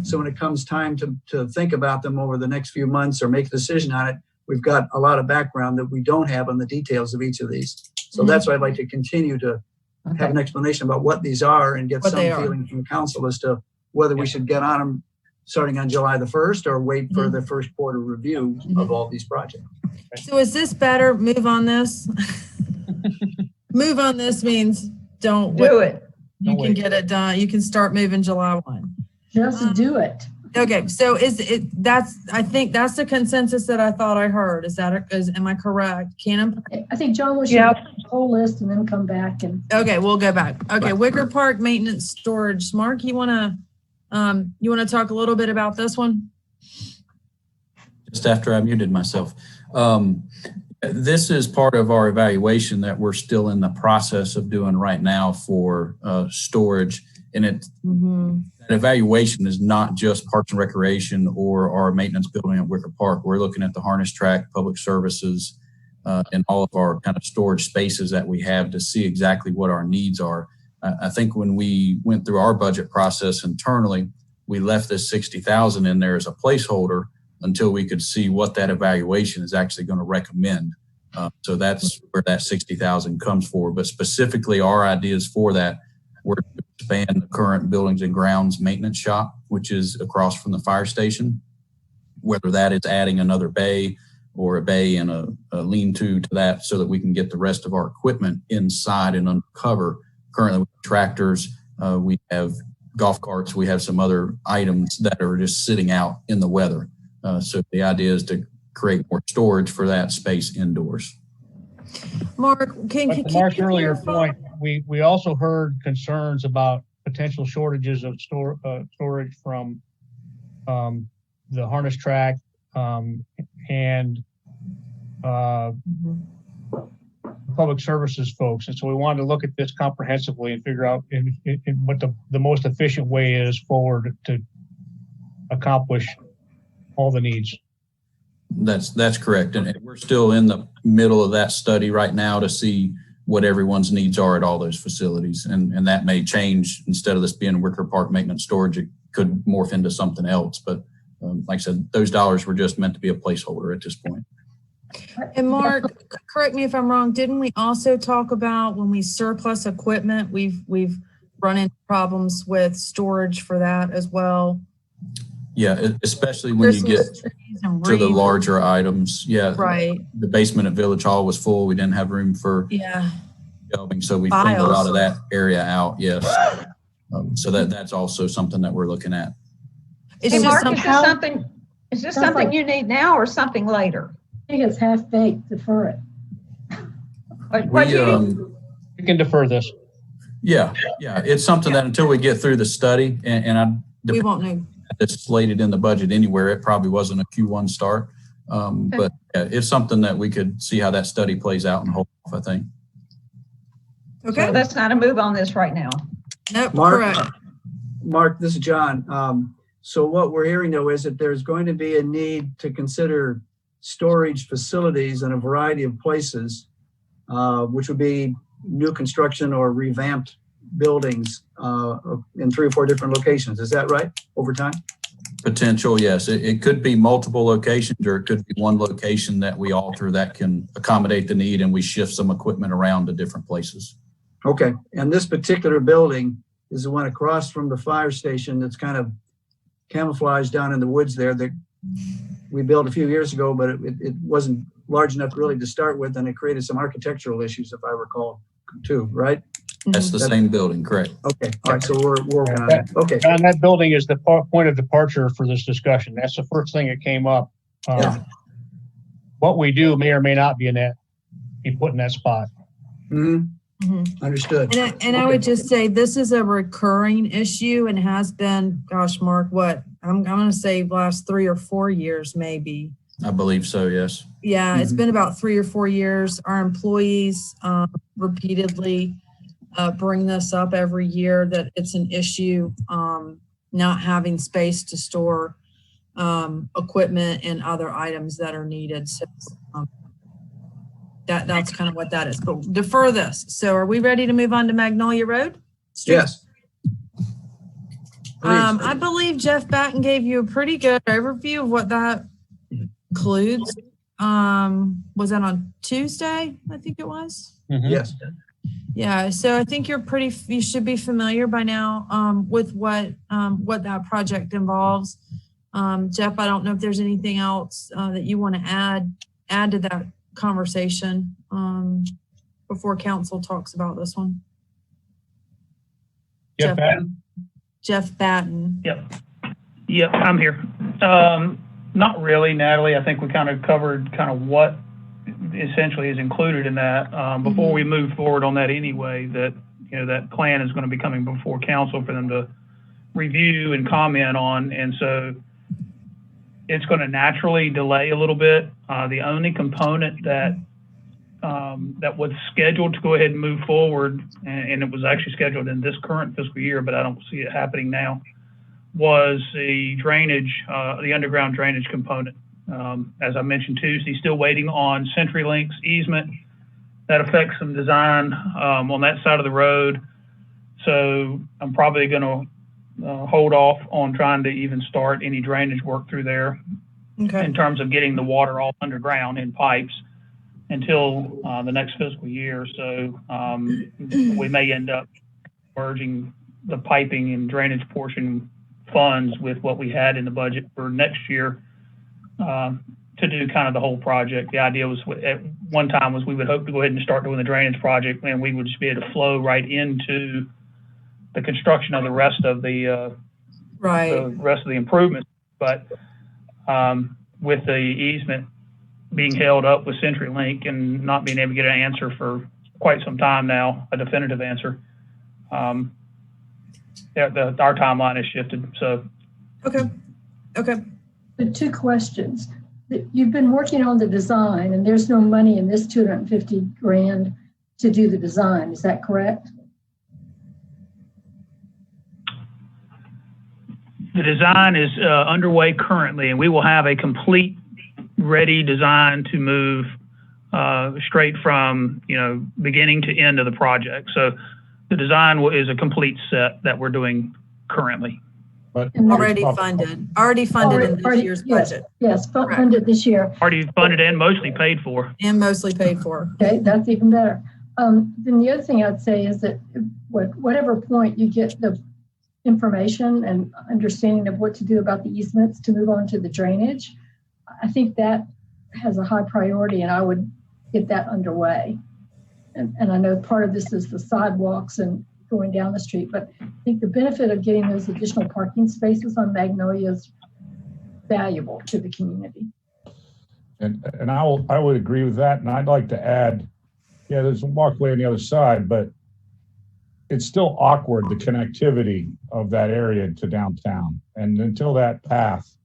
So when it comes time to think about them over the next few months or make a decision on it, we've got a lot of background that we don't have on the details of each of these. So that's why I'd like to continue to have an explanation about what these are and get What some they are. feeling from council as to whether we should get on them starting on July the 1st or wait for the first quarter review of all these projects. So is this better? Move on this? Move on this means don't Do it. You can get it done. You can start moving July 1. Just do it. Okay, so I think that's the consensus that I thought I heard. Am I correct? I think John will share the whole list and then come back and. Okay, we'll go back. Okay, Wicker Park maintenance storage. Mark, you wanna talk a little bit about this one? Just after I muted myself. This is part of our evaluation that we're still in the process of doing right now for storage. And that evaluation is not just Parks and Recreation or our maintenance building at Wicker Park. We're looking at the harness track, public services, and all of our kind of storage spaces that we have to see exactly what our needs are. I think when we went through our budget process internally, we left this 60,000 in there as a placeholder until we could see what that evaluation is actually going to recommend. So that's where that 60,000 comes for. But specifically, our ideas for that were to expand the current buildings and grounds maintenance shop, which is across from the fire station, whether that is adding another bay or a bay and a lean-to that so that we can get the rest of our equipment inside and under cover. Currently, with tractors, we have golf carts, we have some other items that are just sitting out in the weather. So the idea is to create more storage for that space indoors. Mark, to Mark's earlier point, we also heard concerns about potential shortages of storage from the harness track and public services folks. And so we wanted to look at this comprehensively and figure out what the most efficient way is forward to accomplish all the needs. That's correct. And we're still in the middle of that study right now to see what everyone's needs are at all those facilities. And that may change. Instead of this being Wicker Park maintenance storage, it could morph into something else. But like I said, those dollars were just meant to be a placeholder at this point. And Mark, correct me if I'm wrong, didn't we also talk about when we surplus equipment, we've run into problems with storage for that as well? Yeah, especially when you get to the larger items. Yeah, right. The basement at Village Hall was full. We didn't have room for shelving, so we cleaned a lot of that area out. Yes, so that's also something that we're looking at. Hey, Mark, is this something you need now or something later? I think it's half baked. Defer it. We can defer this. Yeah, it's something that until we get through the study, we won't know. It's slated in the budget anywhere. It probably wasn't a Q1 start, but it's something that we could see how that study plays out and hold off, I think. Okay, so that's not a move on this right now. Nope, Mark, correct. Mark, this is John. So what we're hearing though is that there's going to be a need to consider storage facilities in a variety of places, which would be new construction or revamped buildings in 3 or 4 different locations. Is that right over time? Potential, yes. It could be multiple locations, or it could be one location that we alter that can accommodate the need and we shift some equipment around to different places. Okay. And this particular building is the one across from the fire station that's kind of camouflaged down in the woods there that we built a few years ago, but it wasn't large enough really to start with, and it created some architectural issues, if I recall, too, right? That's the same building, correct? Okay, all right, so we're working on it. Okay. And that building is the point of departure for this discussion. That's the first thing that came up. What we do may or may not be put in that spot. Understood. And I would just say this is a recurring issue and has been, gosh, Mark, what? I'm going to say last 3 or 4 years, maybe. I believe so, yes. Yeah, it's been about 3 or 4 years. Our employees repeatedly bring this up every year that it's an issue, not having space to store equipment and other items that are needed. So that's kind of what that is. But defer this. So are we ready to move on to Magnolia Road? Yes. I believe Jeff Batten gave you a pretty good overview of what that includes. Was that on Tuesday? I think it was. Yes. Yeah, so I think you should be familiar by now with what that project involves. Jeff, I don't know if there's anything else that you want to add to that conversation before council talks about this one. Jeff Batten? Jeff Batten. Yep, I'm here. Not really, Natalie. I think we kind of covered kind of what essentially is included in that. Before we move forward on that anyway, that, you know, that plan is going to be coming before council for them to review and comment on. And so it's going to naturally delay a little bit. The only component that that was scheduled to go ahead and move forward, and it was actually scheduled in this current fiscal year, but I don't see it happening now, was the drainage, the underground drainage component. As I mentioned Tuesday, still waiting on CenturyLink's easement. That affects some design on that side of the road. So I'm probably going to hold off on trying to even start any drainage work through there in terms of getting the water all underground in pipes until the next fiscal year. So we may end up merging the piping and drainage portion funds with what we had in the budget for next year to do kind of the whole project. The idea was at one time was we would hope to go ahead and start doing the drainage project, and we would just be able to flow right into the construction of the rest of the rest of the improvements. But with the easement being held up with CenturyLink and not being able to get an answer for quite some time now, a definitive answer, our timeline has shifted. So, okay. But two questions. You've been working on the design, and there's no money in this $250,000 to do the design. Is that correct? The design is underway currently, and we will have a complete, ready design to move straight from, you know, beginning to end of the project. So the design is a complete set that we're doing currently. But already funded in this year's budget. Yes, funded this year. Already funded and mostly paid for. Okay, that's even better. Then the other thing I'd say is that whatever point you get the information and understanding of what to do about the easements to move on to the drainage, I think that has a high priority, and I would get that underway. And I know part of this is the sidewalks and going down the street, but I think the benefit of getting those additional parking spaces on Magnolia is valuable to the community. And I would agree with that. And I'd like to add, yeah, there's a walkway on the other side, but it's still awkward, the connectivity of that area to downtown. And until that path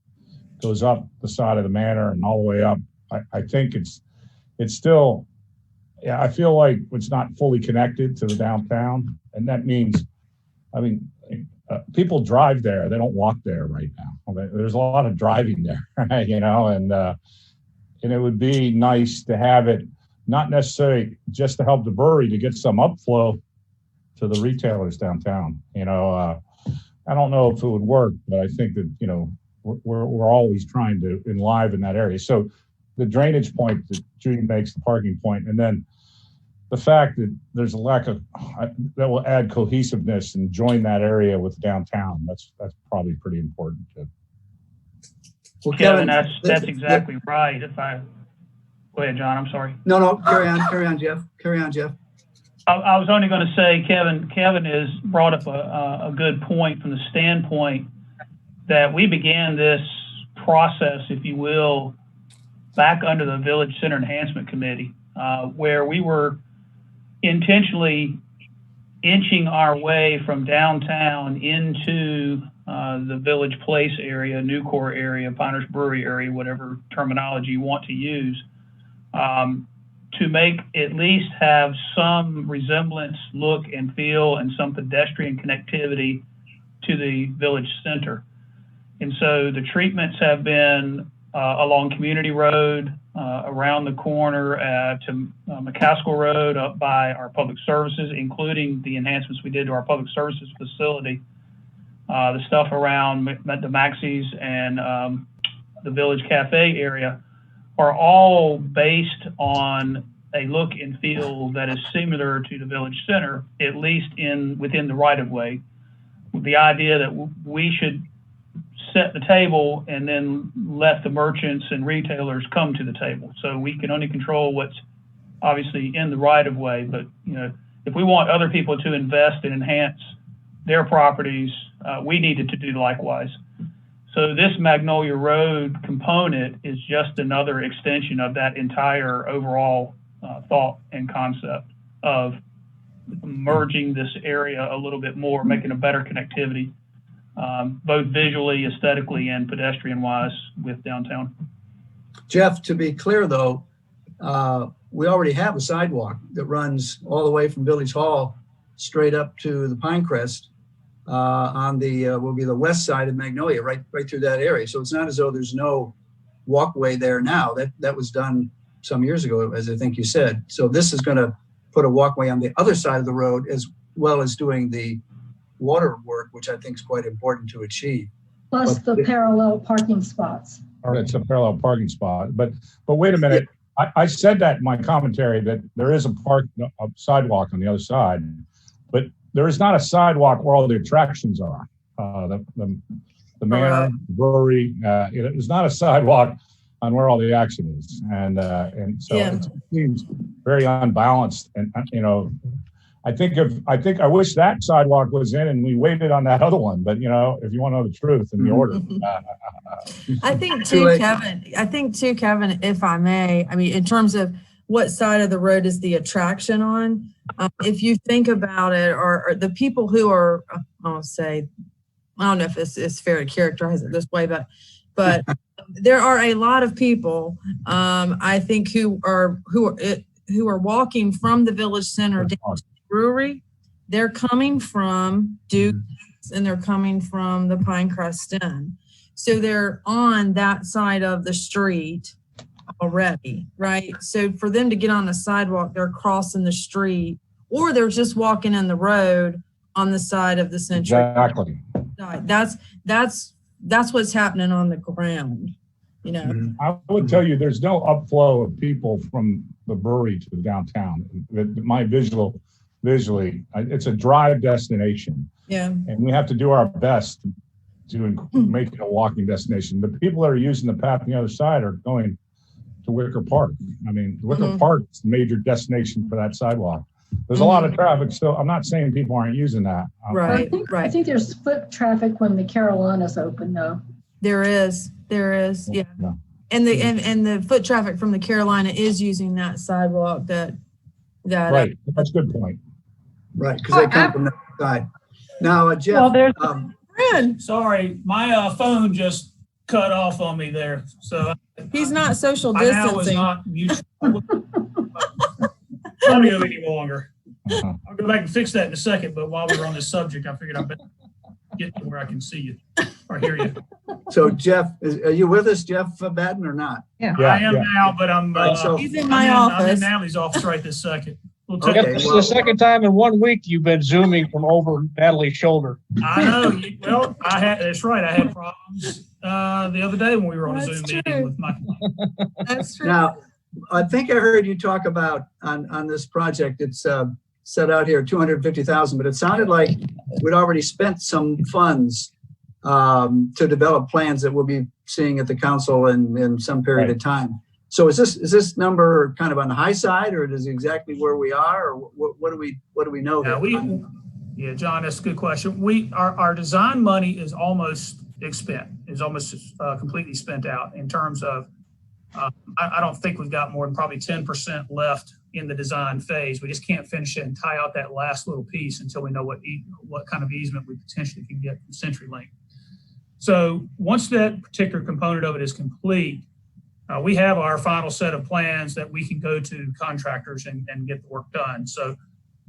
goes up the side of the manor and all the way up, I think it's still, yeah, I feel like it's not fully connected to the downtown. And that means, I mean, people drive there. They don't walk there right now. There's a lot of driving there, you know, and it would be nice to have it, not necessarily just to help the brewery, to get some upflow to the retailers downtown. You know, I don't know if it would work, but I think that, you know, we're always trying to enliven that area. So the drainage point that Judy makes, the parking point, and then the fact that there's a lack of, that will add cohesiveness and join that area with downtown. That's probably pretty important too. Well, Kevin, that's exactly right. Go ahead, John, I'm sorry. No, carry on, Jeff. I was only going to say, Kevin has brought up a good point from the standpoint that we began this process, if you will, back under the Village Center Enhancement Committee, where we were intentionally inching our way from downtown into the Village Place area, Newcore area, Pinehurst Brewery area, whatever terminology you want to use, to make at least have some resemblance, look and feel, and some pedestrian connectivity to the village center. And so the treatments have been along Community Road, around the corner to McCaskill Road, up by our public services, including the enhancements we did to our public services facility, the stuff around the Maxis and the Village Cafe area, are all based on a look and feel that is similar to the village center, at least within the right of way, with the idea that we should set the table and then let the merchants and retailers come to the table. So we can only control what's obviously in the right of way. But, you know, if we want other people to invest and enhance their properties, we needed to do likewise. So this Magnolia Road component is just another extension of that entire overall thought and concept of merging this area a little bit more, making a better connectivity, both visually, aesthetically, and pedestrian-wise with downtown. Jeff, to be clear though, we already have a sidewalk that runs all the way from Village Hall straight up to the Pinecrest on the will be the west side of Magnolia, right through that area. So it's not as though there's no walkway there now. That was done some years ago, as I think you said. So this is going to put a walkway on the other side of the road, as well as doing the water work, which I think is quite important to achieve. Plus the parallel parking spots. Or it's a parallel parking spot. But wait a minute. I said that in my commentary that there is a sidewalk on the other side, but there is not a sidewalk where all the attractions are. The manor, the brewery. It's not a sidewalk on where all the action is, and so it seems very unbalanced. And I wish that sidewalk was in, and we waited on that other one. But if you want to know the truth and the order, I think too, Kevin. If I may, I mean, in terms of what side of the road is the attraction on, if you think about it, or the people who are, I'll say, I don't know if it's fair to characterize it this way, but there are a lot of people, I think, who are walking from the village center down to the brewery. They're coming from Duke's and they're coming from the Pinecrest Inn. So they're on that side of the street already, right? So for them to get on the sidewalk, they're crossing the street, or they're just walking in the road on the side of the Century. Exactly. That's what's happening on the ground. I would tell you there's no upflow of people from the brewery to downtown. Visually, it's a drive destination. Yeah. And we have to do our best to make it a walking destination. The people that are using the path on the other side are going to Wicker Park. I mean, Wicker Park is the major destination for that sidewalk. There's a lot of traffic still. I'm not saying people aren't using that. Right. I think there's foot traffic when the Carolinas open, though. There is, yeah. And the foot traffic from the Carolina is using that sidewalk. That right. That's a good point. Right, because they come from that side. Now, Jeff. Well, there's sorry, my phone just cut off on me there. So he's not social I now was distancing. not mutual. Audio any longer. I'll go back and fix that in a second. But while we were on this subject, I figured I'd better get to where I can see you or hear you. So, Jeff, are you with us, Jeff Batten, or not? Yeah. I am now, but I'm. He's in my office. I'm in Natalie's office right this second. Okay, This is the second time in 1 week you've been zooming from over Natalie's shoulder. I know. Well, that's right. I had problems the other day when we were on a Zoom meeting with my. That's true. Now, I think I heard you talk about on this project. It's set out here $250,000, but it sounded like we'd already spent some funds to develop plans that we'll be seeing at the council in some period of time. So is this number kind of on the high side, or is it exactly where we are, or what do we know? Yeah, John, that's a good question. Our design money is almost completely spent out in terms of. I don't think we've got more than probably 10% left in the design phase. We just can't finish it and tie out that last little piece until we know what kind of easement we potentially can get from CenturyLink. So once that particular component of it is complete, we have our final set of plans that we can go to contractors and get the work done. So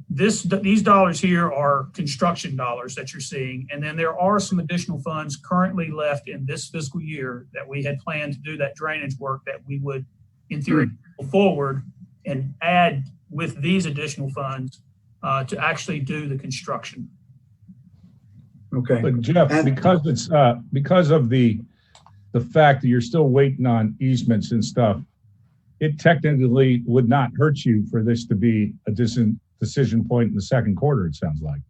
these dollars here are construction dollars that you're seeing. And then there are some additional funds currently left in this fiscal year that we had planned to do that drainage work that we would, in theory, go forward and add with these additional funds to actually do the construction. Okay. But Jeff, because of the fact that you're still waiting on easements and stuff, it technically would not hurt you for this to be a decision point in the second quarter, it sounds like.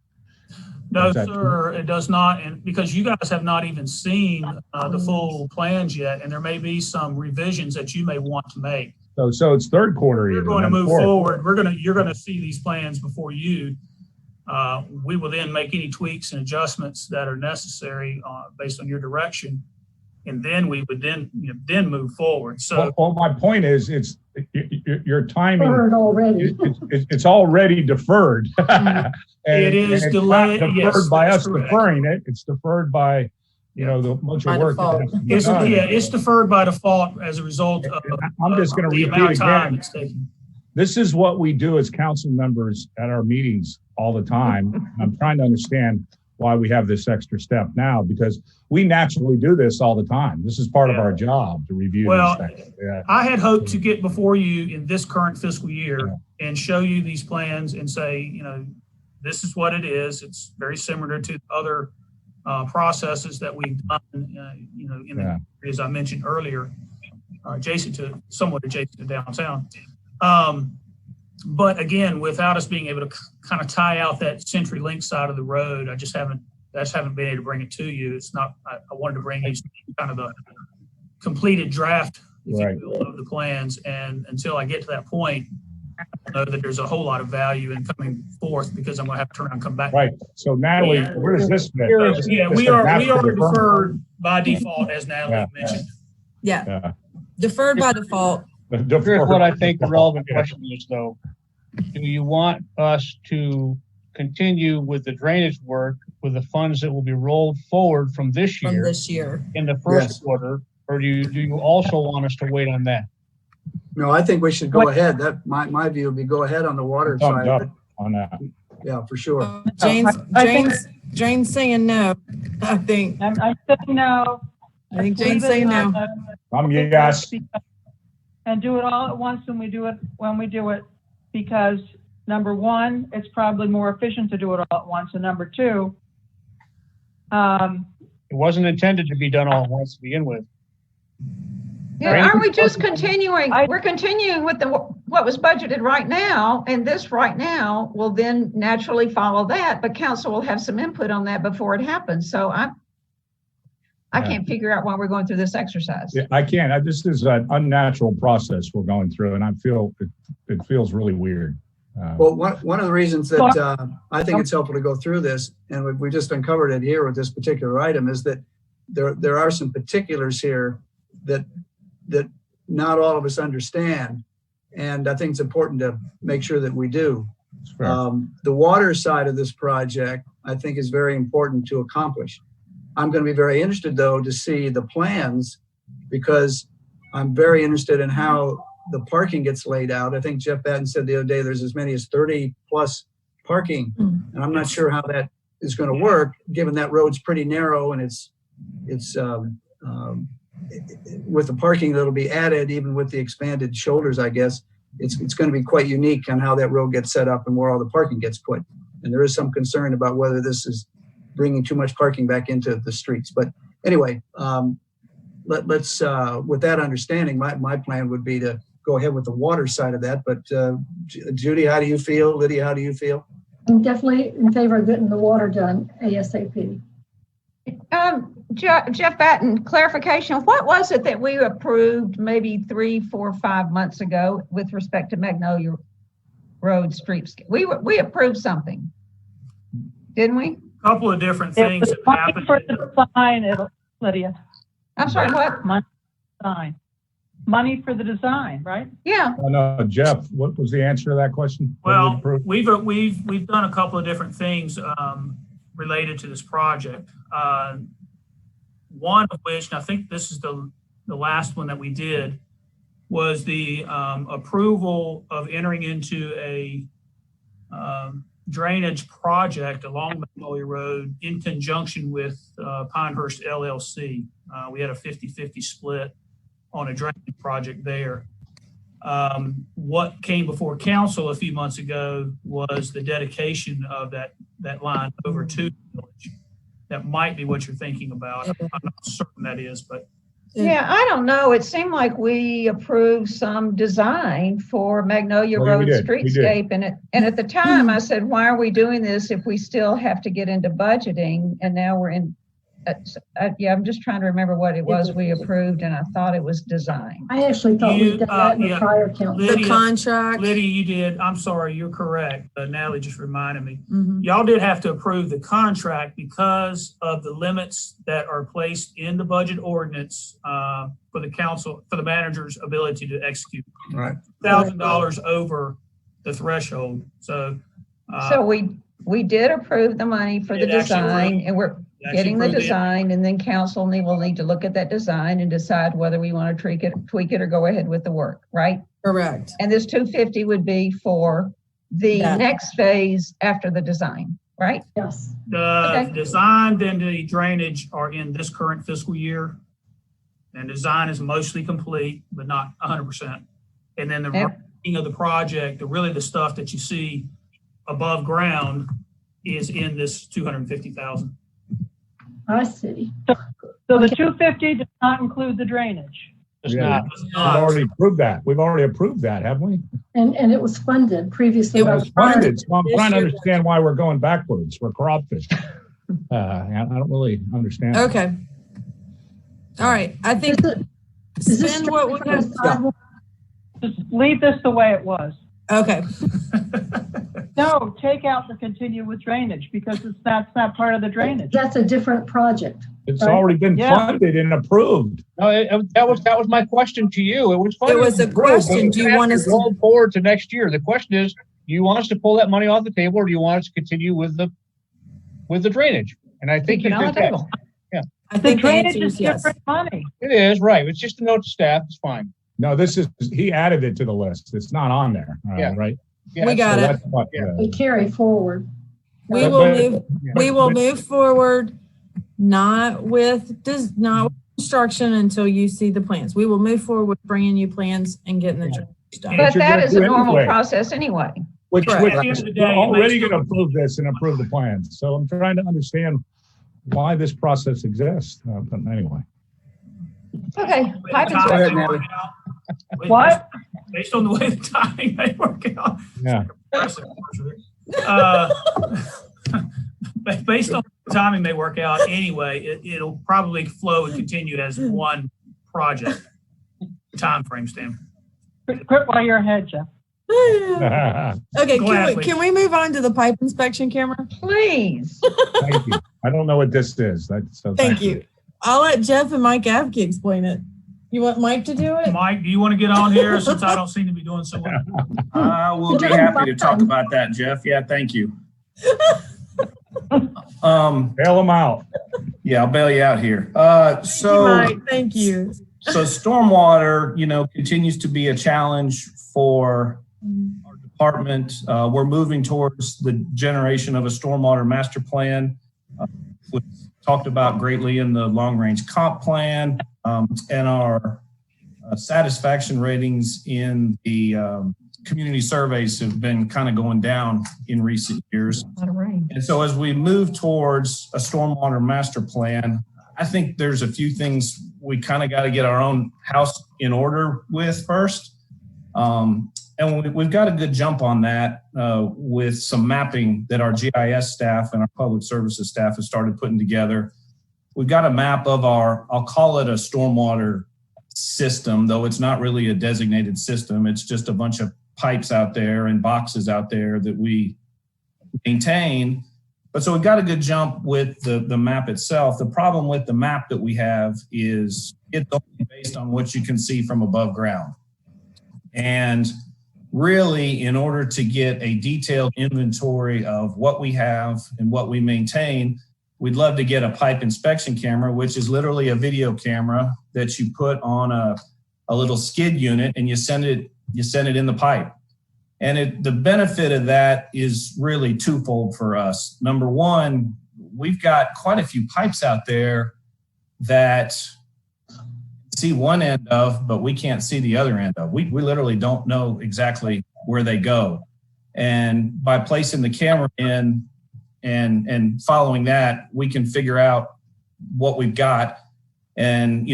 No, sir, it does not. And because you guys have not even seen the full plans yet, and there may be some revisions that you may want to make. So it's third quarter. We're going to move forward. You're going to see these plans before you. We will then make any tweaks and adjustments that are necessary based on your direction. And then we would then move forward. So, well, my point is, it's your timing. Deferred already. It's already deferred. And it is it's delayed. not deferred Yes, by us correct. deferring it. It's deferred by, the bunch of work. That has to be done. It's deferred by default as a result of I'm just going to the amount repeat of time again. it's taking. This is what we do as council members at our meetings all the time. I'm trying to understand why we have this extra step now, because we naturally do this all the time. This is part of our job to review these things. Yeah. I had hoped to get before you in this current fiscal year and show you these plans and say, this is what it is. It's very similar to other processes that we've done, in the areas I mentioned earlier, somewhat adjacent to downtown. But again, without us being able to kind of tie out that CenturyLink side of the road, I just haven't been able to bring it to you. It's not, I wanted to bring you kind of a completed draft, if you will, of the plans. And until I get to that point, I know that there's a whole lot of value in coming forth, because I'm going to have to turn around and come back. Right. So Natalie, where does this fit? We are deferred by default, as Natalie mentioned. Yeah. Deferred by default. Here's what I think the relevant question is, though. Do you want us to continue with the drainage work with the funds that will be rolled forward from this year in the first quarter, or do you also want us to wait on that? No, I think we should go ahead. That my view would be go ahead on the water side of it. On that. Yeah, for sure. Jane's saying no. I think. I'm saying no. I think Jane's saying no. Yes. And do it all at once when we do it, because number one, it's probably more efficient to do it all at once, and number two, it wasn't intended to be done all at once to begin with. Yeah, aren't we just continuing? We're continuing with what was budgeted right now, and this right now will then naturally follow that, but council will have some input on that before it happens. So I can't figure out why we're going through this exercise. Yeah, I can't. This is an unnatural process we're going through, and I feel it feels really weird. Well, one of the reasons that I think it's helpful to go through this, and we just uncovered it here with this particular item, is that there are some particulars here that not all of us understand, and I think it's important to make sure that we do. The water side of this project, I think, is very important to accomplish. I'm going to be very interested, though, to see the plans, because I'm very interested in how the parking gets laid out. I think Jeff Batten said the other day there's as many as 30 plus parking, and I'm not sure how that is going to work, given that road's pretty narrow, and it's with the parking that'll be added, even with the expanded shoulders, I guess, it's going to be quite unique on how that road gets set up and where all the parking gets put. And there is some concern about whether this is bringing too much parking back into the streets. But anyway, let's with that understanding, my plan would be to go ahead with the water side of that. But Judy, how do you feel? Lydia, how do you feel? I'm definitely in favor of getting the water done ASAP. Jeff Batten, clarification. What was it that we approved maybe 3, 4, 5 months ago with respect to Magnolia Road streetscape? We approved something, didn't we? A couple of different things have happened. For the design, Lydia. I'm sorry, what? Money for the design, right? Yeah. Oh, no, Jeff, what was the answer to that question? Well, we've done a couple of different things related to this project. One of which, and I think this is the last one that we did, was the approval of entering into a drainage project along Magnolia Road in conjunction with Pinehurst LLC. We had a 50-50 split on a drainage project there. What came before council a few months ago was the dedication of that line over to the village. That might be what you're thinking about. I'm not certain that is, but. Yeah, I don't know. It seemed like we approved some design for Magnolia Road streetscape. And at the time I said, why are we doing this if we still have to get into budgeting? And now we're in Yeah, I'm just trying to remember what it was we approved, and I thought it was design. I actually thought we'd done that in the prior council. The contract. Lydia, you did. I'm sorry, you're correct. Natalie just reminded me. Mhm. Y'all did have to approve the contract because of the limits that are placed in the budget ordinance for the council, for the manager's ability to execute. Right. $1,000 over the threshold. So we did approve the money for the It actually design, approved- and we're actually getting the approved it. design, and then council will need to look at that design and decide whether we want to tweak it or go ahead with the work, right? Correct. And this 250 would be for the That. next phase after the design, right? Yes. the Okay. design and the drainage are in this current fiscal year. And design is mostly complete, but not 100%. And then the Yep. remaining of the project, really the stuff that you see above ground is in this 250,000. I see. So the 250 does not include the drainage. It's Yeah. not. It's We've not- already approved that. We've already approved that, haven't we? And it was funded previously. It by It's the prior- funded, so I'm This trying to year- understand why we're going backwards. We're crawfish. I don't really understand. Okay. All right. I think Is this spend what we strictly for the have. sidewalk? Just leave this the way it was. Okay. No, take out the continue with drainage because that's not part of the drainage. That's a different project. It's Right. already been Yeah. funded and approved. No, that was my question to you. It was funny. It was a question. Do you want us to- Roll forward to next year? The question is, do you want us to pull that money off the table, or do you want us to continue with the drainage? And I think Keep it you on the did that. table. I The think the drainage answer is is yes. different money. It is right. It's just a note to staff. It's fine. No, he added it to the list. It's not on there, Yeah. right? Yeah, We got So it. that's what, Yeah. We carry forward. We But- will but- move. We will move forward, not with construction until you see the plans. We will move forward with bringing you plans and getting the drainage done. But you're that gonna is a do normal anyway. process anyway. Which Correct. At the end of the day, we're it already makes- going to approve this and approve the plans. So I'm trying to understand why this process exists. But anyway. Okay, pipe Time inspection. may work out. What? Based on the way the timing may work out. Yeah. Based on the timing may work out anyway, it'll probably flow and continue as one project, timeframe standpoint. Quit while you're ahead, Jeff. Okay, Gladly. can we move on to the pipe inspection camera? Please. Thank you. I don't know what this is. So Thank you. I'll let Jeff and Mike Avke explain it. You want Mike to do it? Mike, do you want to get on here since I don't seem to be doing so well? I will be happy to talk about that, Jeff. Yeah, thank you. Bail them out. Yeah, I'll bail you out here. Mike, thank you. So stormwater, continues to be a challenge for our department. We're moving towards the generation of a stormwater master plan, which talked about greatly in the long range comp plan, and our satisfaction ratings in the community surveys have been kind of going down in recent years. And so as we move towards a stormwater master plan, I think there's a few things we kind of got to get our own house in order with first. And we've got a good jump on that with some mapping that our GIS staff and our public services staff has started putting together. We've got a map of I'll call it a stormwater system, though it's not really a designated system. It's just a bunch of pipes out there and boxes out there that we maintain. But so we've got a good jump with the map itself. The problem with the map that we have is it's only based on what you can see from above ground. And really, in order to get a detailed inventory of what we have and what we maintain, we'd love to get a pipe inspection camera, which is literally a video camera that you put on a little skid unit and you send it in the pipe. And the benefit of that is really twofold for us. Number one, we've got quite a few pipes out there that see one end of, but we can't see the other end of. We literally don't know exactly where they go. And by placing the camera in and following that, we can figure out what we've got and,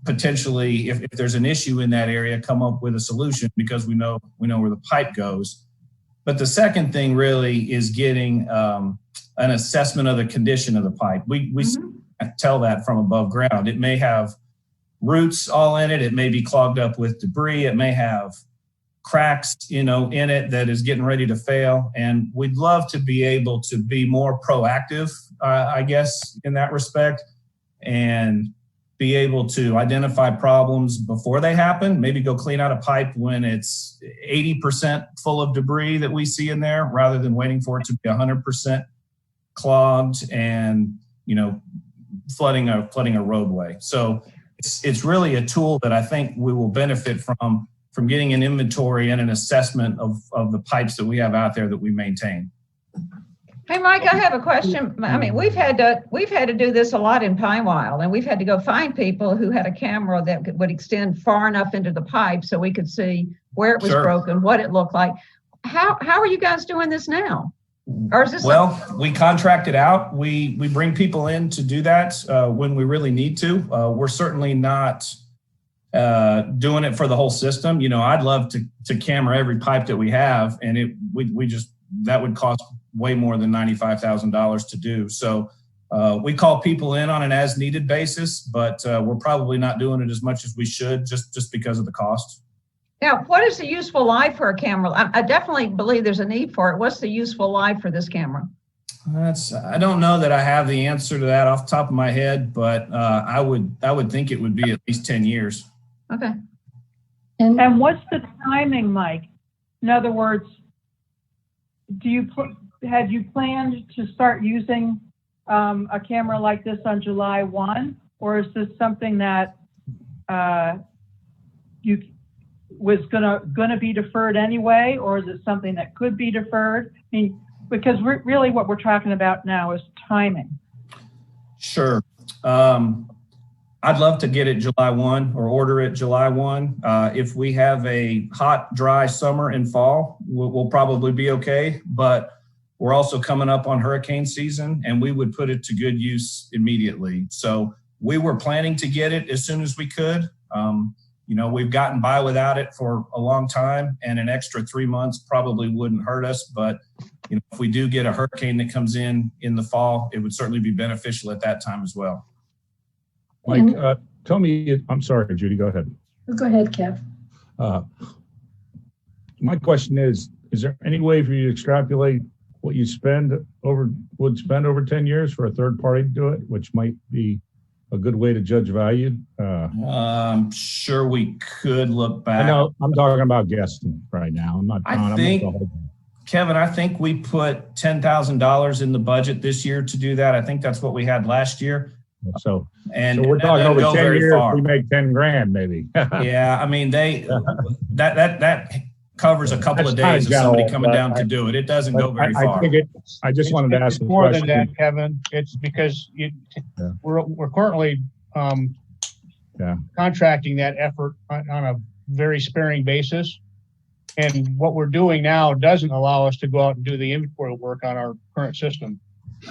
potentially if there's an issue in that area, come up with a solution because we know where the pipe goes. But the second thing really is getting an assessment of the condition of the pipe. We tell that from above ground. It may have roots all in it. It may be clogged up with debris. It may have cracks, in it that is getting ready to fail. And we'd love to be able to be more proactive, I guess, in that respect, and be able to identify problems before they happen, maybe go clean out a pipe when it's 80% full of debris that we see in there, rather than waiting for it to be 100% clogged and, flooding a roadway. So it's really a tool that I think we will benefit from getting an inventory and an assessment of the pipes that we have out there that we maintain. Hey, Mike, I have a question. I mean, we've had to do this a lot in Pine Wild, and we've had to go find people who had a camera that would extend far enough into the pipe so we could see where it was broken, what it looked like. How are you guys doing this now? Or is this we contract it out. We bring people in to do that when we really need to. We're certainly not doing it for the whole system. I'd love to camera every pipe that we have, and that would cost way more than $95,000 to do. So we call people in on an as needed basis, but we're probably not doing it as much as we should just because of the cost. Now, what is the useful life for a camera? I definitely believe there's a need for it. What's the useful life for this camera? I don't know that I have the answer to that off the top of my head, but I would think it would be at least 10 years. Okay. And what's the timing, Mike? In other words, had you planned to start using a camera like this on July 1, or is this something that you was gonna be deferred anyway, or is it something that could be deferred? I mean, because really what we're talking about now is timing. Sure. I'd love to get it July 1 or order it July 1. If we have a hot, dry summer and fall, we'll probably be okay. But we're also coming up on hurricane season, and we would put it to good use immediately. So we were planning to get it as soon as we could. We've gotten by without it for a long time, and an extra 3 months probably wouldn't hurt us. But if we do get a hurricane that comes in the fall, it would certainly be beneficial at that time as well. Mike, tell me, I'm sorry, Judy, go ahead. Go ahead, Kev. My question is there any way for you to extrapolate what you would spend over 10 years for a third party to do it, which might be a good way to judge value? Sure, we could look back. I know I'm talking about guessing right now. I'm not. Kevin, I think we put $10,000 in the budget this year to do that. I think that's what we had last year. So we're talking over 10 years, we make 10 grand maybe. Yeah, I mean, that covers a couple of days of somebody coming down to do it. It doesn't go very far. I just wanted to ask more than that, Kevin. It's because we're currently contracting that effort on a very sparing basis. And what we're doing now doesn't allow us to go out and do the inventory work on our current system.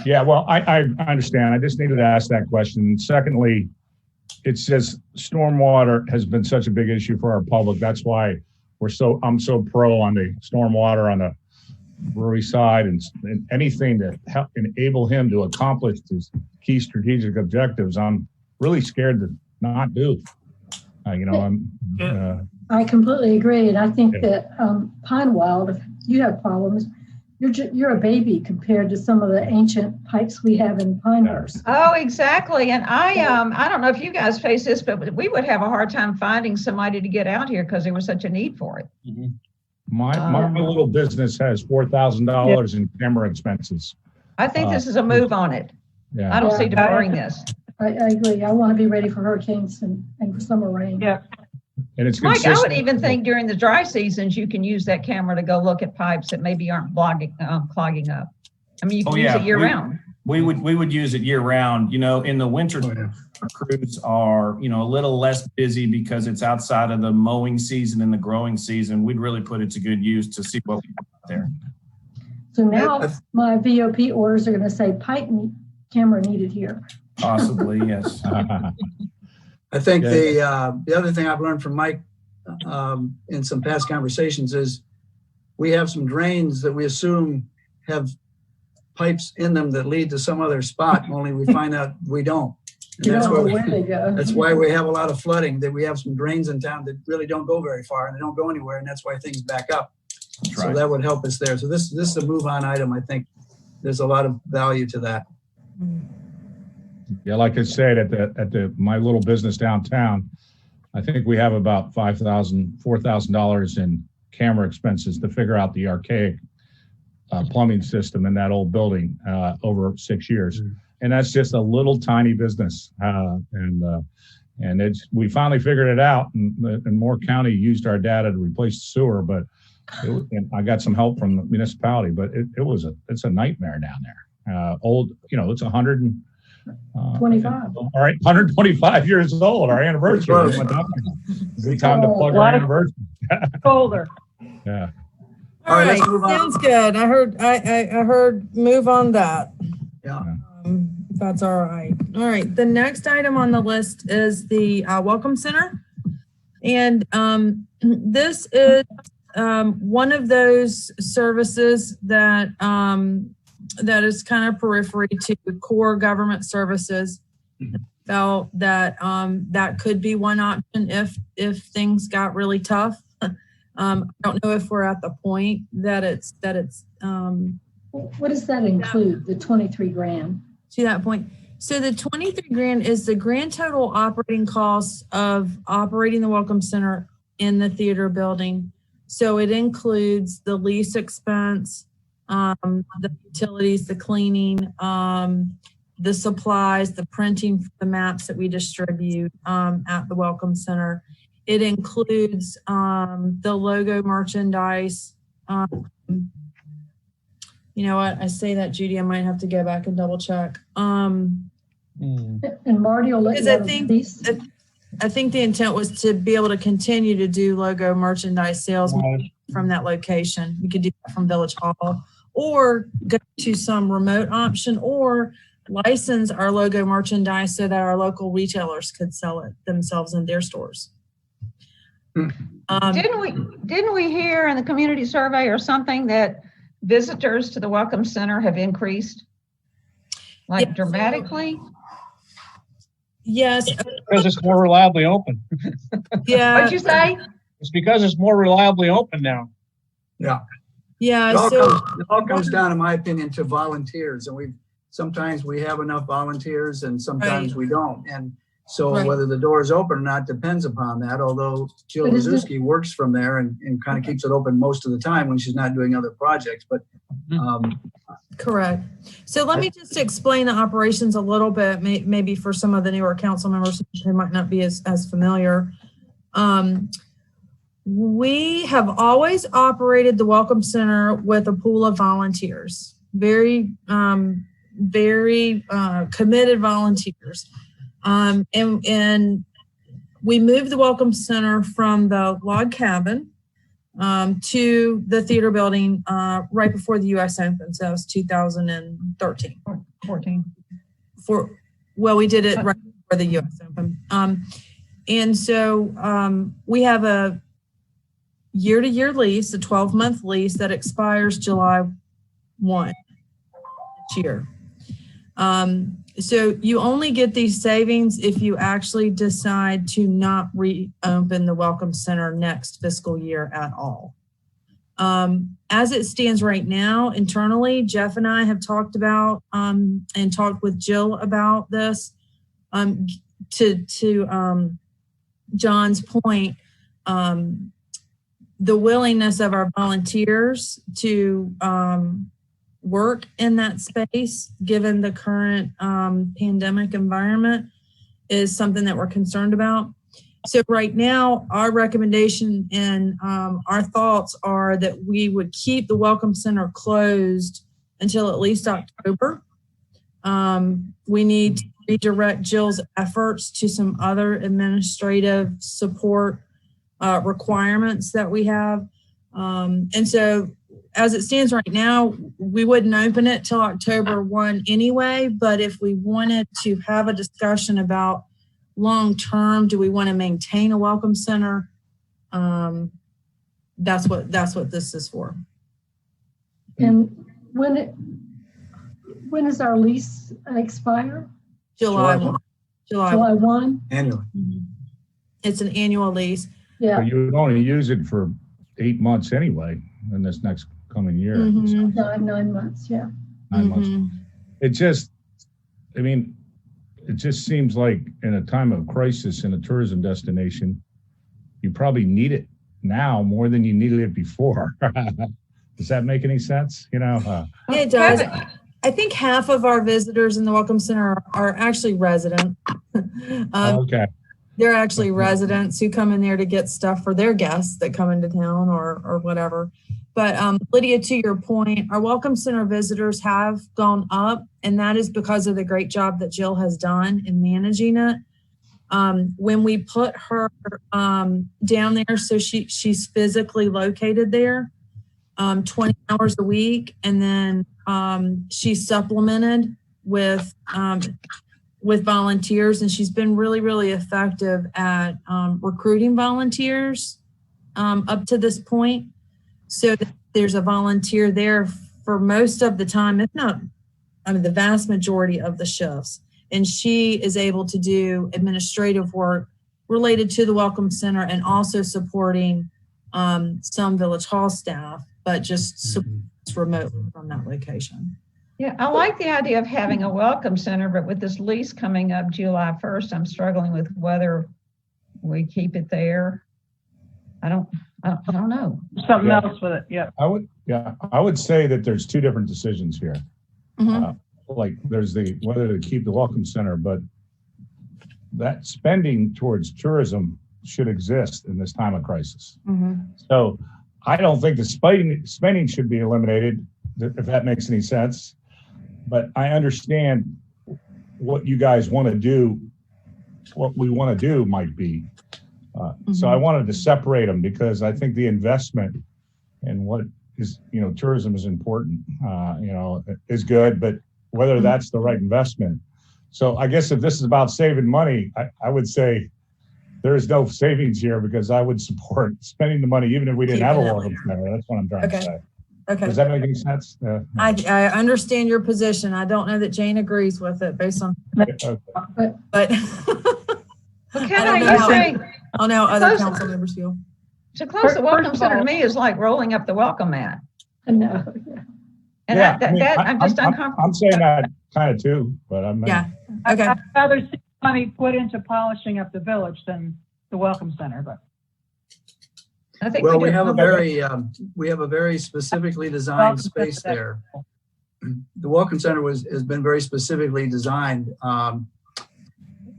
Yeah, well, I understand. I just needed to ask that question. Secondly, it says stormwater has been such a big issue for our public. That's why I'm so pro on the stormwater on the brewery side, and anything to help enable him to accomplish his key strategic objectives. I'm really scared to not do. I completely agree, and I think that Pine Wild, if you have problems, you're a baby compared to some of the ancient pipes we have in Pinehurst. Oh, exactly. And I don't know if you guys face this, but we would have a hard time finding somebody to get out here because there was such a need for it. Mm-hmm. My little business has $4,000 in camera expenses. I think this is a move on it. Yeah. I don't see deferring this. I agree. I want to be ready for hurricanes and for summer rain. Yeah. And it's Mike, I would even think during the dry seasons, you can use that camera to go look at pipes that maybe aren't clogging up. I mean, you can use it year round. We would use it year round. In the winter, our crews are, a little less busy because it's outside of the mowing season and the growing season. We'd really put it to good use to see what we got there. So now my VOP orders are going to say pipe camera needed here. Possibly, yes. I think the other thing I've learned from Mike in some past conversations is we have some drains that we assume have pipes in them that lead to some other spot, only we find out we don't. And You that's don't know why, where they go. that's why we have a lot of flooding, that we have some drains in town that really don't go very far and they don't go anywhere. And that's why things back up. That's So right. that would help us there. So this is a move on item. I think there's a lot of value to that. Yeah, like I said, at my little business downtown, I think we have about $4,000 in camera expenses to figure out the archaic plumbing system in that old building over 6 years. And that's just a little tiny business. And we finally figured it out, and Moore County used our data to replace the sewer, but and I got some help from the municipality, but it's a nightmare down there. Old, it's 25. All right, 125 years old, our anniversary. Good time to plug our anniversary. Colder. Yeah. All right, right, let's move on. sounds good. I heard move on that. Yeah. If that's all right. All right, the next item on the list is the Welcome Center. And this is one of those services that is kind of periphery to core government services. Felt that that could be one option if things got really tough. I don't know if we're at the point that it's What does that include, the 23 grand? to that point. So the 23 grand is the grand total operating costs of operating the Welcome Center in the theater building. So it includes the lease expense, the utilities, the cleaning, the supplies, the printing for the maps that we distribute at the Welcome Center. It includes the logo merchandise. You know what? I say that, Judy, I might have to go back and double check. And Marty will let you Because know these. I think the intent was to be able to continue to do logo merchandise sales from that location. We could do that from Village Hall, or go to some remote option, or license our logo merchandise so that our local retailers could sell it themselves in their stores. Didn't we hear in the community survey or something that visitors to the Welcome Center have increased like dramatically? Yes. Because it's more reliably open. Yeah. What'd you say? It's because it's more reliably open now. Yeah. Yeah. It So all comes down, in my opinion, to volunteers. And sometimes we have enough volunteers and sometimes we don't. And so whether the door is open or not depends upon that, although Jill Wazuski works from there and kind of keeps it open most of the time when she's not doing other projects. But correct. So let me just explain the operations a little bit, maybe for some of the newer council members who might not be as familiar. We have always operated the Welcome Center with a pool of volunteers, very committed volunteers. And we moved the Welcome Center from the log cabin to the theater building right before the U.S. Open. So that was 2013. 14. We did it right before the U.S. Open. And so we have a year-to-year lease, a 12-month lease that expires July 1 this year. So you only get these savings if you actually decide to not reopen the Welcome Center next fiscal year at all. As it stands right now, internally, Jeff and I have talked about and talked with Jill about this. To John's point, the willingness of our volunteers to work in that space, given the current pandemic environment, is something that we're concerned about. So right now, our recommendation and our thoughts are that we would keep the Welcome Center closed until at least October. We need to redirect Jill's efforts to some other administrative support requirements that we have. And so as it stands right now, we wouldn't open it till October 1 anyway, but if we wanted to have a discussion about long-term, do we want to maintain a Welcome Center? That's what this is for. And when When does our lease expire? July July 1. July July 1. 1? Annually. It's an annual lease. Yeah. But you would only use it for 8 months anyway in this next coming year. Mhm. 9 months, yeah. 9 months. Mhm. It just, I mean, it just seems like in a time of crisis in a tourism destination, you probably need it now more than you needed it before. Does that make any sense? You know? Yeah, it does. I think half of our visitors in the Welcome Center are actually residents. Okay. They're actually residents who come in there to get stuff for their guests that come into town or whatever. But Lydia, to your point, our Welcome Center visitors have gone up, and that is because of the great job that Jill has done in managing it. When we put her down there, so she's physically located there 20 hours a week, and then she's supplemented with volunteers, and she's been really, really effective at recruiting volunteers up to this point. So there's a volunteer there for most of the time, if not, I mean, the vast majority of the shifts. And she is able to do administrative work related to the Welcome Center and also supporting some Village Hall staff, but just remotely from that location. Yeah, I like the idea of having a welcome center, but with this lease coming up July 1st, I'm struggling with whether we keep it there. I don't know. Something else with it, yeah. I would say that there's two different decisions here. Mhm. Like there's whether to keep the Welcome Center, but that spending towards tourism should exist in this time of crisis. Mhm. So I don't think the spending should be eliminated, if that makes any sense. But I understand what you guys want to do, what we want to do might be. So I wanted to separate them because I think the investment in what is, tourism is important, is good, but whether that's the right investment. So I guess if this is about saving money, I would say there is no savings here because I would support spending the money even if we didn't have a welcome center. That's what I'm trying to say. Okay. Does that make any sense? I understand your position. I don't know that Jane agrees with it based on, but I know other council members feel. To close the welcome center to me is like rolling up the welcome mat. No. And I'm just uncomfortable. I'm saying that kind of too, but I'm Okay. I'd rather see money put into polishing up the village than the welcome center, but. I think Well, we have a very specifically designed space there. The Welcome Center has been very specifically designed. And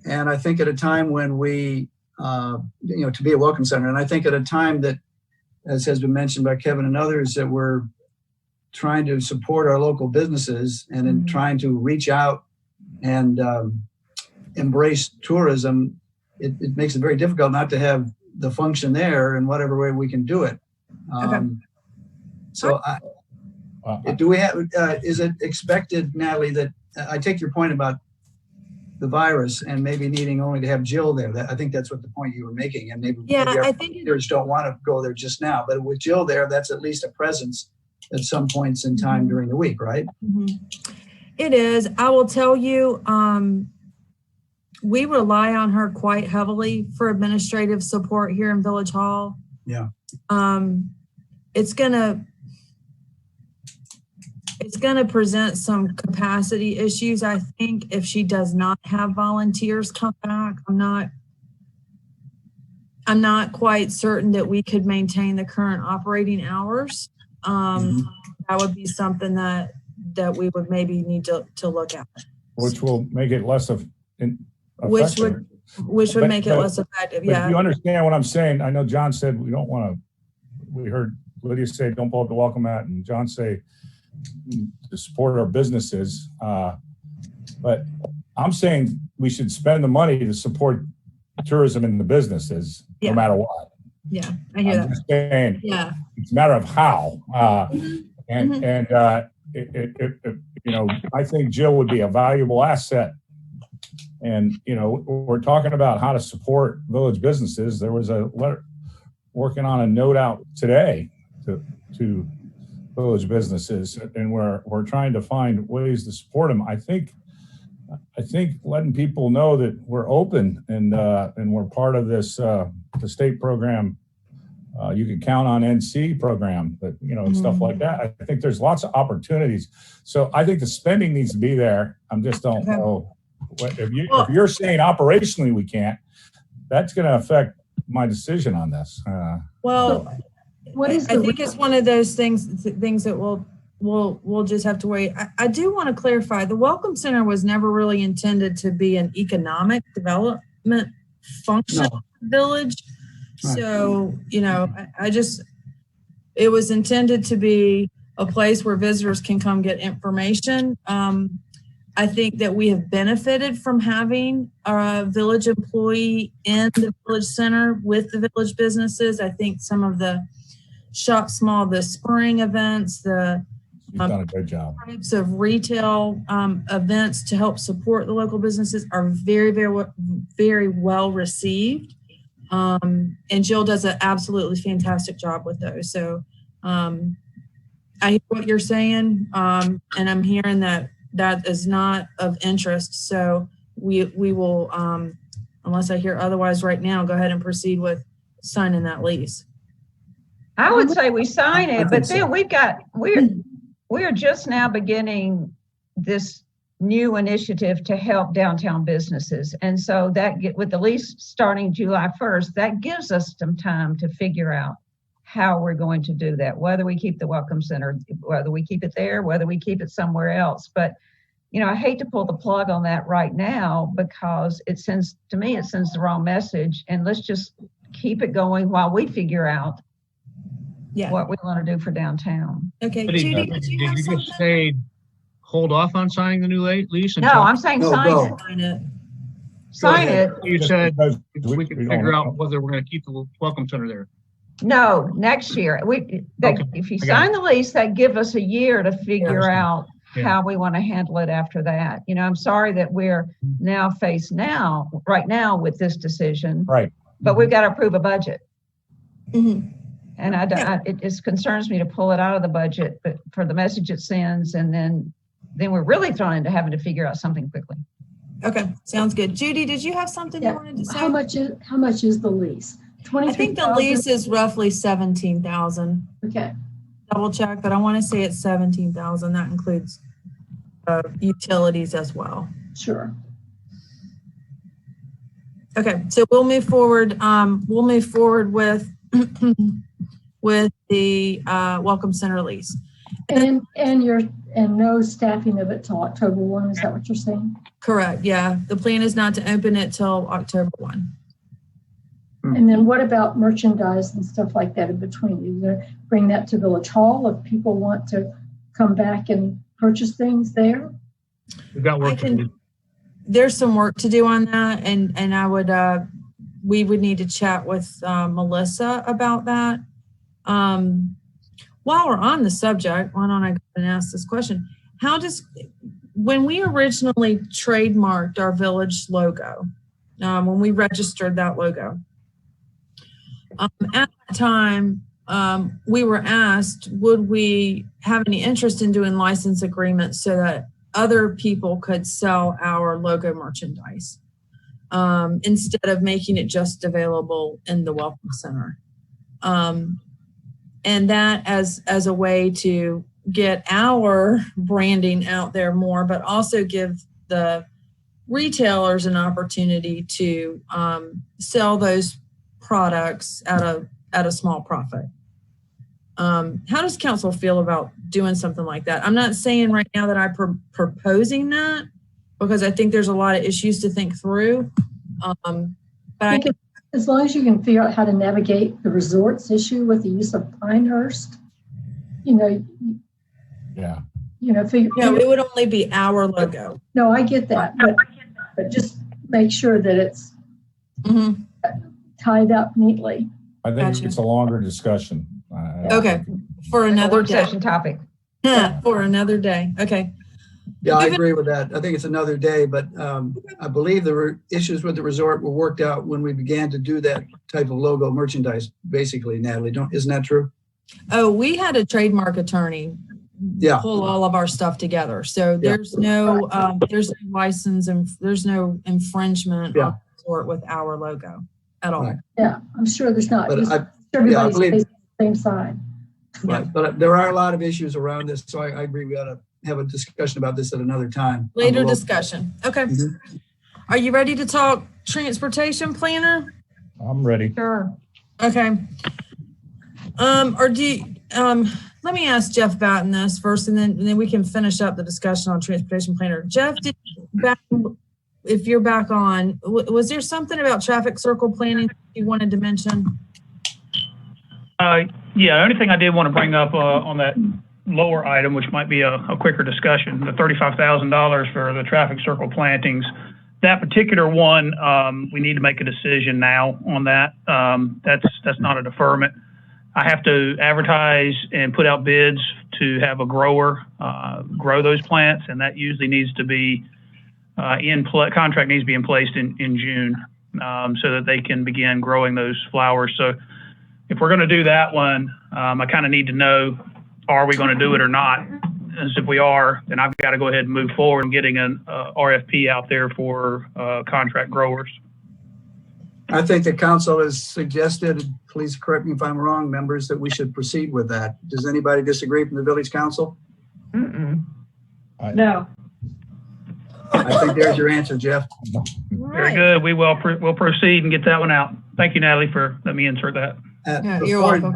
I think at a time when we, to be a Welcome Center, and I think at a time that, as has been mentioned by Kevin and others, that we're trying to support our local businesses and in trying to reach out and embrace tourism, it makes it very difficult not to have the function there in whatever way we can do it. So do we have, is it expected, Natalie, that I take your point about the virus and maybe needing only to have Jill there. I think that's what the point you were making. And maybe our volunteers don't want to go there just now, but with Jill there, that's at least a presence at some points in time during the week, right? It is. I will tell you, we rely on her quite heavily for administrative support here in Village Hall. Yeah. It's gonna present some capacity issues, I think, if she does not have volunteers come back. I'm not quite certain that we could maintain the current operating hours. That would be something that we would maybe need to look at. Which will make it less effective. Which would make it less effective. Yeah. You understand what I'm saying? I know John said we don't want to. We heard Lydia say don't pull up the welcome mat, and John say to support our businesses. But I'm saying we should spend the money to support tourism and the businesnesses, no matter what. Yeah, I hear that. Just saying, it's a matter of how. I think Jill would be a valuable asset. And, we're talking about how to support village businesses. There was a letter working on a note out today to village businesses, and we're trying to find ways to support them. I think letting people know that we're open and we're part of this the state program. You can count on NC program, but and stuff like that. I think there's lots of opportunities. So I think the spending needs to be there. I just don't know if you're saying operationally we can't. That's going to affect my decision on this. What is I think it's one of those things that we'll just have to wait. I do want to clarify, the Welcome Center was never really intended to be an economic development function of the village. So, it was intended to be a place where visitors can come get information. I think that we have benefited from having a village employee in the village center with the village businesses. I think some of the Shop Small, the spring events, the You've done a good job. types of retail events to help support the local businesses are very, very, very well received. And Jill does an absolutely fantastic job with those. So I hear what you're saying, and I'm hearing that is not of interest. So we will, unless I hear otherwise right now, go ahead and proceed with signing that lease. I would say we sign it, but then we're just now beginning this new initiative to help downtown businesses. And so with the lease starting July 1st, that gives us some time to figure out how we're going to do that, whether we keep the Welcome Center, whether we keep it there, whether we keep it somewhere else. But, I hate to pull the plug on that right now because it sends the wrong message. And let's just keep it going while we figure out what we want to do for downtown. Okay, Judy, did you just say hold off on signing the new lease? No, I'm saying sign it. Sign it. You said we can figure out whether we're going to keep the Welcome Center there. No, next year. If you sign the lease, that give us a year to figure out how we want to handle it after that. I'm sorry that we're now faced right now with this decision. Right. But we've got to approve a budget. Mm-hmm. And it just concerns me to pull it out of the budget, but for the message it sends, and then we're really thrown into having to figure out something quickly. Okay, sounds good. Judy, did you have something you wanted to say? How much is the lease? I think the lease is roughly 17,000. Okay. Double check, but I want to say it's 17,000. That includes utilities as well. Sure. Okay, so we'll move forward. We'll move forward with with the Welcome Center lease. And no staffing of it till October 1. Is that what you're saying? Correct. Yeah, the plan is not to open it till October 1. And then what about merchandise and stuff like that in between? Are you going to bring that to Village Hall if people want to come back and purchase things there? We've got work to do. There's some work to do on that, and I would we would need to chat with Melissa about that. While we're on the subject, why don't I go and ask this question? When we originally trademarked our village logo, when we registered that logo, at that time, we were asked, would we have any interest in doing license agreements so that other people could sell our logo merchandise instead of making it just available in the Welcome Center. And that as a way to get our branding out there more, but also give the retailers an opportunity to sell those products at a small profit. How does council feel about doing something like that? I'm not saying right now that I'm proposing that because I think there's a lot of issues to think through. But as long as you can figure out how to navigate the resorts issue with the use of Pinehurst, it would only be our logo. No, I get that, but just make sure that it's tied up neatly. I think it's a longer discussion. Okay, for another session topic. Yeah, for another day. Okay. Yeah, I agree with that. I think it's another day, but I believe the issues with the resort were worked out when we began to do that type of logo merchandise, basically, Natalie. Isn't that true? Oh, we had a trademark attorney Yeah. pull all of our stuff together. So there's no license and there's no infringement of the sort with our logo at all. Right. Yeah, I'm sure there's not. But Just I everybody's believe- facing the same side. Right, but there are a lot of issues around this, so I agree we ought to have a discussion about this at another time. Later discussion. Okay. Mhm. Are you ready to talk transportation planner? I'm ready. Sure. Okay. Let me ask Jeff Batten this first, and then we can finish up the discussion on transportation planner. Jeff, if you're back on, was there something about traffic circle planning you wanted to mention? Yeah, the only thing I did want to bring up on that lower item, which might be a quicker discussion, the $35,000 for the traffic circle plantings. That particular one, we need to make a decision now on that. That's not a deferment. I have to advertise and put out bids to have a grower grow those plants, and that usually needs to be contract needs to be in place in June so that they can begin growing those flowers. So if we're going to do that one, I kind of need to know, are we going to do it or not? As if we are, then I've got to go ahead and move forward and getting an RFP out there for contract growers. I think the council has suggested, please correct me if I'm wrong, members, that we should proceed with that. Does anybody disagree from the village council? No. I think there's your answer, Jeff. Very good. We'll proceed and get that one out. Thank you, Natalie, for letting me insert that. Yeah, you're welcome.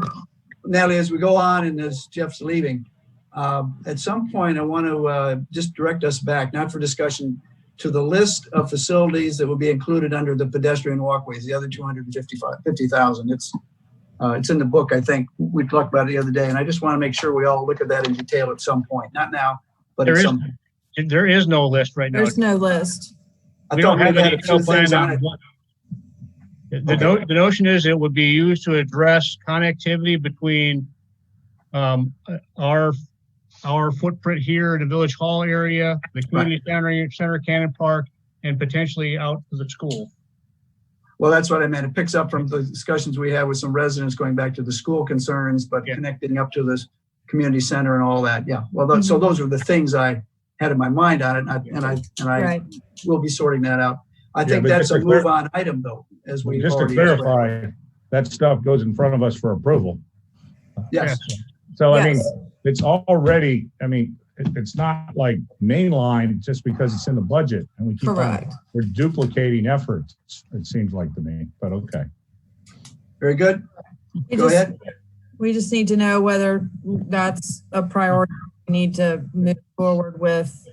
Natalie, as we go on and as Jeff's leaving, at some point I want to just direct us back, not for discussion, to the list of facilities that will be included under the pedestrian walkways, the other 250,000. It's in the book, I think. We talked about it the other day, and I just want to make sure we all look at that in detail at some point. Not now, but at some point. There is no list right now. There's no list. I We thought don't have we any had a few detailed plan things on on it. what. The notion is it would be used to address connectivity between our footprint here in the Village Hall area, the community center, Cannon Park, and potentially out to the school. Well, that's what I meant. It picks up from the discussions we had with some residents going back to the school concerns, but connecting up to this community center and all that. Yeah. Well, so those are the things I had in my mind on it, and I will be sorting that out. I think that's a move on item though, as we just to clarify, that stuff goes in front of us for approval. Yes. So I mean, it's already. I mean, it's not like mainline just because it's in the budget, and we keep we're duplicating efforts. It seems like to me, but okay. Very good. Go ahead. We just need to know whether that's a priority. We need to move forward with,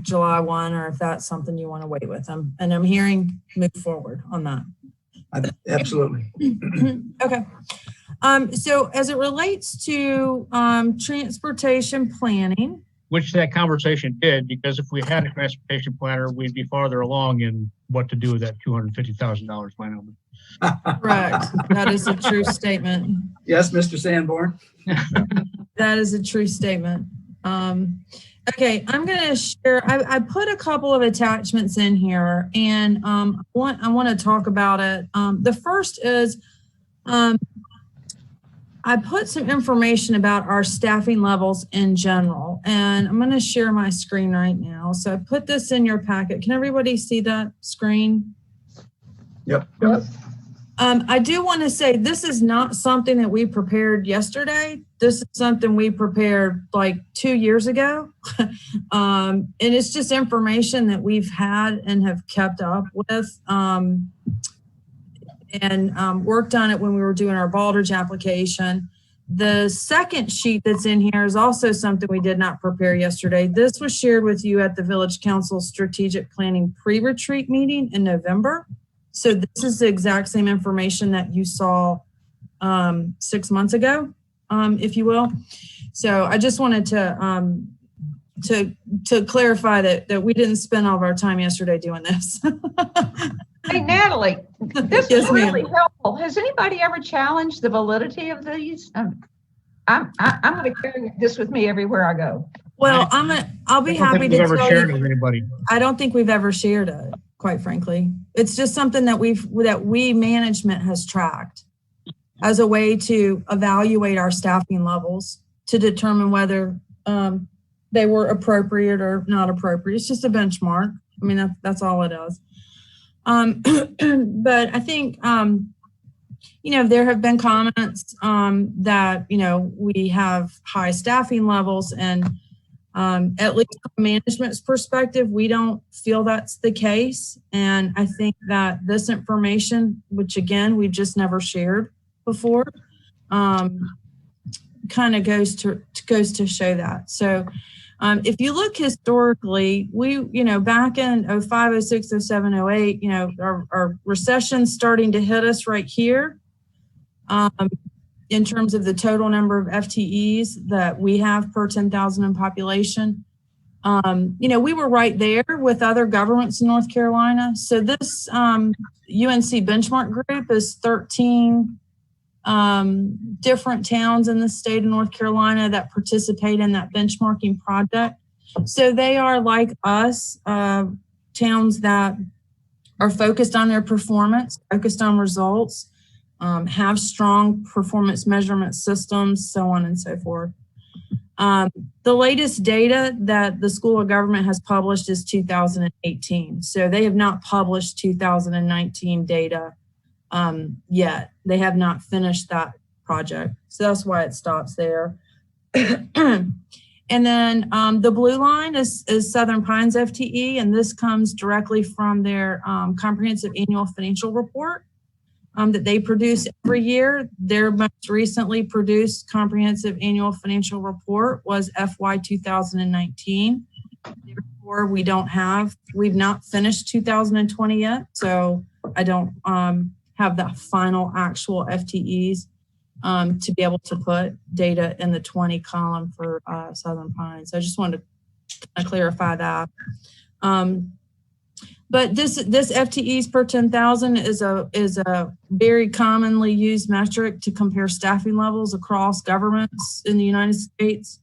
July 1, or if that's something you want to wait with them. And I'm hearing move forward on that. Absolutely. Okay. So as it relates to transportation planning, which that conversation did, because if we had a transportation planner, we'd be farther along in what to do with that $250,000 plan. Correct. That is a true statement. Yes, Mr. Sanborn. That is a true statement. Okay, I'm going to share. I put a couple of attachments in here, and I want to talk about it. The first is I put some information about our staffing levels in general, and I'm going to share my screen right now. So I put this in your packet. Can everybody see that screen? Yep. I do want to say this is not something that we prepared yesterday. This is something we prepared like 2 years ago. And it's just information that we've had and have kept up with and worked on it when we were doing our Baldrige application. The second sheet that's in here is also something we did not prepare yesterday. This was shared with you at the Village Council Strategic Planning Pre-Retreat meeting in November. So this is the exact same information that you saw 6 months ago, if you will. So I just wanted to clarify that we didn't spend all of our time yesterday doing this. Hey, Natalie, this is really helpful. Has anybody ever challenged the validity of these? I'm going to carry this with me everywhere I go. Well, I'll be happy to tell shared it with anybody. I don't think we've ever shared it, quite frankly. It's just something that we management has tracked. as a way to evaluate our staffing levels to determine whether they were appropriate or not appropriate. It's just a benchmark. I mean, that's all it is. But I think, there have been comments that, we have high staffing levels, and at least from management's perspective, we don't feel that's the case. And I think that this information, which again, we've just never shared before, kind of goes to show that. So if you look historically, we, back in 05, 06, 07, 08, our recession's starting to hit us right here. In terms of the total number of FTEs that we have per 10,000 in population. We were right there with other governments in North Carolina. So this UNC benchmark group is 13 different towns in the state of North Carolina that participate in that benchmarking project. So they are like us, towns that are focused on their performance, focused on results, have strong performance measurement systems, so on and so forth. The latest data that the School of Government has published is 2018. So they have not published 2019 data yet. They have not finished that project. So that's why it stops there. And then the blue line is Southern Pines FTE, and this comes directly from their comprehensive annual financial report that they produce every year. Their most recently produced comprehensive annual financial report was FY 2019. Therefore, we've not finished 2020 yet, so I don't have the final actual FTEs to be able to put data in the 20 column for Southern Pines. I just wanted to clarify that. But this FTEs per 10,000 is a very commonly used metric to compare staffing levels across governments in the United States.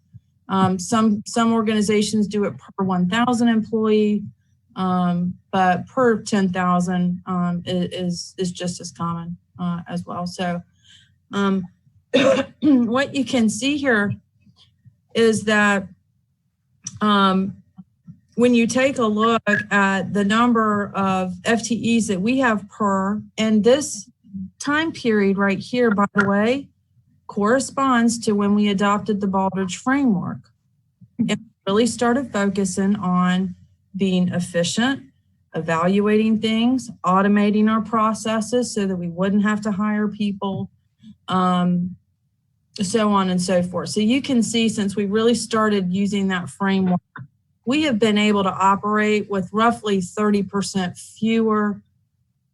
Some organizations do it per 1,000 employee, but per 10,000 is just as common as well. So what you can see here is that when you take a look at the number of FTEs that we have per, and this time period right here, by the way, corresponds to when we adopted the Baldrige framework and really started focusing on being efficient, evaluating things, automating our processes so that we wouldn't have to hire people, so on and so forth. So you can see, since we really started using that framework, we have been able to operate with roughly 30% fewer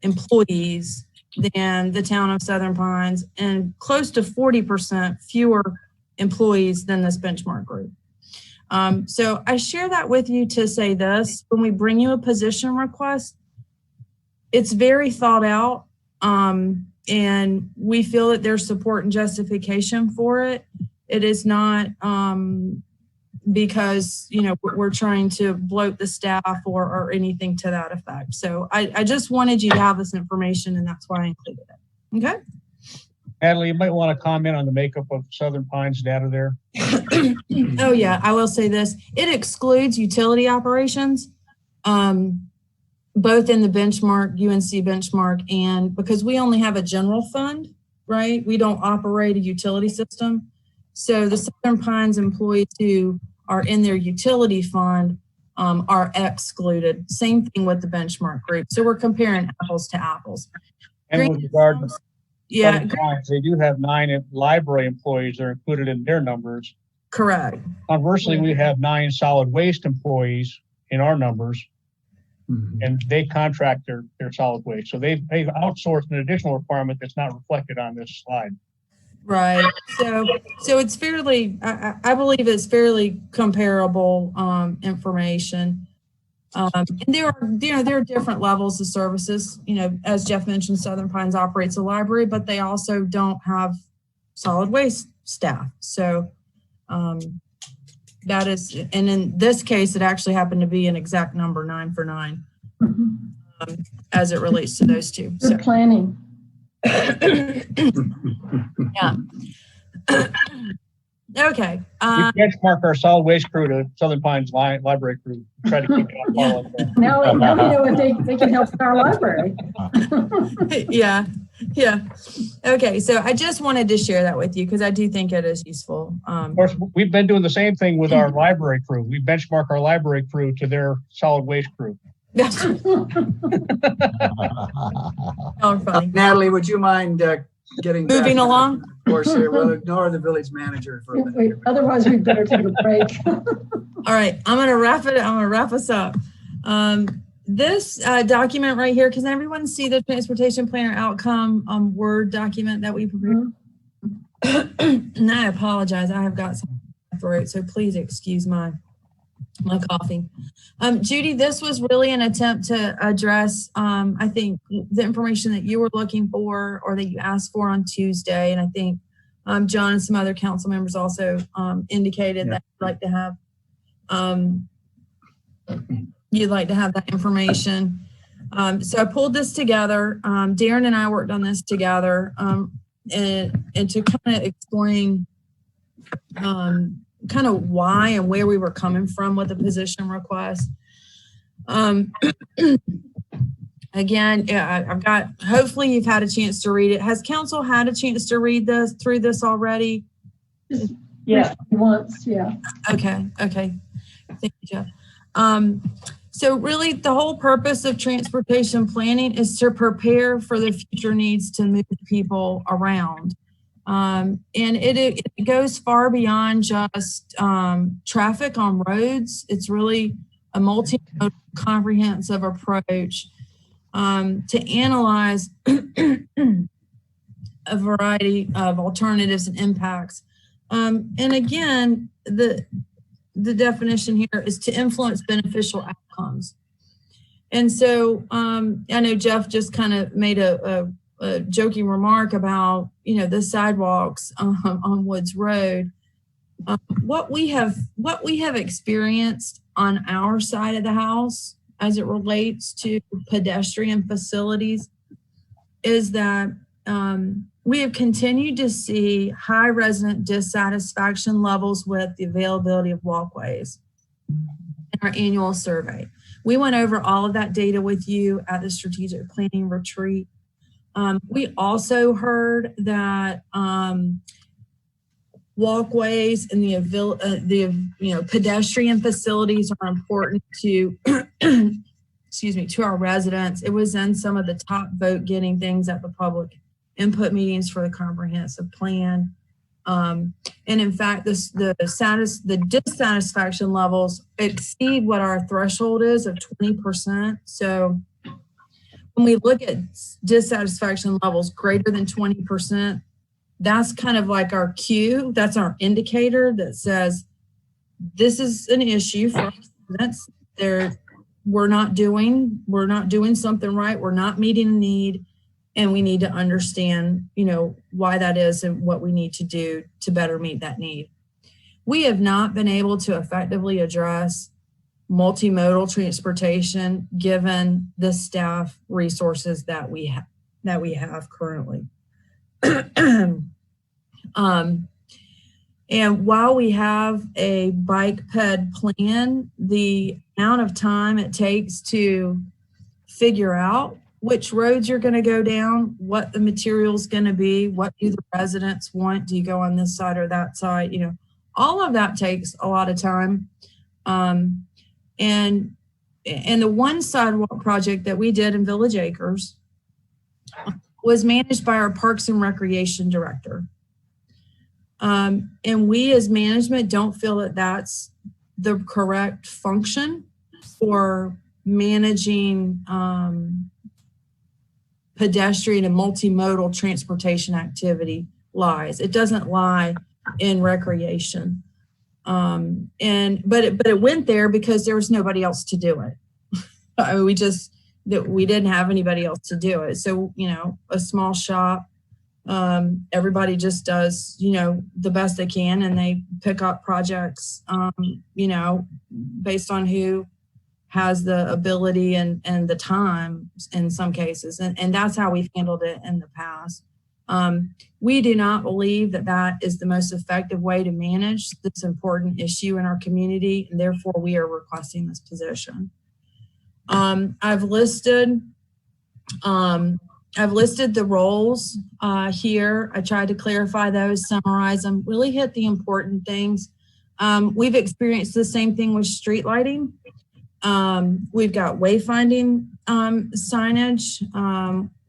employees than the town of Southern Pines and close to 40% fewer employees than this benchmark group. So I share that with you to say this: when we bring you a position request, it's very thought out, and we feel that there's support and justification for it. It is not because we're trying to bloat the staff or anything to that effect. So I just wanted you to have this information, and that's why I included it. Okay. Natalie, you might want to comment on the makeup of Southern Pines data there. Oh yeah, I will say this. It excludes utility operations, both in the benchmark, UNC benchmark, and because we only have a general fund, right? We don't operate a utility system. So the Southern Pines employees who are in their utility fund are excluded. Same thing with the benchmark group. So we're comparing apples to apples. And with regard to Southern Pines, they do have 9 library employees that are included in their numbers. Correct. Conversely, we have 9 solid waste employees in our numbers, and they contract their solid waste. So they've outsourced an additional requirement that's not reflected on this slide. Right. So it's fairly, I believe it's fairly comparable information. And there are different levels of services. As Jeff mentioned, Southern Pines operates a library, but they also don't have solid waste staff. So that is, and in this case, it actually happened to be an exact number, 9 for 9, as it relates to those two. Good planning. Yeah. Okay. We benchmark our solid waste crew to Southern Pines Library crew. Try to keep it on par like that. Now we know if they can help with our library. Yeah. Okay. So I just wanted to share that with you because I do think it is useful. Of course, we've been doing the same thing with our library crew. We benchmark our library crew to their solid waste crew. Oh, funny. Natalie, would you mind getting Moving back along? Of course, we'll ignore the village manager for a minute. Otherwise, we better take a break. All right, I'm gonna wrap us up. This document right here, can everyone see the transportation planner outcome Word document that we prepared? And I apologize, I have got some throat, so please excuse my coughing. Judy, this was really an attempt to address, I think, the information that you were looking for or that you asked for on Tuesday. And I think John and some other council members also indicated that you'd like to have that information. So I pulled this together. Darren and I worked on this together and to kind of explain kind of why and where we were coming from with the position request. Again, I've got, hopefully you've had a chance to read it. Has council had a chance to read through this already? Yeah. Once, yeah. Okay. Thank you, Jeff. So really the whole purpose of transportation planning is to prepare for the future needs to move people around. And it goes far beyond just traffic on roads. It's really a multi-modal comprehensive approach to analyze a variety of alternatives and impacts. And again, the definition here is to influence beneficial outcomes. And so I know Jeff just kind of made a joking remark about, the sidewalks on Woods Road. What we have experienced on our side of the house as it relates to pedestrian facilities is that we have continued to see high resident dissatisfaction levels with the availability of walkways in our annual survey. We went over all of that data with you at the strategic planning retreat. We also heard that walkways and the pedestrian facilities are important to to our residents. It was in some of the top vote getting things at the public input meetings for the comprehensive plan. And in fact, the dissatisfaction levels exceed what our threshold is of 20%. So when we look at dissatisfaction levels greater than 20%, that's kind of like our cue. That's our indicator that says this is an issue for us. We're not doing something right. We're not meeting a need, and we need to understand, why that is and what we need to do to better meet that need. We have not been able to effectively address multimodal transportation given the staff resources that we have currently. And while we have a bike ped plan, the amount of time it takes to figure out which roads you're going to go down, what the material is going to be, what do the residents want, do you go on this side or that side, all of that takes a lot of time. And the one sidewalk project that we did in Village Acres was managed by our Parks and Recreation Director. And we as management don't feel that that's the correct function for managing pedestrian and multimodal transportation activity lies. It doesn't lie in recreation. But it went there because there was nobody else to do it. I mean, we didn't have anybody else to do it. So, a small shop, everybody just does, the best they can, and they pick up projects, based on who has the ability and the time in some cases. And that's how we've handled it in the past. We do not believe that that is the most effective way to manage this important issue in our community, and therefore we are requesting this position. I've listed the roles here. I tried to clarify those, summarize them, really hit the important things. We've experienced the same thing with street lighting. We've got wayfinding signage,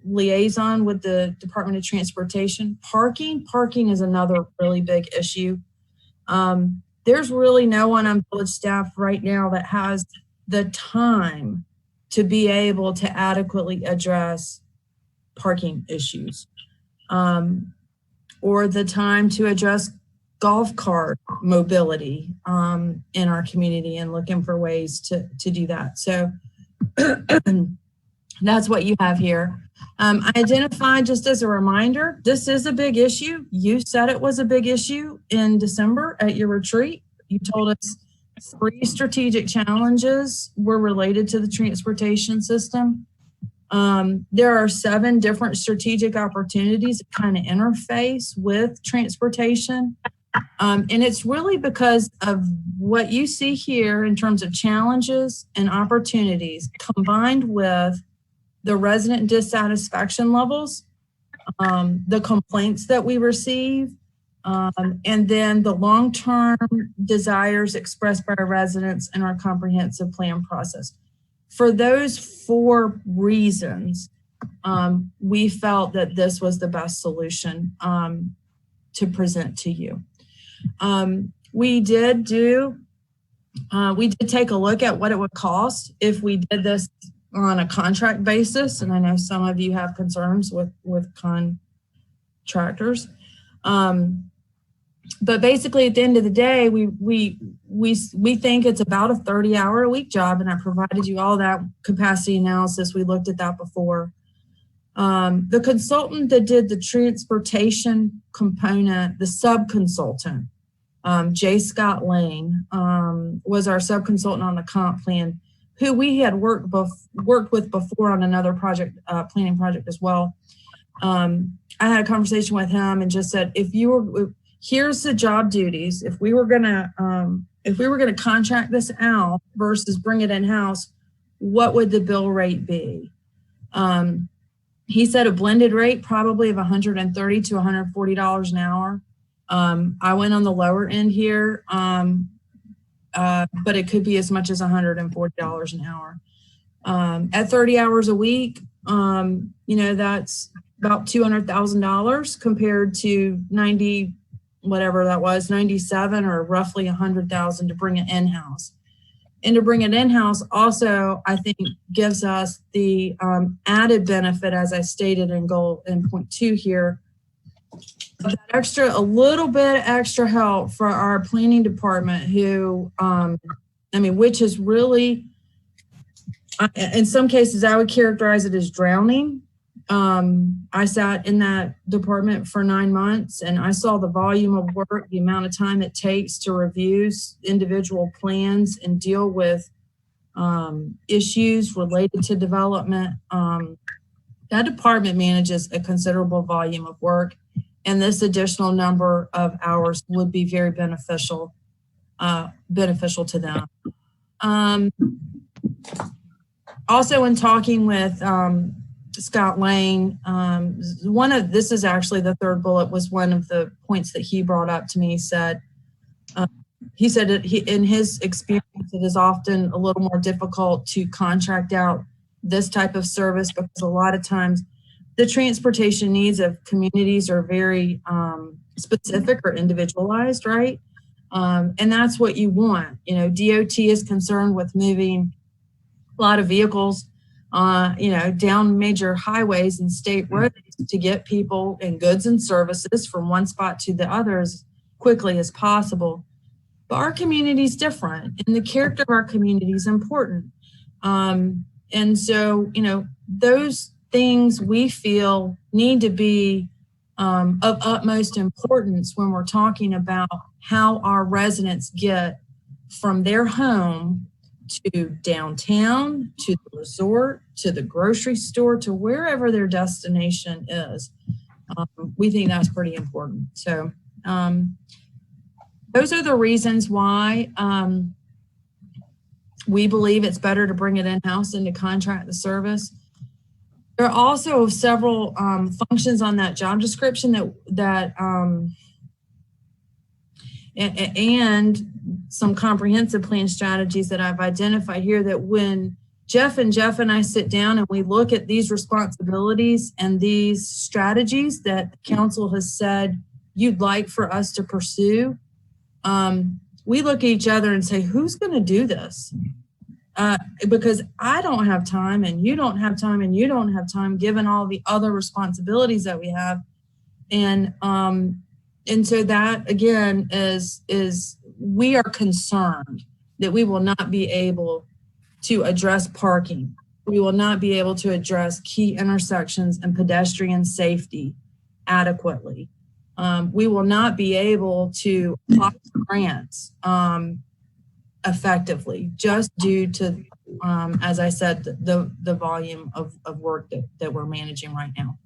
liaison with the Department of Transportation. Parking is another really big issue. There's really no one on village staff right now that has the time to be able to adequately address parking issues, or the time to address golf cart mobility in our community, and looking for ways to do that. So that's what you have here. I identified, just as a reminder, this is a big issue. You said it was a big issue in December at your retreat. You told us 3 strategic challenges were related to the transportation system. There are 7 different strategic opportunities that kind of interface with transportation. And it's really because of what you see here in terms of challenges and opportunities, combined with the resident dissatisfaction levels, the complaints that we receive, and then the long-term desires expressed by our residents in our comprehensive plan process. For those 4 reasons, we felt that this was the best solution to present to you. We did take a look at what it would cost if we did this on a contract basis, and I know some of you have concerns with contractors. But basically, at the end of the day, we think it's about a 30-hour-a-week job, and I provided you all that capacity analysis. We looked at that before. The consultant that did the transportation component, the sub-consultant, J. Scott Lane, was our sub-consultant on the comp plan, who we had worked with before on another project, planning project as well. I had a conversation with him and just said, here's the job duties. If we were gonna contract this out versus bring it in-house, what would the bill rate be? He said a blended rate probably of $130 to $140 an hour. I went on the lower end here, but it could be as much as $140 an hour. At 30 hours a week, that's about $200,000 compared to 90, whatever that was, 97 or roughly 100,000 to bring it in-house. And to bring it in-house also, I think, gives us the added benefit, as I stated in point 2 here, a little bit extra help for our planning department, who, which is really, in some cases, I would characterize it as drowning. I sat in that department for 9 months, and I saw the volume of work, the amount of time it takes to review individual plans and deal with issues related to development. That department manages a considerable volume of work, and this additional number of hours would be very beneficial to them. Also, in talking with Scott Lane, this is actually the 3rd bullet, was one of the points that he brought up to me. He said that in his experience, it is often a little more difficult to contract out this type of service, because a lot of times the transportation needs of communities are very specific or individualized, right? And that's what you want. DOT is concerned with moving a lot of vehicles down major highways and state roads to get people and goods and services from one spot to the other as quickly as possible. But our community is different, and the character of our community is important. And so, those things we feel need to be of utmost importance when we're talking about how our residents get from their home to downtown, to the resort, to the grocery store, to wherever their destination is. We think that's pretty important. So those are the reasons why we believe it's better to bring it in-house than to contract the service. There are also several functions on that job description and some comprehensive plan strategies that I've identified here, that when Jeff and I sit down and we look at these responsibilities and these strategies that the council has said you'd like for us to pursue, we look at each other and say, who's going to do this? Because I don't have time, and you don't have time, and you don't have time, given all the other responsibilities that we have. And so that, again, is we are concerned that we will not be able to address parking. We will not be able to address key intersections and pedestrian safety adequately. We will not be able to apply for grants effectively, just due to, as I said, the volume of work that we're managing right now.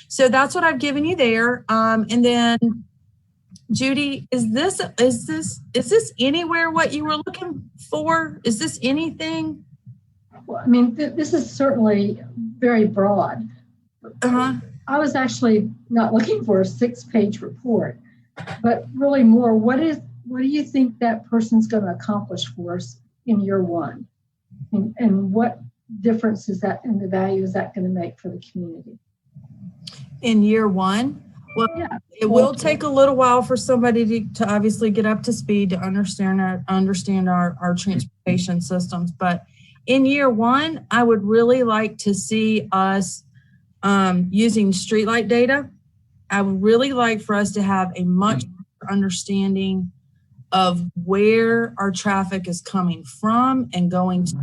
So that's what I've given you there. And then, Judy, is this anywhere what you were looking for? Is this anything? Well, I mean, this is certainly very broad. I was actually not looking for a 6-page report, but really more, what do you think that person's going to accomplish for us in year one? And what difference is that, and the value is that going to make for the community? In year one? Well, yeah. It will take a little while for somebody to obviously get up to speed to understand our transportation systems. But in year one, I would really like to see us using streetlight data. I would really like for us to have a much better understanding of where our traffic is coming from and going to.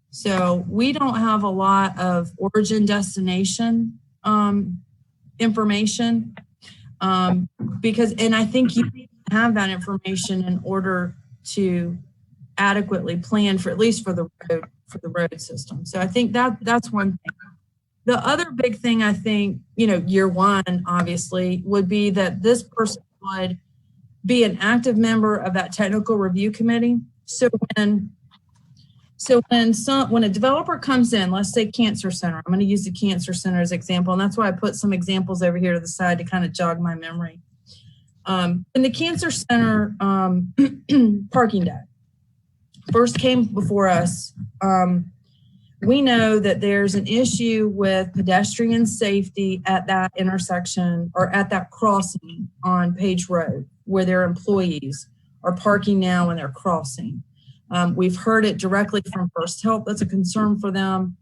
So we don't have a lot of origin destination information because, and I think you need to have that information in order to adequately plan for, at least for the road system. So I think that's one thing. The other big thing, I think, year one, obviously, would be that this person would be an active member of that technical review committee. So when a developer comes in, let's say Cancer Center, I'm going to use the Cancer Center as an example, and that's why I put some examples over here to the side to kind of jog my memory. When the Cancer Center parking deck first came before us, we know that there's an issue with pedestrian safety at that intersection or at that crossing on Page Road, where their employees are parking now when they're crossing. We've heard it directly from First Help. That's a concern for them.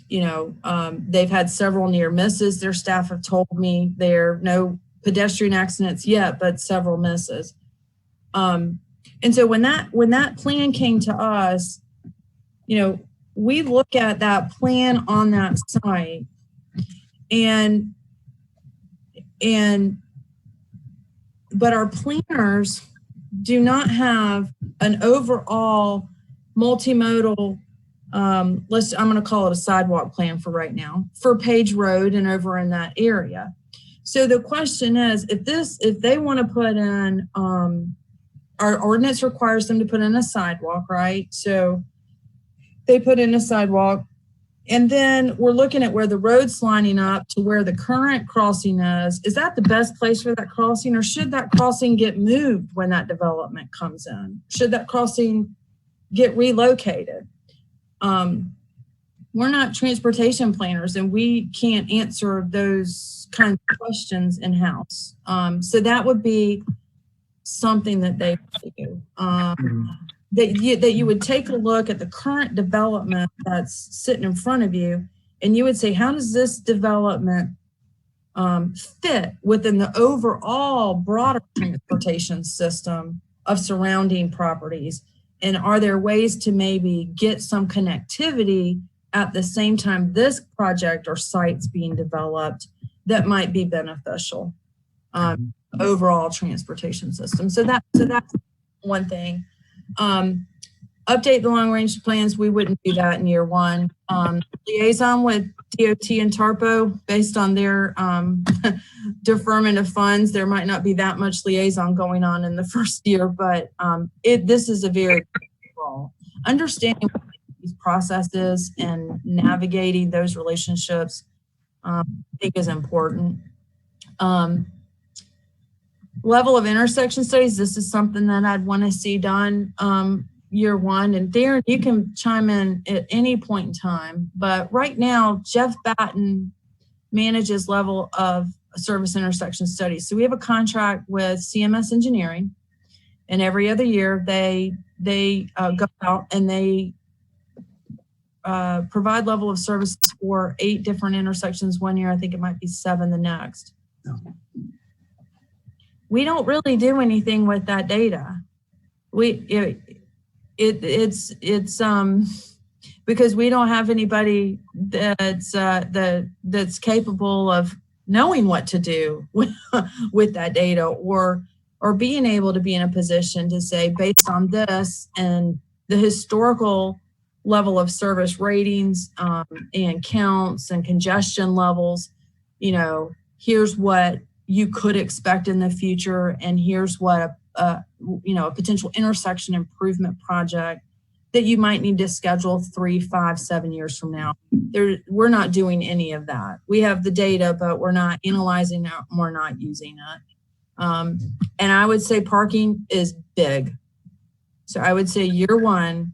They've had several near misses. Their staff have told me there are no pedestrian accidents yet, but several misses. And so when that plan came to us, we look at that plan on that site but our planners do not have an overall multimodal, I'm going to call it a sidewalk plan for right now, for Page Road and over in that area. So the question is, if they want to put in, our ordinance requires them to put in a sidewalk, right? So they put in a sidewalk, and then we're looking at where the road's lining up to where the current crossing is. Is that the best place for that crossing, or should that crossing get moved when that development comes in? Should that crossing get relocated? We're not transportation planners, and we can't answer those kinds of questions in-house. So that would be something that they do. That you would take a look at the current development that's sitting in front of you, and you would say, how does this development fit within the overall broader transportation system of surrounding properties? And are there ways to maybe get some connectivity at the same time this project or site's being developed that might be beneficial overall transportation system? So that's one thing. Update the long-range plans. We wouldn't do that in year one. Liaison with DOT and TARPO based on their deferment of funds. There might not be that much liaison going on in the first year, but this is a very critical. Understanding these processes and navigating those relationships, I think is important. Level of intersection studies. This is something that I'd want to see done year one. And Darren, you can chime in at any point in time. But right now, Jeff Batten manages level of service intersection studies. So we have a contract with CMS Engineering, and every other year they go out and they provide level of service for 8 different intersections one year. I think it might be 7 the next. We don't really do anything with that data. It's because we don't have anybody that's capable of knowing what to do with that data, or being able to be in a position to say, based on this and the historical level of service ratings and counts and congestion levels, here's what you could expect in the future, and here's what a potential intersection improvement project that you might need to schedule 3, 5, 7 years from now. We're not doing any of that. We have the data, but we're not analyzing it. We're not using it. And I would say parking is big. So I would say year one,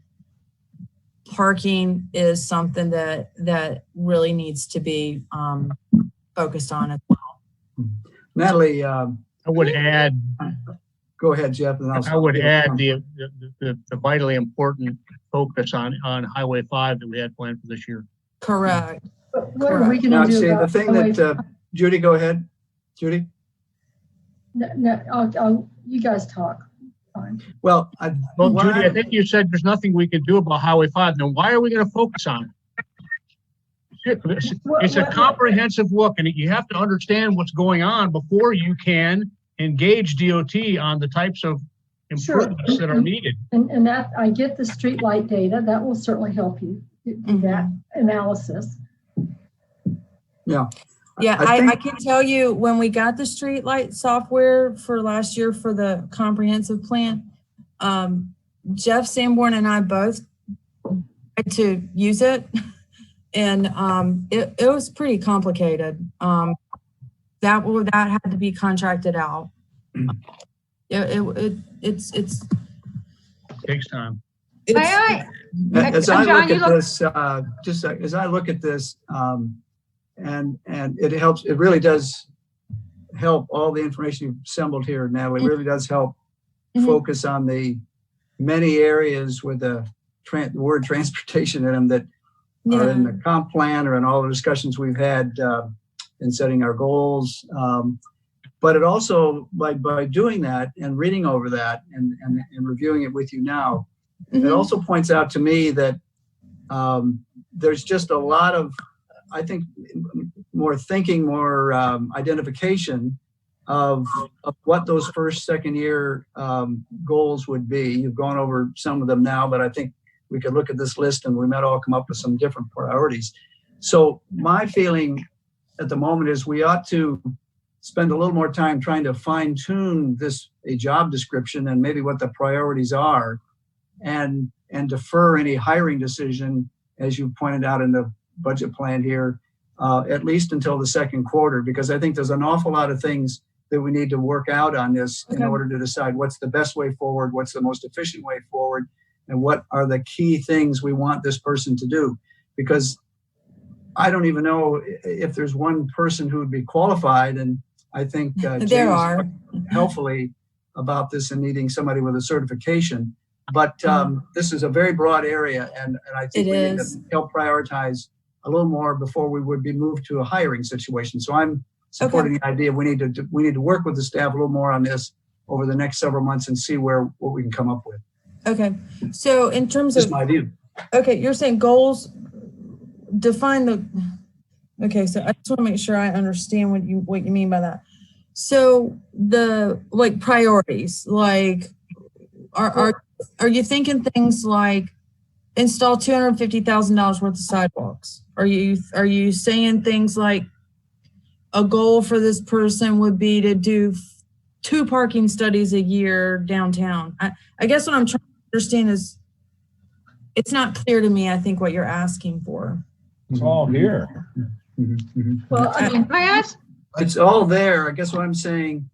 parking is something that really needs to be focused on as well. Natalie, I would add. Go ahead, Jeff. And I would add the vitally important focus on Highway 5 that we had planned for this year. Correct. What are we going to do see, about the thing that Judy, go ahead. Judy. No, you guys talk. Fine. Well, Judy, I think you said there's nothing we can do about Highway 5. Then why are we going to focus on it? It's a comprehensive look, and you have to understand what's going on before you can engage DOT on the types of improvements that are needed. And that, I get the street light data. That will certainly help you do that analysis. Yeah. Yeah, I can tell you when we got the street light software for last year for the comprehensive plan, Jeff Sanborn and I both had to use it. And it was pretty complicated. That had to be contracted out. It takes time. As I look at this, as I look at this, and it helps. It really does help. All the information you've assembled here, Natalie, really does help focus on the many areas with the word transportation in them that are in the comp plan or in all the discussions we've had in setting our goals. But it also, by doing that and reading over that and reviewing it with you now, it also points out to me that there's just a lot of, I think, more thinking, more identification of what those first, second year goals would be. You've gone over some of them now, but I think we could look at this list and we might all come up with some different priorities. So my feeling at the moment is we ought to spend a little more time trying to fine tune a job description and maybe what the priorities are, and defer any hiring decision, as you pointed out in the budget plan here, at least until the second quarter, because I think there's an awful lot of things that we need to work out on this in order to decide what's the best way forward, what's the most efficient way forward, and what are the key things we want this person to do. Because I don't even know if there's one person who would be qualified, and I think there are helpfully about this and needing somebody with a certification. But this is a very broad area, and I think we need to help prioritize a little more before we would be moved to a hiring situation. So I'm supporting the idea we need to work with the staff a little more on this over the next several months and see what we can come up with. Okay, so in terms of my view. Okay, you're saying goals define the. Okay, so I just want to make sure I understand what you mean by that. So the priorities, are Are you thinking things like install $250,000 worth of sidewalks? Are you saying things like a goal for this person would be to do 2 parking studies a year downtown? I guess what I'm trying to understand is it's not clear to me, I think, what you're asking for. It's all here. Well, I mean, May I ask? It's all there. I guess what I'm saying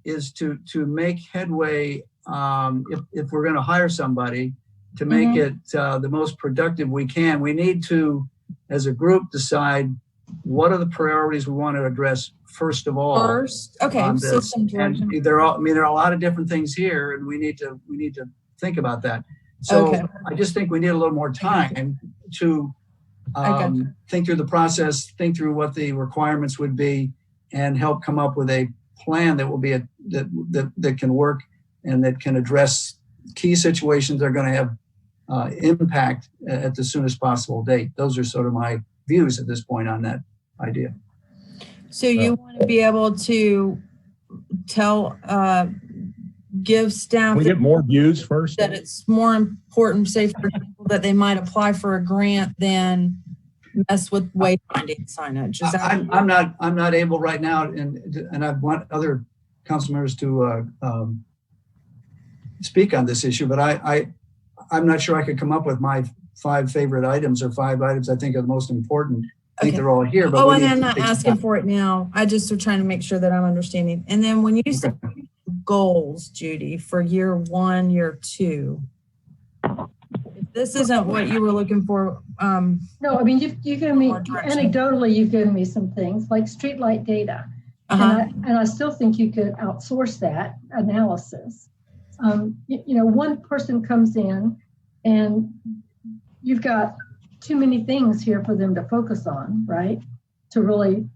is to make headway, if we're going to hire somebody, to make it the most productive we can, we need to, as a group, decide what are the priorities we want to address first of all. Okay. System direction. And there are a lot of different things here, and we need to think about that. So I just think we need a little more time to think through the process, think through what the requirements would be, and help come up with a plan that will be that can work and that can address key situations that are going to have impact at the soonest possible date. Those are sort of my views at this point on that idea. So you want to be able to give staff Can we get more views first? that it's more important, say for example, that they might apply for a grant than mess with wayfinding signage. Is that I'm not able right now, and I want other council members to speak on this issue, but I'm not sure I could come up with my 5 favorite items or 5 items I think are the most important. I think they're all here. But and I'm not asking for it now. I just am trying to make sure that I'm understanding. And then when you say goals, Judy, for year 1, year 2, if this isn't what you were looking for. No, I mean, you've given me, anecdotally, you've given me some things like streetlight data. And I still think you could outsource that analysis. One person comes in and you've got too many things here for them to focus on, right? To really.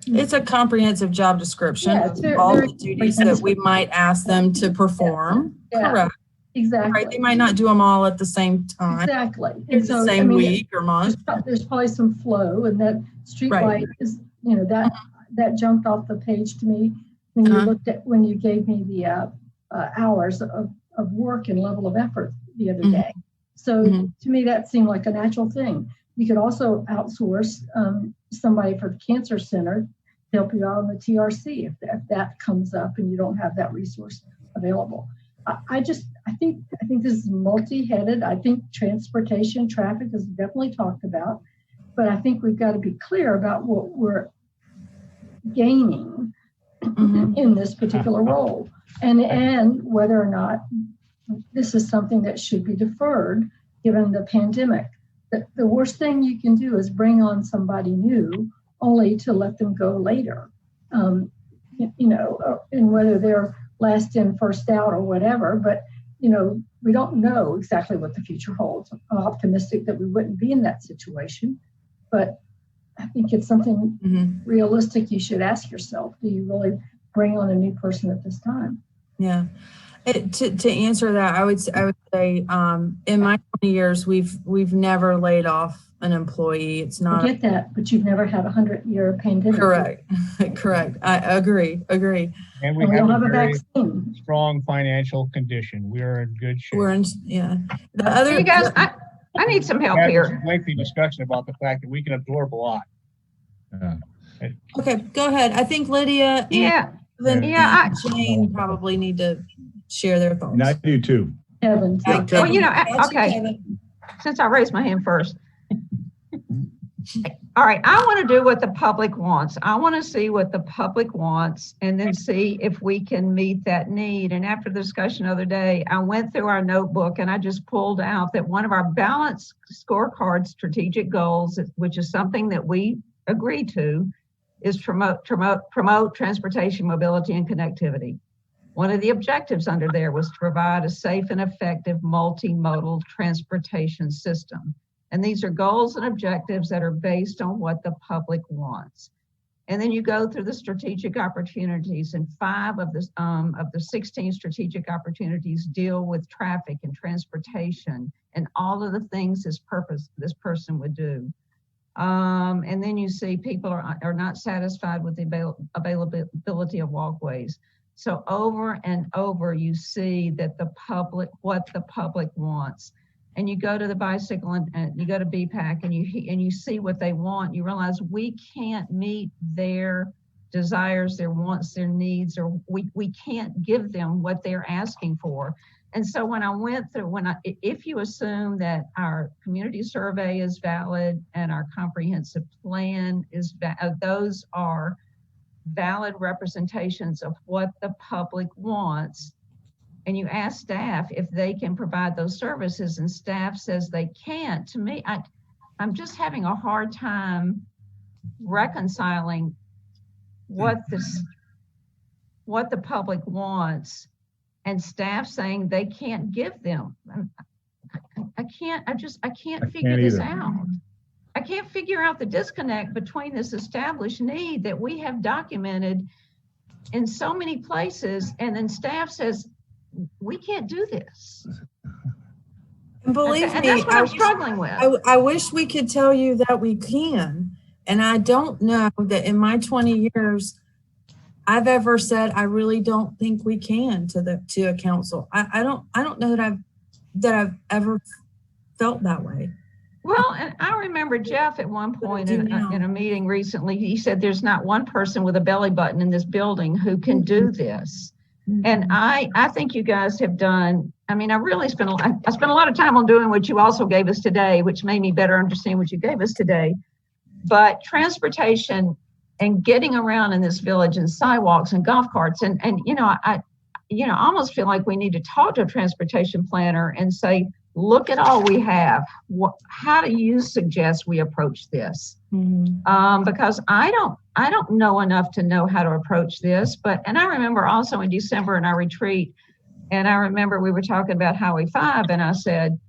It's a comprehensive job description of all the duties that we might ask them to perform. Yeah. Correct. Exactly. Right. They might not do them all at the same time. Exactly. And so, the same week or month. There's probably some flow, and that streetlight is, that jumped off the page to me when you when you gave me the hours of work and level of effort the other day. So to me, that seemed like a natural thing. You could also outsource somebody for the cancer center to help you out on the TRC if that comes up and you don't have that resource available. I think this is multi-headed. I think transportation, traffic is definitely talked about, but I think we've got to be clear about what we're gaining in this particular role, and whether or not this is something that should be deferred given the pandemic. The worst thing you can do is bring on somebody new only to let them go later, and whether they're last in, first out or whatever, but we don't know exactly what the future holds. I'm optimistic that we wouldn't be in that situation, but I think it's something realistic you should ask yourself. Do you really bring on a new person at this time? Yeah. To answer that, I would say in my 20 years, we've never laid off an employee. It's not. I get that, but you've never had a 100-year pandemic. Correct. I agree. And we don't have a very strong financial condition. We are in good shape. The other, you guys, I need some help here. A lengthy discussion about the fact that we can absorb a lot. Okay, go ahead. I think Lydia and Jane probably need to share their thoughts. And I do too. Kevin. Well, okay. Since I raised my hand first. All right, I want to do what the public wants. I want to see what the public wants and then see if we can meet that need. And after the discussion the other day, I went through our notebook and I just pulled out that one of our balanced scorecard strategic goals, which is something that we agreed to, is promote transportation, mobility, and connectivity. One of the objectives under there was to provide a safe and effective multimodal transportation system. And these are goals and objectives that are based on what the public wants. And then you go through the strategic opportunities, and 5 of the 16 strategic opportunities deal with traffic and transportation and all of the things this person would do. And then you see people are not satisfied with the availability of walkways. So over and over, you see that what the public wants. And you go to the bicycle and you go to BPAC and you see what they want. You realize we can't meet their desires, their wants, their needs, or we can't give them what they're asking for. And so when I went through, if you assume that our community survey is valid and our comprehensive plan is those are valid representations of what the public wants, and you ask staff if they can provide those services and staff says they can't, to me, I'm just having a hard time reconciling what the public wants and staff saying they can't give them. I can't figure this out. I can't figure out the disconnect between this established need that we have documented in so many places, and then staff says, we can't do this. And believe me, that's what I'm struggling with. I wish we could tell you that we can. And I don't know that in my 20 years, I've ever said, I really don't think we can to a council. I don't know that I've ever felt that way. Well, and I remember Jeff at one point in a meeting recently, he said, there's not one person with a belly button in this building who can do this. And I think you guys have done, I mean, I spent a lot of time on doing what you also gave us today, which made me better understand what you gave us today. But transportation and getting around in this village and sidewalks and golf carts and I almost feel like we need to talk to a transportation planner and say, look at all we have. How do you suggest we approach this? Because I don't know enough to know how to approach this. And I remember also in December in our retreat, and I remember we were talking about Highway 5, and I said,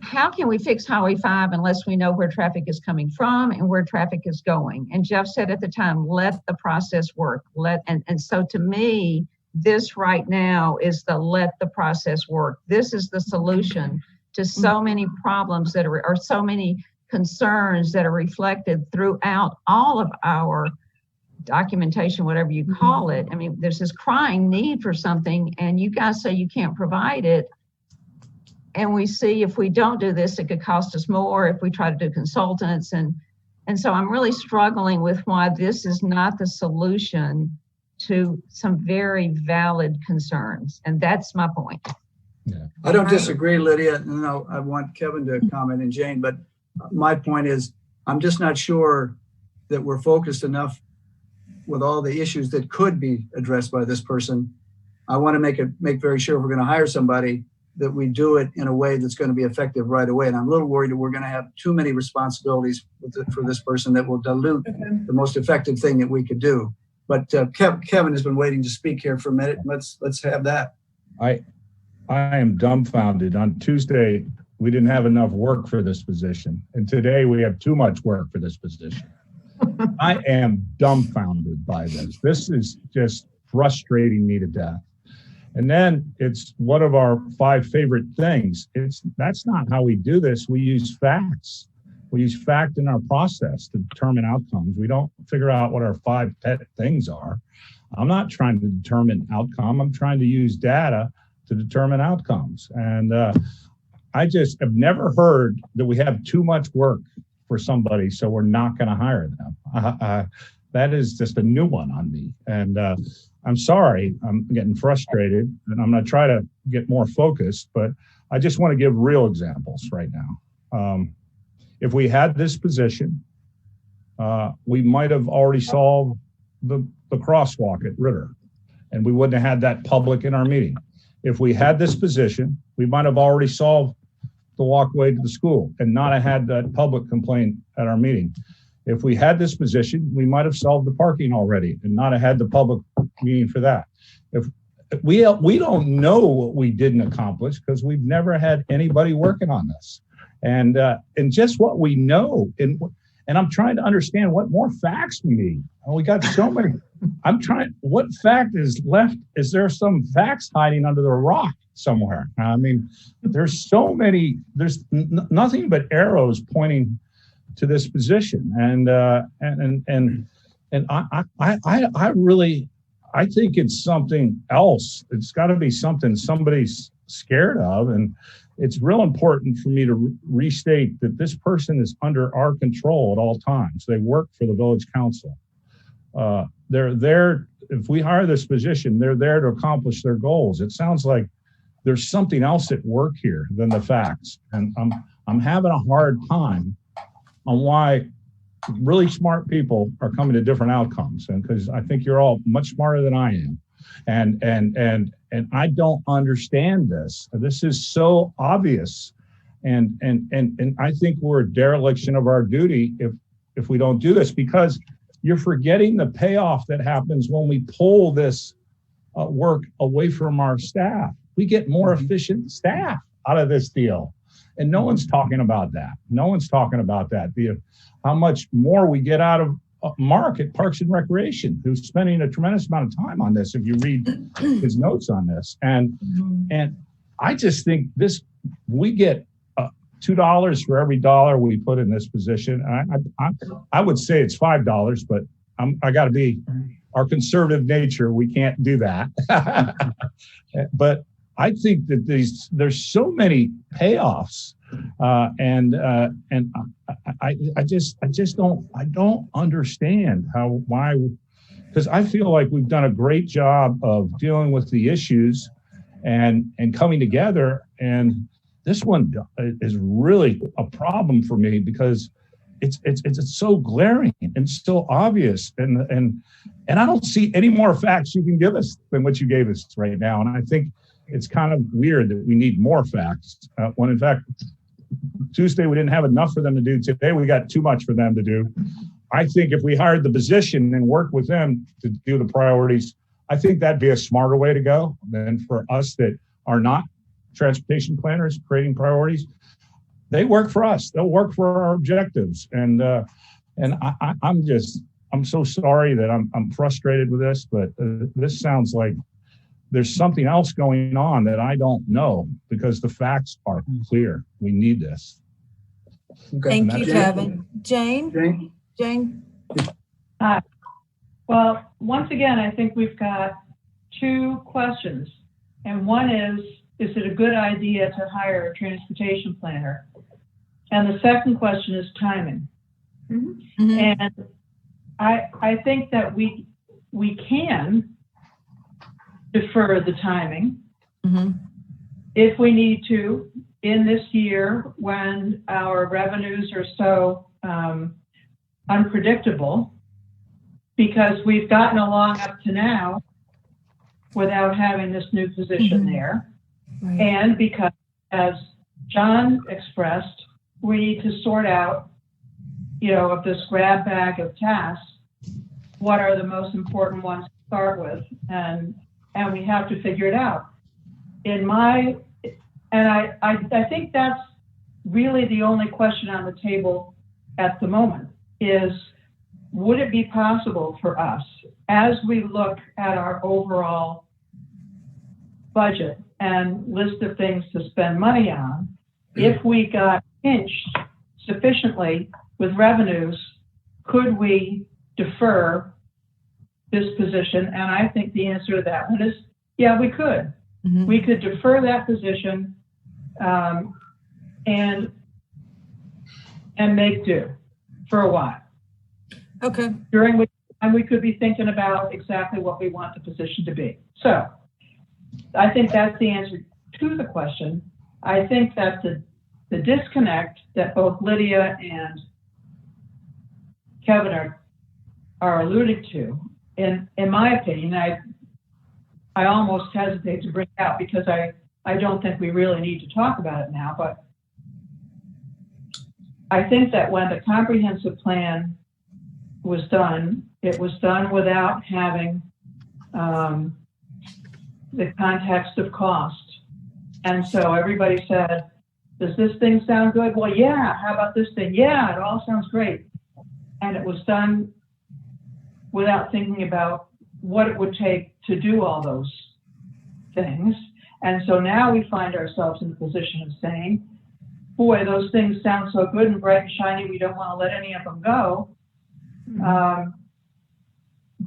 how can we fix Highway 5 unless we know where traffic is coming from and where traffic is going? And Jeff said at the time, let the process work. And so to me, this right now is let the process work. This is the solution to so many problems or so many concerns that are reflected throughout all of our documentation, whatever you call it. I mean, there's this crying need for something, and you guys say you can't provide it. And we see if we don't do this, it could cost us more if we try to do consultants. And so I'm really struggling with why this is not the solution to some very valid concerns. And that's my point. Yeah. I don't disagree, Lydia. No, I want Kevin to comment and Jane, but my point is, I'm just not sure that we're focused enough with all the issues that could be addressed by this person. I want to make very sure if we're going to hire somebody that we do it in a way that's going to be effective right away. And I'm a little worried that we're going to have too many responsibilities for this person that will dilute the most effective thing that we could do. But Kevin has been waiting to speak here for a minute. Let's have that. I am dumbfounded. On Tuesday, we didn't have enough work for this position. And today we have too much work for this position. I am dumbfounded by this. This is just frustrating me to death. And then it's one of our 5 favorite things. That's not how we do this. We use facts. We use fact in our process to determine outcomes. We don't figure out what our 5 pet things are. I'm not trying to determine outcome. I'm trying to use data to determine outcomes. And I just have never heard that we have too much work for somebody, so we're not going to hire them. That is just a new one on me. And I'm sorry, I'm getting frustrated, and I'm going to try to get more focused, but I just want to give real examples right now. If we had this position, we might have already solved the crosswalk at Ritter, and we wouldn't have had that public in our meeting. If we had this position, we might have already solved the walkway to the school and not have had that public complaint at our meeting. If we had this position, we might have solved the parking already and not have had the public meeting for that. If we don't know what we didn't accomplish because we've never had anybody working on this. And just what we know, and I'm trying to understand what more facts we need. We got so many. What fact is left? Is there some facts hiding under the rock somewhere? I mean, there's so many, there's nothing but arrows pointing to this position. And I really, I think it's something else. It's got to be something somebody's scared of. And it's real important for me to restate that this person is under our control at all times. They work for the village council. They're there. If we hire this position, they're there to accomplish their goals. It sounds like there's something else at work here than the facts. And I'm having a hard time on why really smart people are coming to different outcomes. And because I think you're all much smarter than I am. And I don't understand this. This is so obvious. And I think we're a dereliction of our duty if we don't do this, because you're forgetting the payoff that happens when we pull this work away from our staff. We get more efficient staff out of this deal. And no one's talking about that. No one's talking about that. How much more we get out of Mark at Parks and Recreation, who's spending a tremendous amount of time on this, if you read his notes on this. And I just think we get $2 for every dollar we put in this position. I would say it's $5, but I got to be our conservative nature. We can't do that. But I think that there's so many payoffs, and I just don't understand why, because I feel like we've done a great job of dealing with the issues and coming together, and this one is really a problem for me because it's so glaring and so obvious, and I don't see any more facts you can give us than what you gave us right now. And I think it's kind of weird that we need more facts when in fact Tuesday we didn't have enough for them to do. Today we got too much for them to do. I think if we hired the position and worked with them to do the priorities, I think that'd be a smarter way to go than for us that are not transportation planners creating priorities. They work for us. They'll work for our objectives. And I'm so sorry that I'm frustrated with this, but this sounds like there's something else going on that I don't know, because the facts are clear. We need this. Thank you, Kevin. Jane? Well, once again, I think we've got two questions. And one is it a good idea to hire a transportation planner? And the second question is timing. Mm-hmm. And I think that we can defer the timing if we need to in this year when our revenues are so unpredictable, because we've gotten along up to now without having this new position there. Right. And because, as John expressed, we need to sort out, of this grab bag of tasks, what are the most important ones to start with, and we have to figure it out. I think that's really the only question on the table at the moment is, would it be possible for us, as we look at our overall budget and list of things to spend money on, if we got pinched sufficiently with revenues, could we defer this position? And I think the answer to that one is, yeah, we could. Mm-hmm. We could defer that position and make do for a while. Okay. During which time we could be thinking about exactly what we want the position to be. So I think that's the answer to the question. I think that the disconnect that both Lydia and Kevin are alluding to, in my opinion, I almost hesitate to bring it out because I don't think we really need to talk about it now, but I think that when the comprehensive plan was done, it was done without having the context of cost. And so everybody said, does this thing sound good? Well, yeah. How about this thing? Yeah, it all sounds great. And it was done without thinking about what it would take to do all those things. And so now we find ourselves in the position of saying, boy, those things sound so good and bright and shiny, we don't want to let any of them go.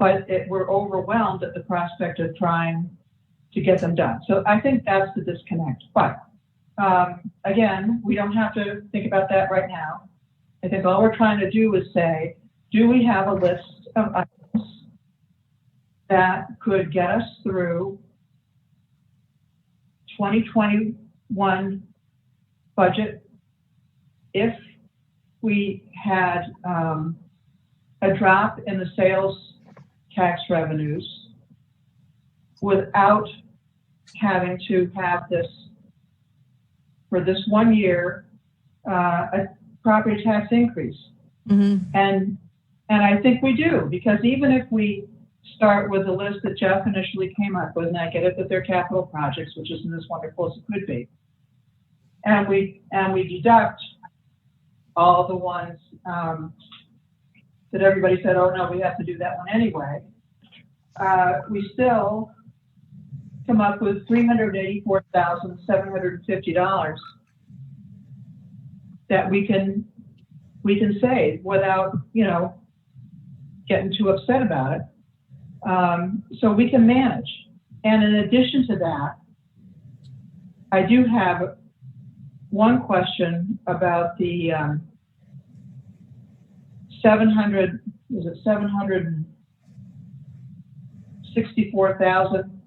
but we're overwhelmed at the prospect of trying to get them done. So I think that's the disconnect. But again, we don't have to think about that right now. I think all we're trying to do is say, do we have a list of items that could get us through 2021 budget if we had a drop in the sales tax revenues without having to have this, for this 1 year, a property tax increase. Mm-hmm. And I think we do, because even if we start with the list that Jeff initially came up with, and I get it that they're capital projects, which isn't as wonderful as it could be, and we deduct all the ones that everybody said, oh no, we have to do that one anyway, we still come up with $384,750 that we can save without, getting too upset about it. So we can manage. And in addition to that, I do have one question about the 764,000?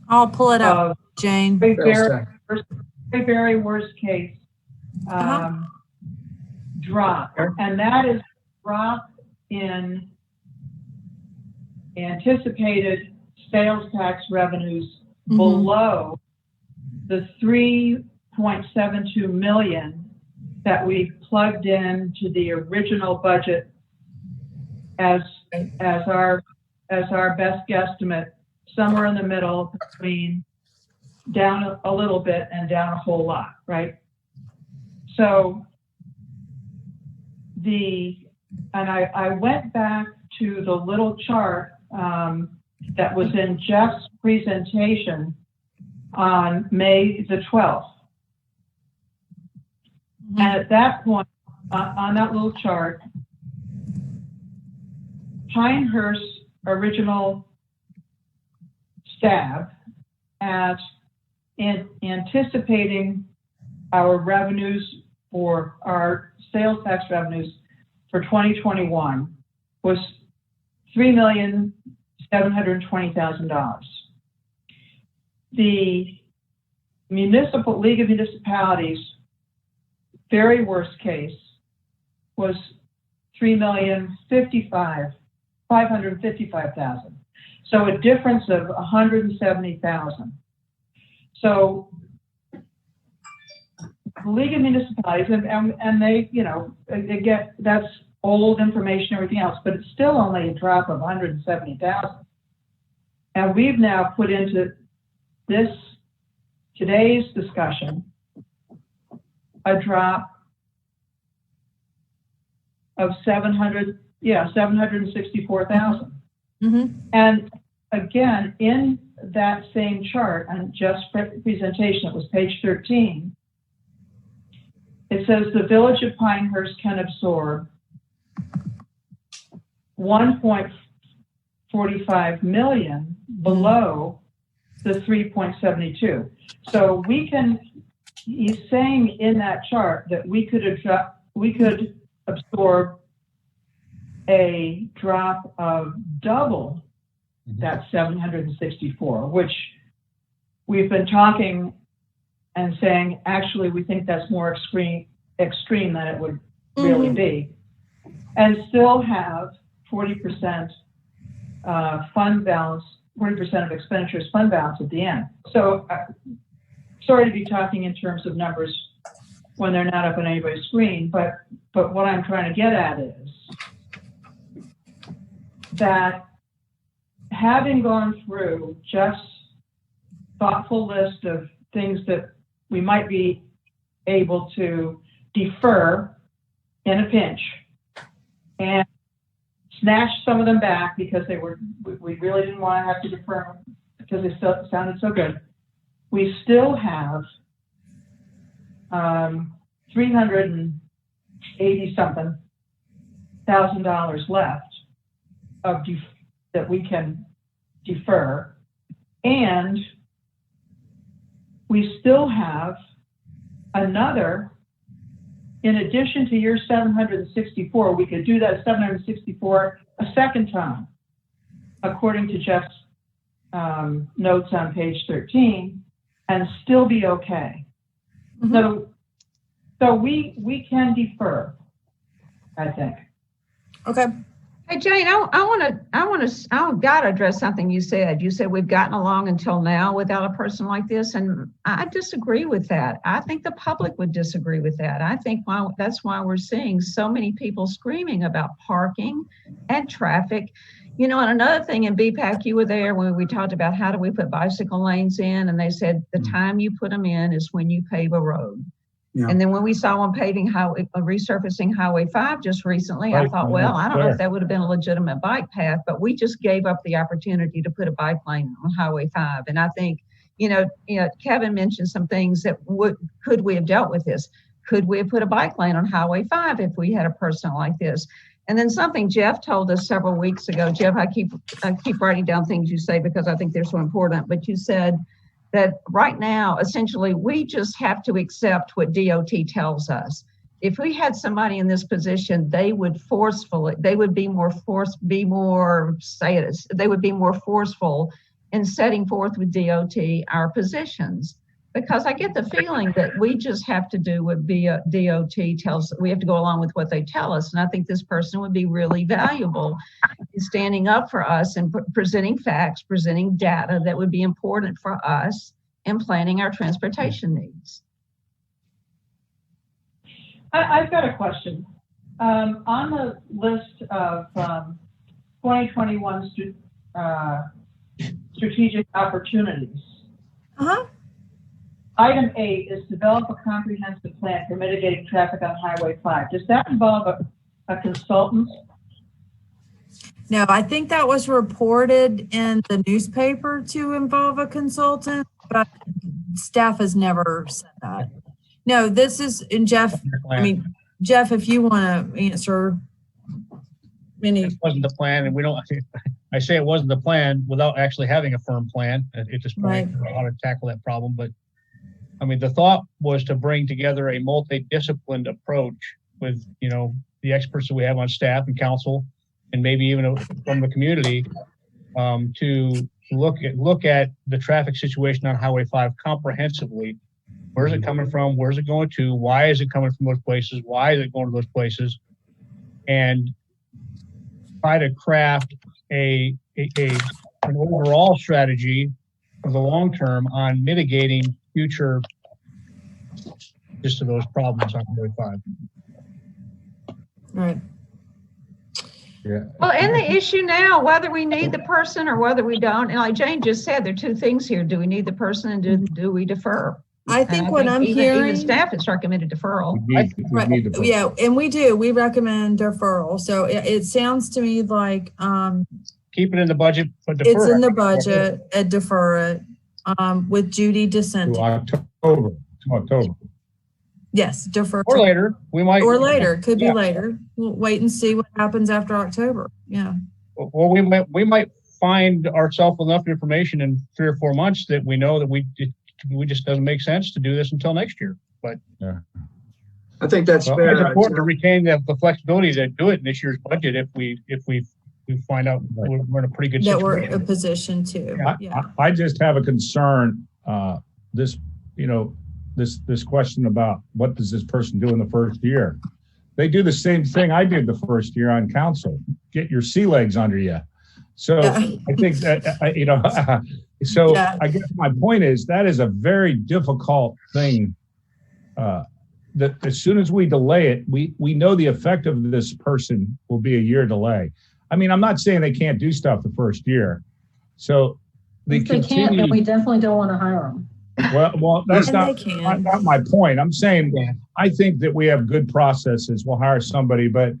I'll pull it up, Jane. Very worst case drop. And that is drop in anticipated sales tax revenues below the 3.72 million that we plugged into the original budget as our best guesstimate, somewhere in the middle between down a little bit and down a whole lot, right? So I went back to the little chart that was in Jeff's presentation on May the 12th. And at that point, on that little chart, Pinehurst's original stab at anticipating our revenues for our sales tax revenues for 2021 was $3,720,000. The League of Municipalities, very worst case, was $3,555,000. So a difference of $170,000. So the League of Municipalities, and they, they get, that's old information, everything else, but it's still only a drop of $170,000. And we've now put into today's discussion a drop of $764,000. And again, in that same chart on Jeff's presentation, it was page 13, it says the Village of Pinehurst can absorb 1.45 million below the 3.72. So he's saying in that chart that we could absorb a drop of double that 764, which we've been talking and saying, actually, we think that's more extreme than it would really be, and still have 40% fund balance, 40% of expenditures fund balance at the end. So sorry to be talking in terms of numbers when they're not up on anybody's screen, but what I'm trying to get at is that having gone through just thoughtful list of things that we might be able to defer in a pinch and snatch some of them back because we really didn't want to have to defer them because they still sounded so good. We still have $380-something thousand left that we can defer. And we still have another, in addition to your 764, we could do that 764 a second time, according to Jeff's notes on page 13, and still be okay. Mm-hmm. So we can defer, I think. Okay. Hey, Jane, I've got to address something you said. You said we've gotten along until now without a person like this, and I disagree with that. I think the public would disagree with that. I think that's why we're seeing so many people screaming about parking and traffic. You know, and another thing in BPAC, you were there when we talked about how do we put bicycle lanes in, and they said the time you put them in is when you pave a road. Yeah. And then when we saw them resurfacing Highway 5 just recently, I thought, well, I don't know if that would have been a legitimate bike path, but we just gave up the opportunity to put a bike lane on Highway 5. And I think, Kevin mentioned some things that could we have dealt with this? Could we have put a bike lane on Highway 5 if we had a person like this? And then something Jeff told us several weeks ago. Jeff, I keep writing down things you say because I think they're so important, but you said that right now, essentially, we just have to accept what DOT tells us. If we had somebody in this position, they would be more forceful in setting forth with DOT our positions. Because I get the feeling that we just have to do what DOT tells. We have to go along with what they tell us. And I think this person would be really valuable in standing up for us and presenting facts, presenting data that would be important for us in planning our transportation needs. I've got a question. On the list of 2021 strategic opportunities, Item 8 is develop a comprehensive plan for mitigating traffic on Highway 5. Does that involve a consultant? No, I think that was reported in the newspaper to involve a consultant, but staff has never said that. No, this is, and Jeff, Jeff, if you want to answer. It wasn't the plan, and we don't, I say it wasn't the plan without actually having a firm plan at this point, right, how to tackle that problem. But I mean, the thought was to bring together a multidisciplined approach with, the experts that we have on staff and council, and maybe even from the community, to look at the traffic situation on Highway 5 comprehensively. Where's it coming from? Where's it going to? Why is it coming from those places? Why is it going to those places? And try to craft an overall strategy for the long term on mitigating future just to those problems on Highway 5. Right. Yeah. Well, and the issue now, whether we need the person or whether we don't, and like Jane just said, there are two things here. Do we need the person and do we defer? I think what I'm hearing, even staff has recommended deferral. Yeah, and we do. We recommend deferral. So it sounds to me like keep it in the budget, but defer. It's in the budget and defer it with Judy dissenting. To October. Yes, defer. Or later. We might. Or later. Could be later. We'll wait and see what happens after October. Yeah. Well, we might find ourselves enough information in 3 or 4 months that we know that we just doesn't make sense to do this until next year. But yeah, I think that's fair. It's important to retain the flexibility to do it in this year's budget if we find out we're in a pretty good situation. That we're in a position to. Yeah. I just have a concern. This question about what does this person do in the first year? They do the same thing I did the first year on council. Get your sea legs under you. So I think that I guess my point is that is a very difficult thing. That as soon as we delay it, we know the effect of this person will be a year delay. I mean, I'm not saying they can't do stuff the first year. So if they can't, then we definitely don't want to hire them. Well, that's not my point. I'm saying I think that we have good processes. We'll hire somebody, but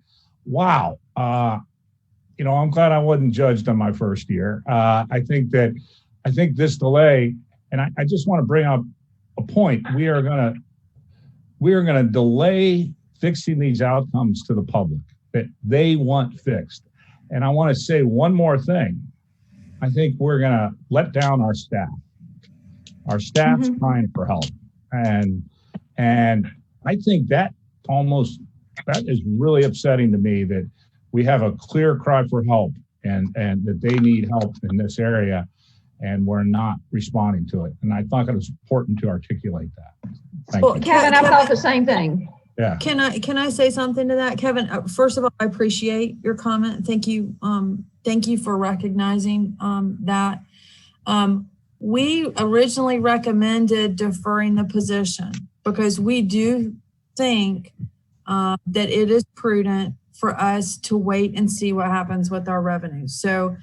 wow, I'm glad I wasn't judged on my first year. I think this delay, and I just want to bring up a point. We are gonna delay fixing these outcomes to the public that they want fixed. And I want to say one more thing. I think we're going to let down our staff. Our staff's crying for help. And I think that is really upsetting to me, that we have a clear cry for help and that they need help in this area, and we're not responding to it. And I thought it was important to articulate that. Thank you. Kevin, I thought the same thing. Yeah. Can I say something to that, Kevin? First of all, I appreciate your comment. Thank you. Thank you for recognizing that. We originally recommended deferring the position because we do think that it is prudent for us to wait and see what happens with our revenues. So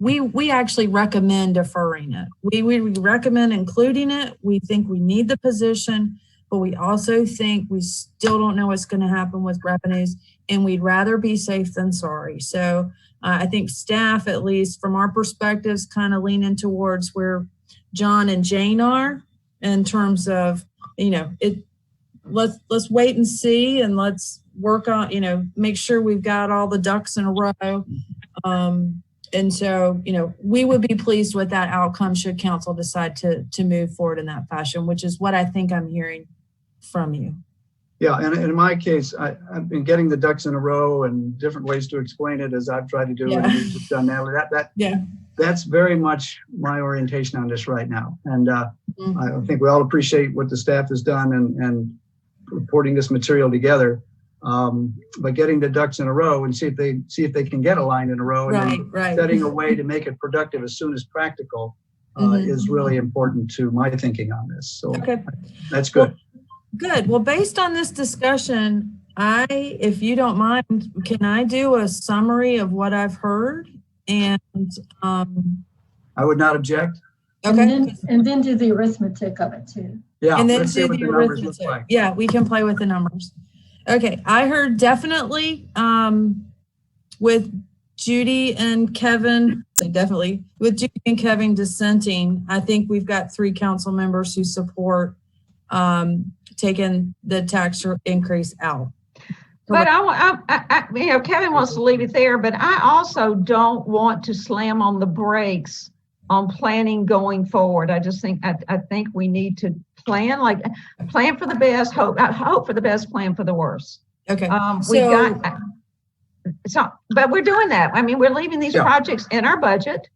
we actually recommend deferring it. We recommend including it. We think we need the position, but we also think we still don't know what's going to happen with revenues, and we'd rather be safe than sorry. So I think staff, at least from our perspectives, kind of leaning towards where John and Jane are in terms of, let's wait and see, and let's work on, make sure we've got all the ducks in a row. And so, we would be pleased with that outcome should council decide to move forward in that fashion, which is what I think I'm hearing from you. Yeah, and in my case, I've been getting the ducks in a row and different ways to explain it, as I've tried to do, and you've just done that. That's very much my orientation on this right now. And I think we all appreciate what the staff has done and putting this material together. But getting the ducks in a row and see if they can get a line in a row, and setting a way to make it productive as soon as practical is really important to my thinking on this. So that's good. Good. Well, based on this discussion, if you don't mind, can I do a summary of what I've heard? And I would not object. Okay. And then do the arithmetic of it too. Yeah. And then let's see do what the numbers arithmetic. look like. Yeah, we can play with the numbers. Okay. I heard definitely with Judy and Kevin, with Judy and Kevin dissenting, I think we've got 3 council members who support taking the tax increase out. But Kevin wants to leave it there, but I also don't want to slam on the brakes on planning going forward. I just think, I think we need to plan for the best, hope for the best, plan for the worst. Okay. But we're doing that. I mean, we're leaving these projects in our budget,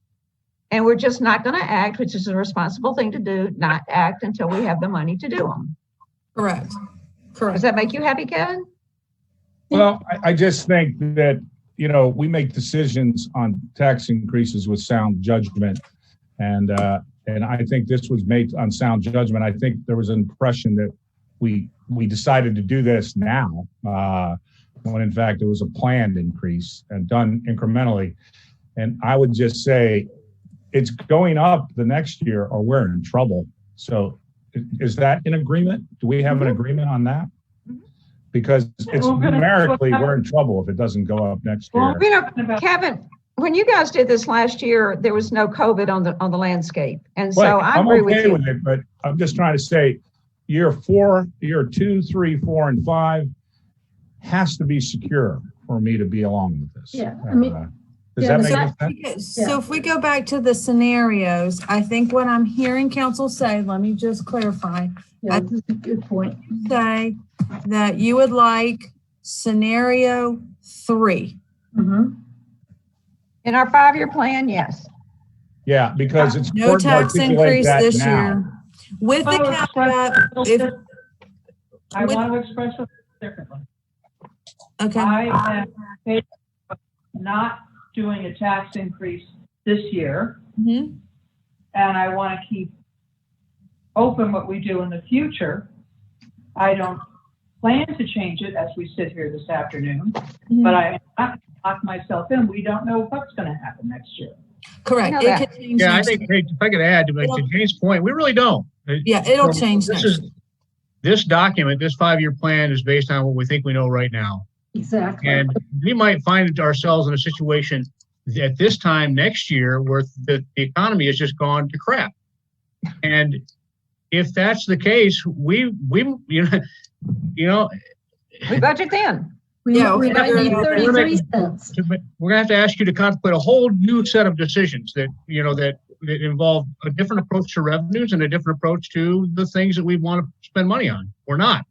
and we're just not going to act, which is a responsible thing to do, not act until we have the money to do them. Correct. Does that make you happy, Kevin? Well, I just think that, we make decisions on tax increases with sound judgment. And I think this was made on sound judgment. I think there was an impression that we decided to do this now, when in fact it was a planned increase and done incrementally. And I would just say it's going up the next year or we're in trouble. So is that in agreement? Do we have an agreement on that? Because it's numerically, we're in trouble if it doesn't go up next year. Well, Kevin, when you guys did this last year, there was no COVID on the landscape. And so I agree with you. I'm okay with it, but I'm just trying to say year 2, 3, 4, and 5 has to be secure for me to be along with this. Yeah. Does that make sense? So if we go back to the scenarios, I think what I'm hearing council say, let me just clarify. Yeah, that's a good point. Say that you would like scenario 3. In our 5-year plan, yes. Yeah, because it's no tax increase this now. year. With the caveat, I want to express it differently. Okay. I am not doing a tax increase this year, and I want to keep open what we do in the future. I don't plan to change it as we sit here this afternoon, but I am not going to lock myself in. We don't know what's going to happen next year. Correct. I think if I could add to Jane's point, we really don't. It'll change. This document, this 5-year plan is based on what we think we know right now. Exactly. And we might find ourselves in a situation at this time next year where the economy has just gone to crap. And if that's the case, we budget then. We might need 33 cents. We're gonna have to ask you to contemplate a whole new set of decisions that, you know, that involve a different approach to revenues and a different approach to the things that we want to spend money on, or not.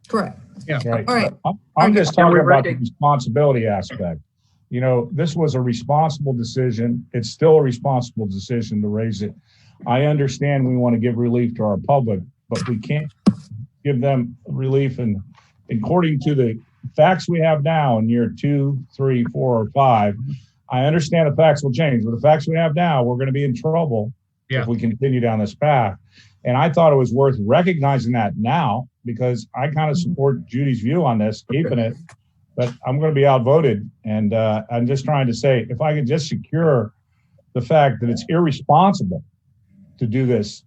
Correct. Yeah. Right. All right. I'm just talking about the responsibility aspect. You know, this was a responsible decision. It's still a responsible decision to raise it. I understand we want to give relief to our public, but we can't give them relief. And according to the facts we have now in year 2, 3, 4, or 5, I understand the facts will change, but the facts we have now, we're going to be in trouble if we continue down this path. And I thought it was worth recognizing that now, because I kind of support Judy's view on this, keeping it, but I'm going to be outvoted. And I'm just trying to say, if I could just secure the fact that it's irresponsible to do this,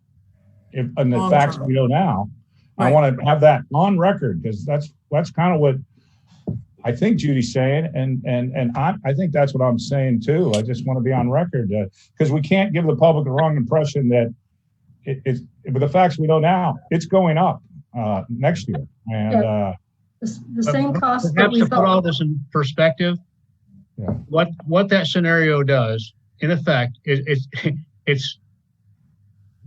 and the facts we know now, I want to have that on record, because that's kind of what I think Judy's saying, and I think that's what I'm saying too. I just want to be on record, because we can't give the public the wrong impression that with the facts we know now, it's going up next year. And the same cost that perhaps we to put thought. all this in perspective, what that scenario does, in effect, is it's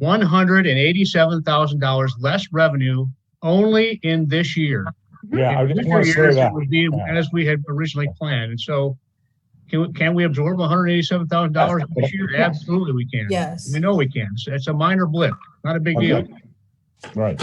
$187,000 less revenue only in this year. Yeah, I In just want to future say years, that. it would be as we had originally planned. And so, can we absorb $187,000 this year? Absolutely, we can. Yes. We know we can. It's a minor blip, not a big deal. Right.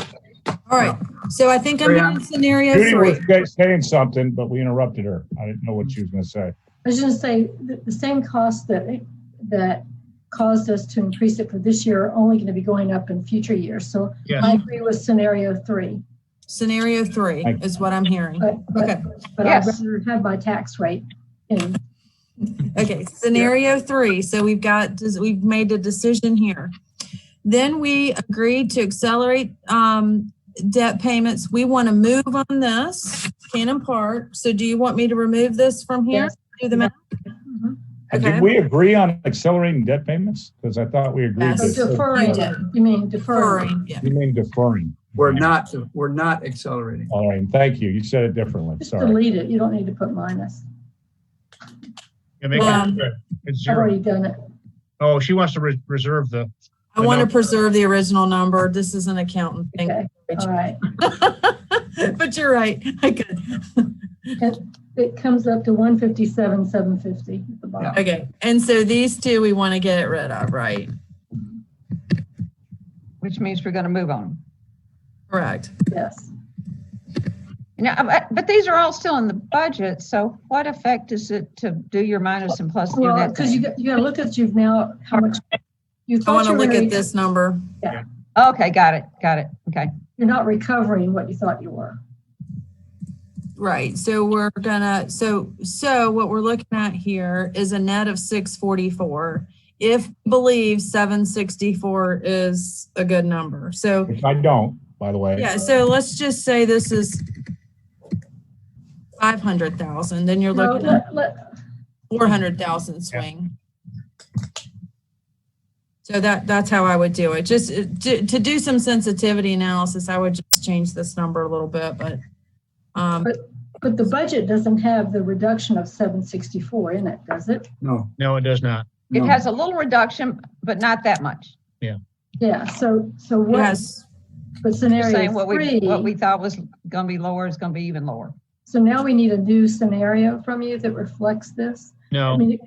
All right. So I think I'm in scenario Judy 3. was saying something, but we interrupted her. I didn't know what she was going to say. I was going to say the same costs that caused us to increase it for this year are only going to be going up in future years. So I agree with scenario 3. Scenario 3 is what I'm hearing. But Okay. I'd rather have my tax rate in. Okay, scenario 3. So we've made a decision here. Then we agreed to accelerate debt payments. We want to move on this, Cannon Park. So do you want me to remove this from here? Yes. Do the math? And did we agree on accelerating debt payments? Because I thought we agreed Yes. to. Deferring. You mean deferring? Deferring, yeah. You mean deferring? We're not accelerating. All right, thank you. You said it differently. Just Sorry. delete it. You don't need to put minus. Yeah, make it's I've zero. already done it. Oh, she wants to reserve the. I want to preserve the original number. This is an accountant thing. Okay. All right. But you're right. I could. It comes up to 157,750 at the bottom. Okay. And so these two we want to get rid of, right? Which means we're going to move on. Correct. Yes. Now, but these are all still in the budget. So what effect is it to do your minus and plus? Well, because you got to look at how much you I thought want to you were look gonna- at this number. Okay, got it. Okay. You're not recovering what you thought you were. Right. So we're gonna, so what we're looking at here is a net of 644. If we believe 764 is a good number. So Which I don't, by the way. yeah, so let's just say this is 500,000, then you're looking at 400,000 swing. So that's how I would do it. Just to do some sensitivity analysis, I would just change this number a little bit, but But the budget doesn't have the reduction of 764 in it, does it? No. No, it does not. It has a little reduction, but not that much. Yeah. So what? yes, But You're scenario saying what 3. we thought was going to be lower is going to be even lower. So now we need a new scenario from you that reflects this. No, I mean,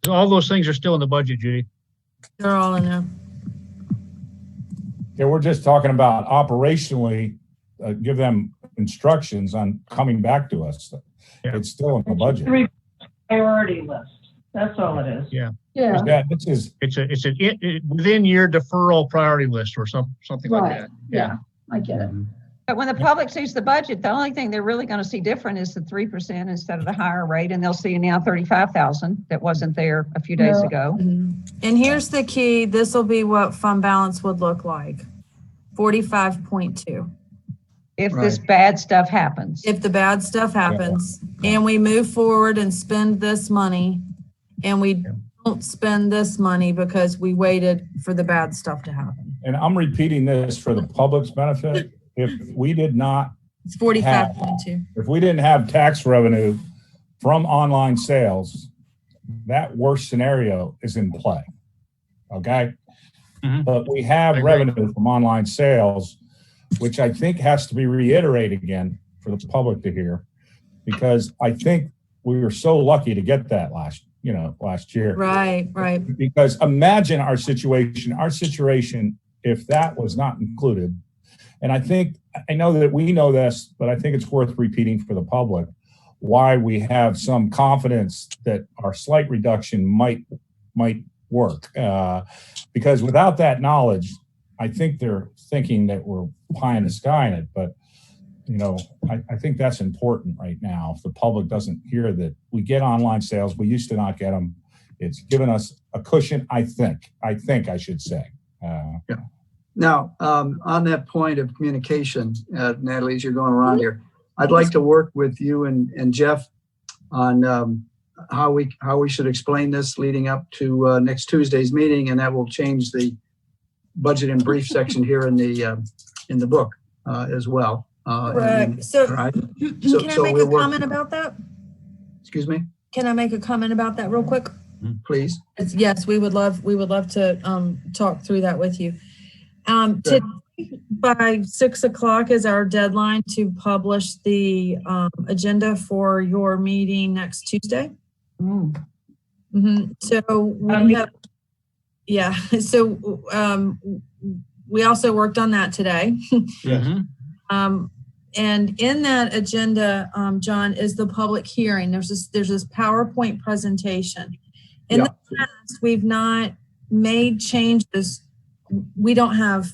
all those things are still in the budget, Judy. they're all in there. Yeah, we're just talking about operationally, give them instructions on coming back to us. Yeah. It's still in the budget. Priority list. That's all it is. yeah. Yeah, this is, It's a within year deferral priority list or something like Right. that. Yeah. I get it. But when the public sees the budget, the only thing they're really going to see different is the 3% instead of the higher rate, and they'll see now 35,000 that wasn't there a few days No. ago. And here's the key. This will be what fund balance would look like. 45.2. If this bad stuff happens. If the bad stuff happens and we move forward and spend this money and we don't spend this money because we waited for the bad stuff to happen. and I'm repeating this for the public's benefit. If we did not It's 45.2. if we didn't have tax revenue from online sales, that worst scenario is in play. Okay. Mhm. But we have I agree. revenue from online sales, which I think has to be reiterated again for the public to hear, because I think we were so lucky to get that last year. Right, right. Because imagine our situation, if that was not included. And I know that we know this, but I think it's worth repeating for the public why we have some confidence that our slight reduction might work. Because without that knowledge, I think they're thinking that we're pie in the sky in it. But, I think that's important right now. If the public doesn't hear that we get online sales, we used to not get them. It's given us a cushion, I think I should say. Yeah. Now, on that point of communication, Natalie, as you're going around here, I'd like to work with you and Jeff on how we should explain this leading up to next Tuesday's meeting, and that will change the budget and brief section here in the book as well. Correct. So, right. Can I make a comment about that? Excuse me. Can I make a comment about that real quick? Please. Yes, we would love to talk through that with you. Today, by 6 o'clock is our deadline to publish the agenda for your meeting next Tuesday. So we have, So we also worked on that today. And in that agenda, John, is the public hearing. There's this PowerPoint presentation. In the past, we've not made changes. We don't have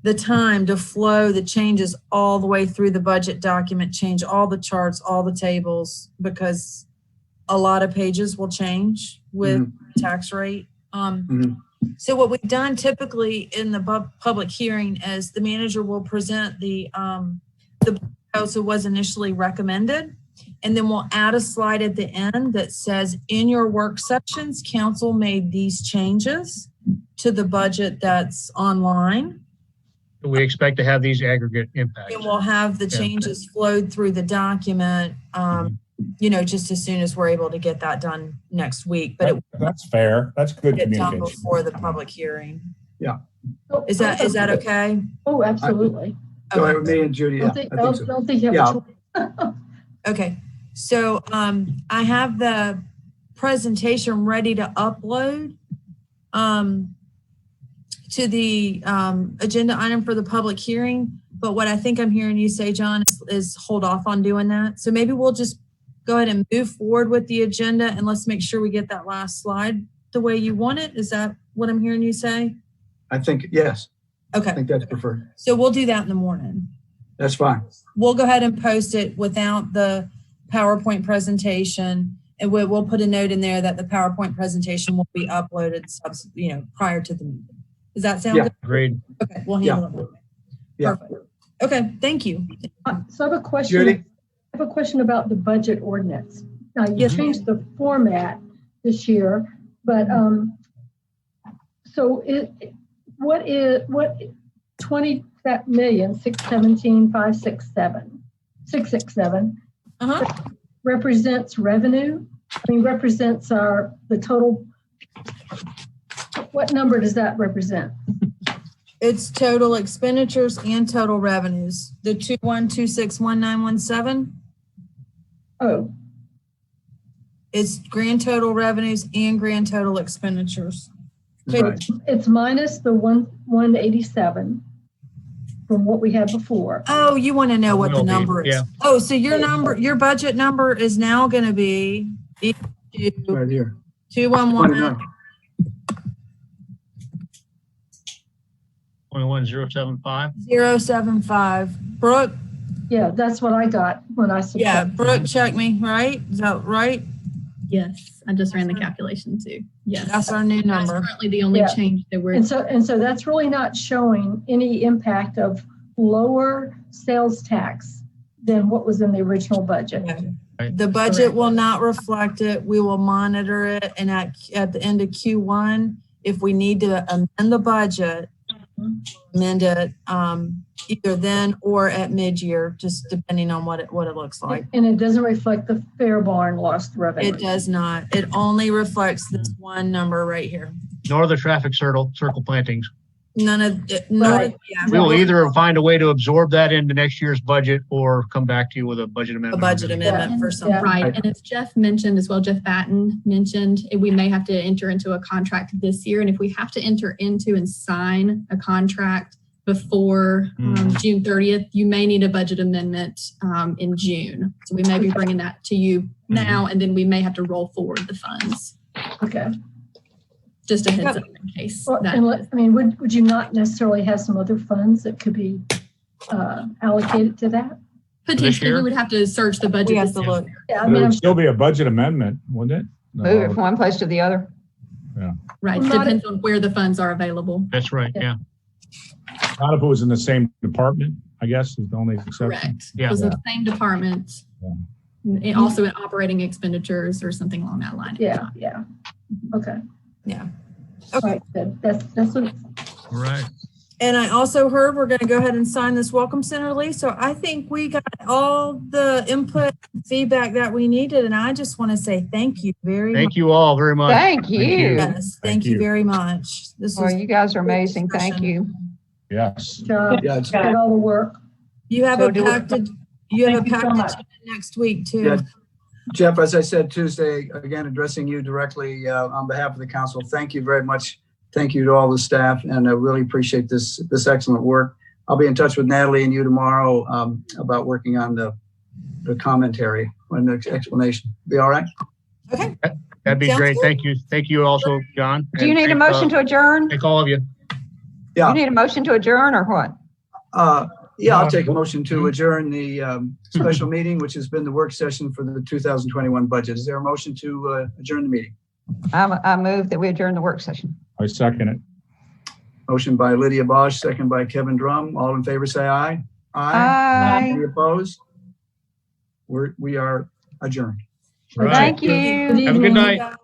the time to flow the changes all the way through the budget document, change all the charts, all the tables, because a lot of pages will change with tax rate. So what we've done typically in the public hearing is the manager will present the proposal was initially recommended, and then we'll add a slide at the end that says, in your work sessions, council made these changes to the budget that's online. We expect to have these aggregate impacts. And we'll have the changes flowed through the document, just as soon as we're able to get that done next week. But that's fair. That's good get communication. done before the public hearing. Yeah. Is that okay? Oh, absolutely. Go ahead with me and Judy. Don't think you have a choice. Okay. So I have the presentation ready to upload to the agenda item for the public hearing. But what I think I'm hearing you say, John, is hold off on doing that. So maybe we'll just go ahead and move forward with the agenda, and let's make sure we get that last slide the way you want it. Is that what I'm hearing you say? I think, yes. Okay. I think that's preferred. So we'll do that in the morning. That's fine. We'll go ahead and post it without the PowerPoint presentation, and we'll put a note in there that the PowerPoint presentation will be uploaded, prior to the meeting. Does that sound good? Agreed. Okay, we'll handle it. Perfect. Okay, thank you. So I have a question. Judy? I have a question about the budget ordinance. Now, you changed the format this year, but what 20,617,567 represents revenue? Represents the total. What number does that represent? It's total expenditures and total revenues. The 21261917. Oh. It's grand total revenues and grand total expenditures. Right. It's minus the 187 from what we had before. Oh, you want to know what the number is? Yeah. Oh, so your budget number is now going to be Right here. 211. 21075. 075. Brooke? Yeah, that's what I got when I subtracted. Yeah, Brooke, check me, right? Is that right? Yes, I just ran the calculation too. Yes. That's our new number. That's currently the only change that we're. And so that's really not showing any impact of lower sales tax than what was in the original budget. The budget will not reflect it. We will monitor it. And at the end of Q1, if we need to amend the budget, amend it either then or at mid-year, just depending on what it looks like. And it doesn't reflect the Fair Barn lost revenue. It does not. It only reflects this one number right here. Nor the traffic circle plantings. None of it. Right. Yeah. We will either find a way to absorb that into next year's budget or come back to you with a budget A amendment. budget amendment for something. Right. And as Jeff mentioned as well, Jeff Batten mentioned, we may have to enter into a contract this year. And if we have to enter into and sign a contract before June 30th, you may need a budget amendment in June. So we may be bringing that to you now, and then we may have to roll forward the funds. Okay. Just a heads up in case. Well, would you not necessarily have some other funds that could be allocated to that? Potentially, we would have to search the budget. We have to look. Yeah, There would still be a budget amendment, wouldn't it? Move it from one place to the other. Right. Well, Depends on where the funds are available. That's right. Yeah. Not if it was in the same department, I guess, is the only exception. Correct. Yeah. It was the same department. And also in operating expenditures or something along that line. Yeah. Okay. Yeah. All right. Good. That's what. All right. And I also heard we're going to go ahead and sign this Welcome Center lease. So I think we got all the input, feedback that we needed. And I just want to say thank you very much. Thank you all very much. Thank you. Yes, thank you you. very much. This Well, was you guys are amazing. discussion. Thank you. Yes. Job. Yeah, it's, Did all the work. You have So a do we- package. You have a Thank you so package much. next week too. Yeah. Jeff, as I said Tuesday, again, addressing you directly on behalf of the council, thank you very much. Thank you to all the staff, and I really appreciate this excellent work. I'll be in touch with Natalie and you tomorrow about working on the commentary and the explanation. Be all right? Okay. That'd be Sounds great. good. Thank you. Thank you also, John. Do you And need a thank, motion to adjourn? Thank all of you. Yeah. You need a motion to adjourn or what? Yeah, I'll take a motion to adjourn the special meeting, which has been the work session for the 2021 budget. Is there a motion to adjourn the meeting? I move that we adjourn the work session. I second it. Motion by Lydia Bosch, second by Kevin Drum. All in favor, say aye. Aye. Any opposed? We are adjourned. Right. Thank you. Good Have a good evening. night.